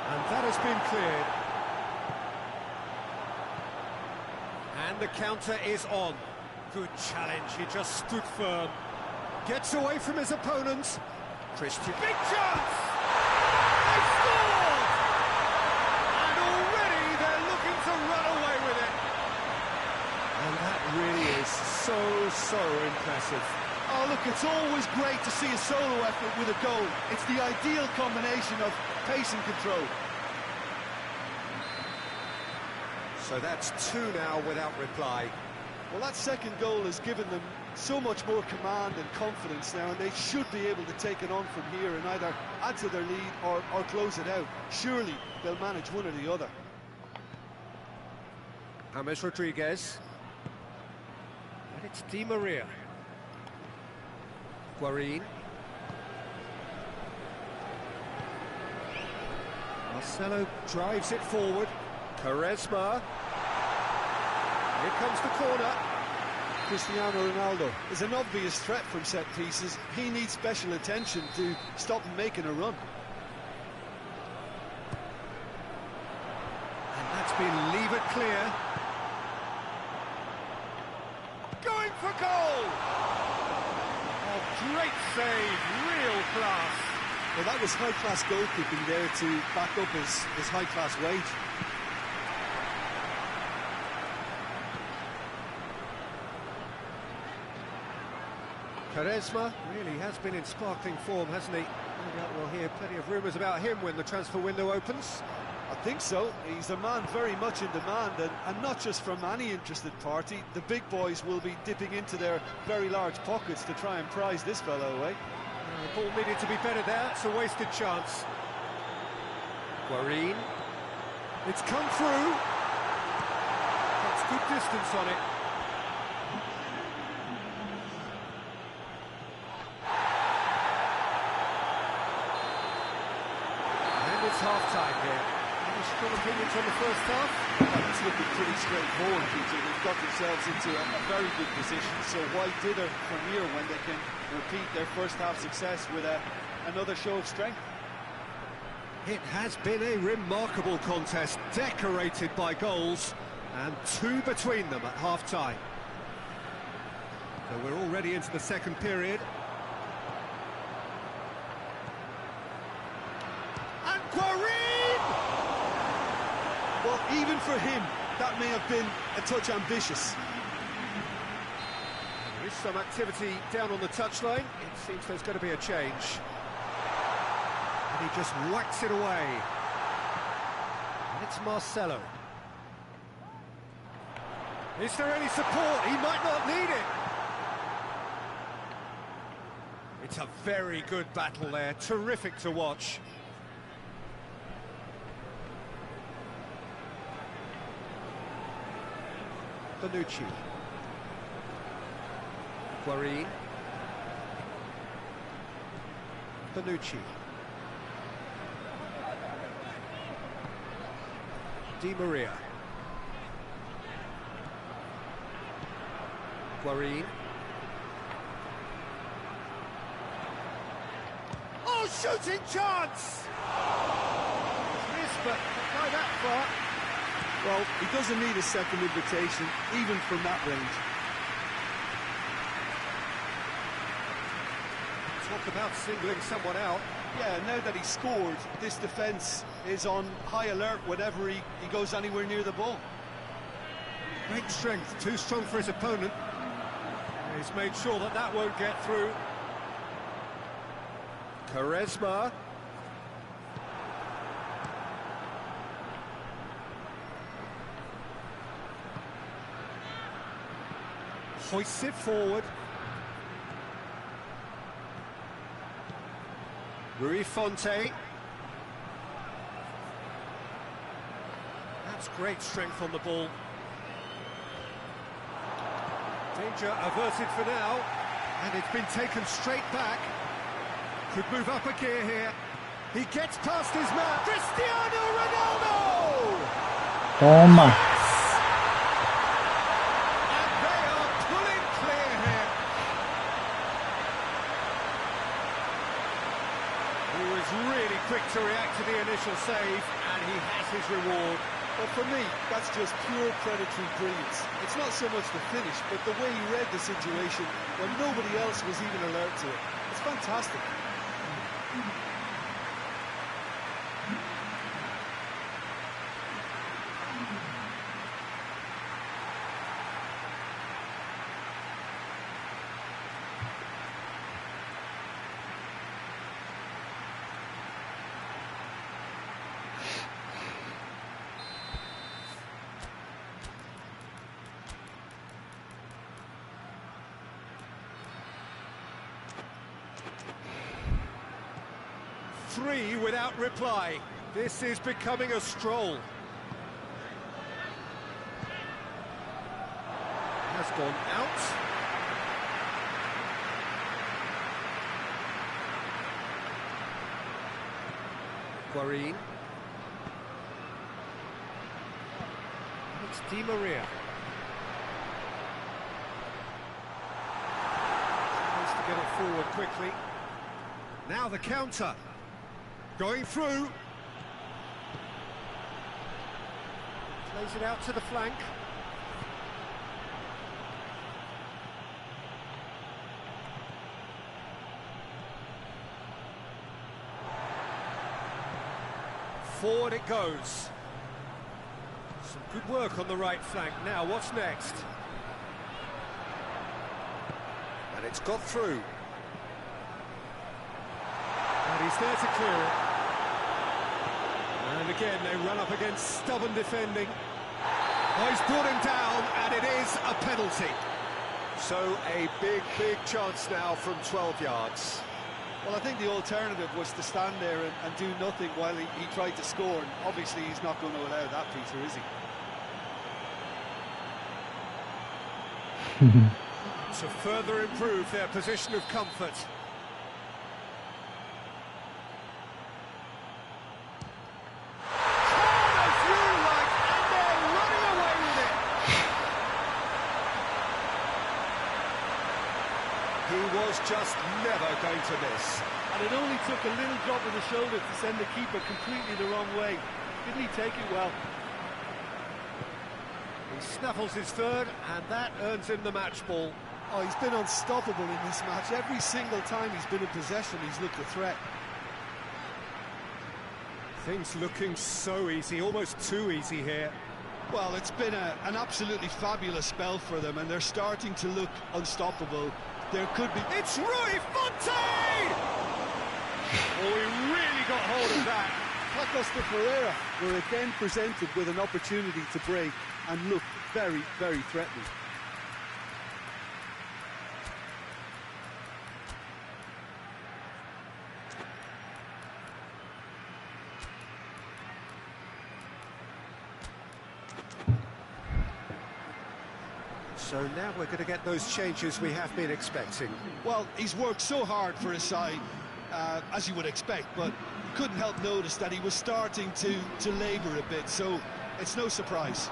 Speaker 2: And that has been cleared. And the counter is on. Good challenge, he just stood firm. Gets away from his opponents. Christian. Big chance! They scored! And already they're looking to run away with it. And that really is so impressive.
Speaker 3: Oh, look, it's always great to see a solo effort with a goal. It's the ideal combination of pace and control.
Speaker 5: So that's 2 now without reply.
Speaker 3: Well, that second goal has given them so much more command and confidence now, and they should be able to take it on from here and either add to their lead or close it out. Surely they'll manage one or the other.
Speaker 5: James Rodriguez. And it's Di Maria. Guarín. Marcelo drives it forward. Quaresma. Here comes the corner.
Speaker 3: Cristiano Ronaldo is an obvious threat from set pieces. He needs special attention to stop him making a run.
Speaker 5: And that's been lever clear. Going for goal! Oh, great save, real class.
Speaker 3: Well, that was high-class goalkeeping there to back up his high-class wage.
Speaker 5: Quaresma really has been in sparkling form, hasn't he? We'll hear plenty of rumours about him when the transfer window opens.
Speaker 3: I think so. He's a man very much in demand, and not just from any interested party. The big boys will be dipping into their very large pockets to try and prize this fellow away.
Speaker 5: The ball needed to be better there. It's a wasted chance. Guarín. It's come through. That's good distance on it. And it's half-time here. Any strong opinions on the first half?
Speaker 3: Well, it's looking pretty straightforward, Peter. They've got themselves into a very good position, so why dither from here when they can repeat their first half success with another show of strength?
Speaker 5: It has been a remarkable contest, decorated by goals, and 2 between them at half-time. So we're already into the second period. And Guarín!
Speaker 3: Well, even for him, that may have been a touch ambitious.
Speaker 5: There is some activity down on the touchline. It seems there's going to be a change. And he just whacks it away. And it's Marcelo. Is there any support? He might not need it. It's a very good battle there. Terrific to watch. Bonucci. Guarín. Bonucci. Di Maria. Guarín. Oh, shooting chance! Missed, but not by that far.
Speaker 3: Well, he doesn't need a second invitation, even from that range.
Speaker 5: Talk about singling someone out.
Speaker 3: Yeah, now that he scored, this defence is on high alert whenever he goes anywhere near the ball.
Speaker 5: Great strength, too strong for his opponent. He's made sure that that won't get through. Quaresma. Hoists it forward. Rui Fonte. That's great strength on the ball. Danger averted for now, and it's been taken straight back. Could move up a gear here. He gets past his man. Cristiano Ronaldo!
Speaker 1: Toma.
Speaker 5: And they are pulling clear here. He was really quick to react to the initial save, and he has his reward.
Speaker 3: But for me, that's just pure predatory brilliance. It's not so much the finish, but the way he read the situation when nobody else was even alert to it. It's fantastic.
Speaker 5: 3 without reply. This is becoming a stroll. Has gone out. Guarin. It's Di Maria. Tries to get it forward quickly. Now the counter. Going through. Plays it out to the flank. Forward it goes. Some good work on the right flank. Now, what's next? And it's got through. And he's there to clear it. And again, they run up against stubborn defending. Oh, he's brought him down, and it is a penalty.
Speaker 2: So a big chance now from 12 yards.
Speaker 3: Well, I think the alternative was to stand there and do nothing while he tried to score. And obviously, he's not going to allow that, Peter, is he?
Speaker 5: To further improve their position of comfort.
Speaker 2: He was just never going to miss.
Speaker 3: And it only took a little drop of the shoulder to send the keeper completely the wrong way. Didn't he take it well?
Speaker 5: He snaffles his third, and that earns him the match ball.
Speaker 3: Oh, he's been unstoppable in this match. Every single time he's been in possession, he's looked a threat.
Speaker 5: Things looking so easy, almost too easy here.
Speaker 3: Well, it's been an absolutely fabulous spell for them, and they're starting to look unstoppable. There could be...
Speaker 5: It's Rui Fontaine! Oh, he really got hold of that.
Speaker 3: Pacos de Ferreira were again presented with an opportunity to break and looked very threatening.
Speaker 5: So now we're going to get those changes we have been expecting.
Speaker 3: Well, he's worked so hard for his side, as you would expect, but couldn't help notice that he was starting to labour a bit, so it's no surprise.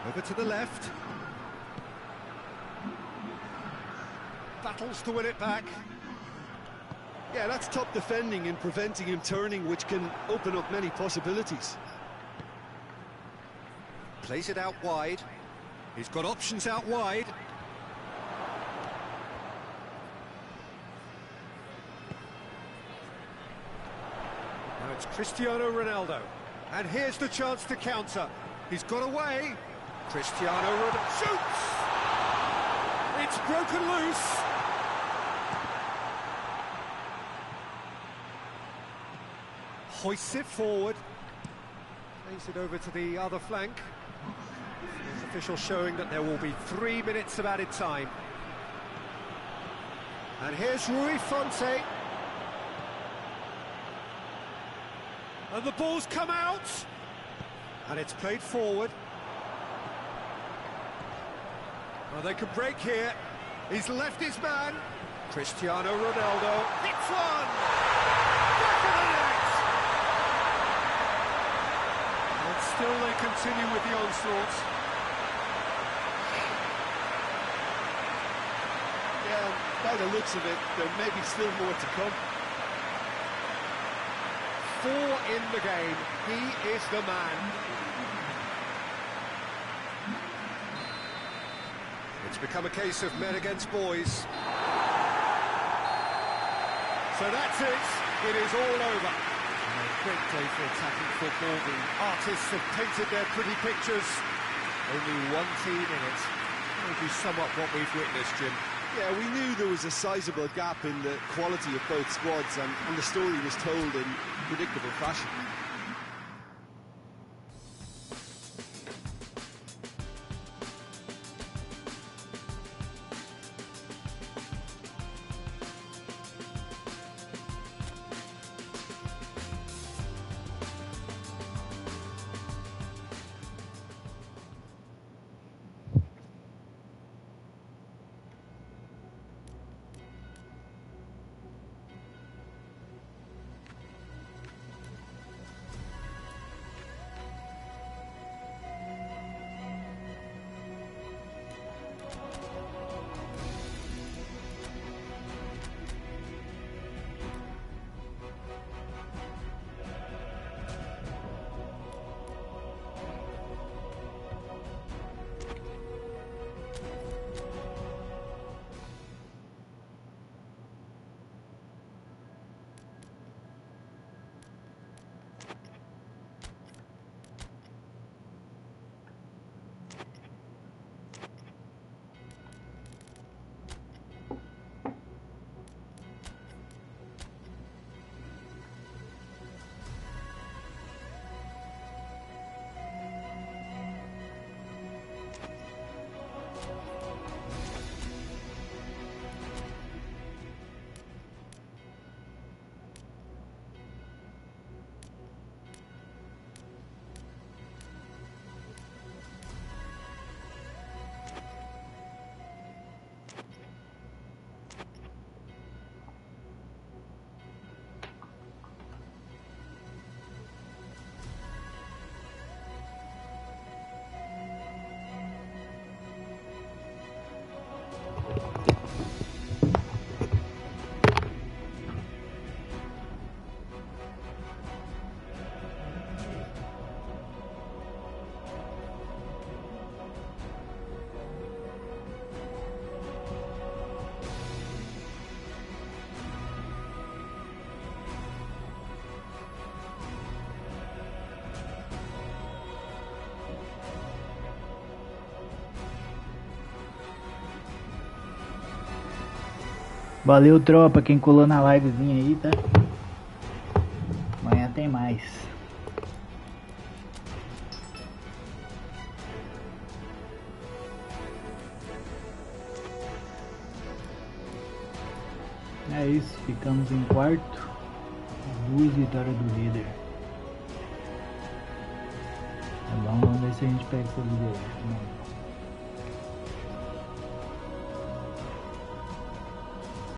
Speaker 5: Over to the left. Battles to win it back.
Speaker 3: Yeah, that's top defending and preventing him turning, which can open up many possibilities.
Speaker 5: Plays it out wide. He's got options out wide. Now it's Cristiano Ronaldo. And here's the chance to counter. He's got away. Cristiano Ronaldo shoots! It's broken loose. Hoists it forward. Plays it over to the other flank. Official showing that there will be 3 minutes of added time. And here's Rui Fontaine. And the ball's come out. And it's played forward. Well, they can break here. He's left his man. Cristiano Ronaldo hits one. Back of the net. And still they continue with the onslaught.
Speaker 3: By the looks of it, there may be still more to come.
Speaker 5: 4 in the game. He is the man. It's become a case of men against boys. So that's it. It is all over. And a great day for attacking football. The artists have painted their pretty pictures. Only one team in it. Maybe somewhat what we've witnessed, Jim.
Speaker 3: Yeah, we knew there was a sizable gap in the quality of both squads, and the story was told in predictable fashion.
Speaker 1: Valeu, tropa, quem colou na livezinha aí, tá? Amanhã tem mais. É isso, ficamos em quarto. 2 vitórias do líder. Tá bom, vamos ver se a gente pega essa liderança.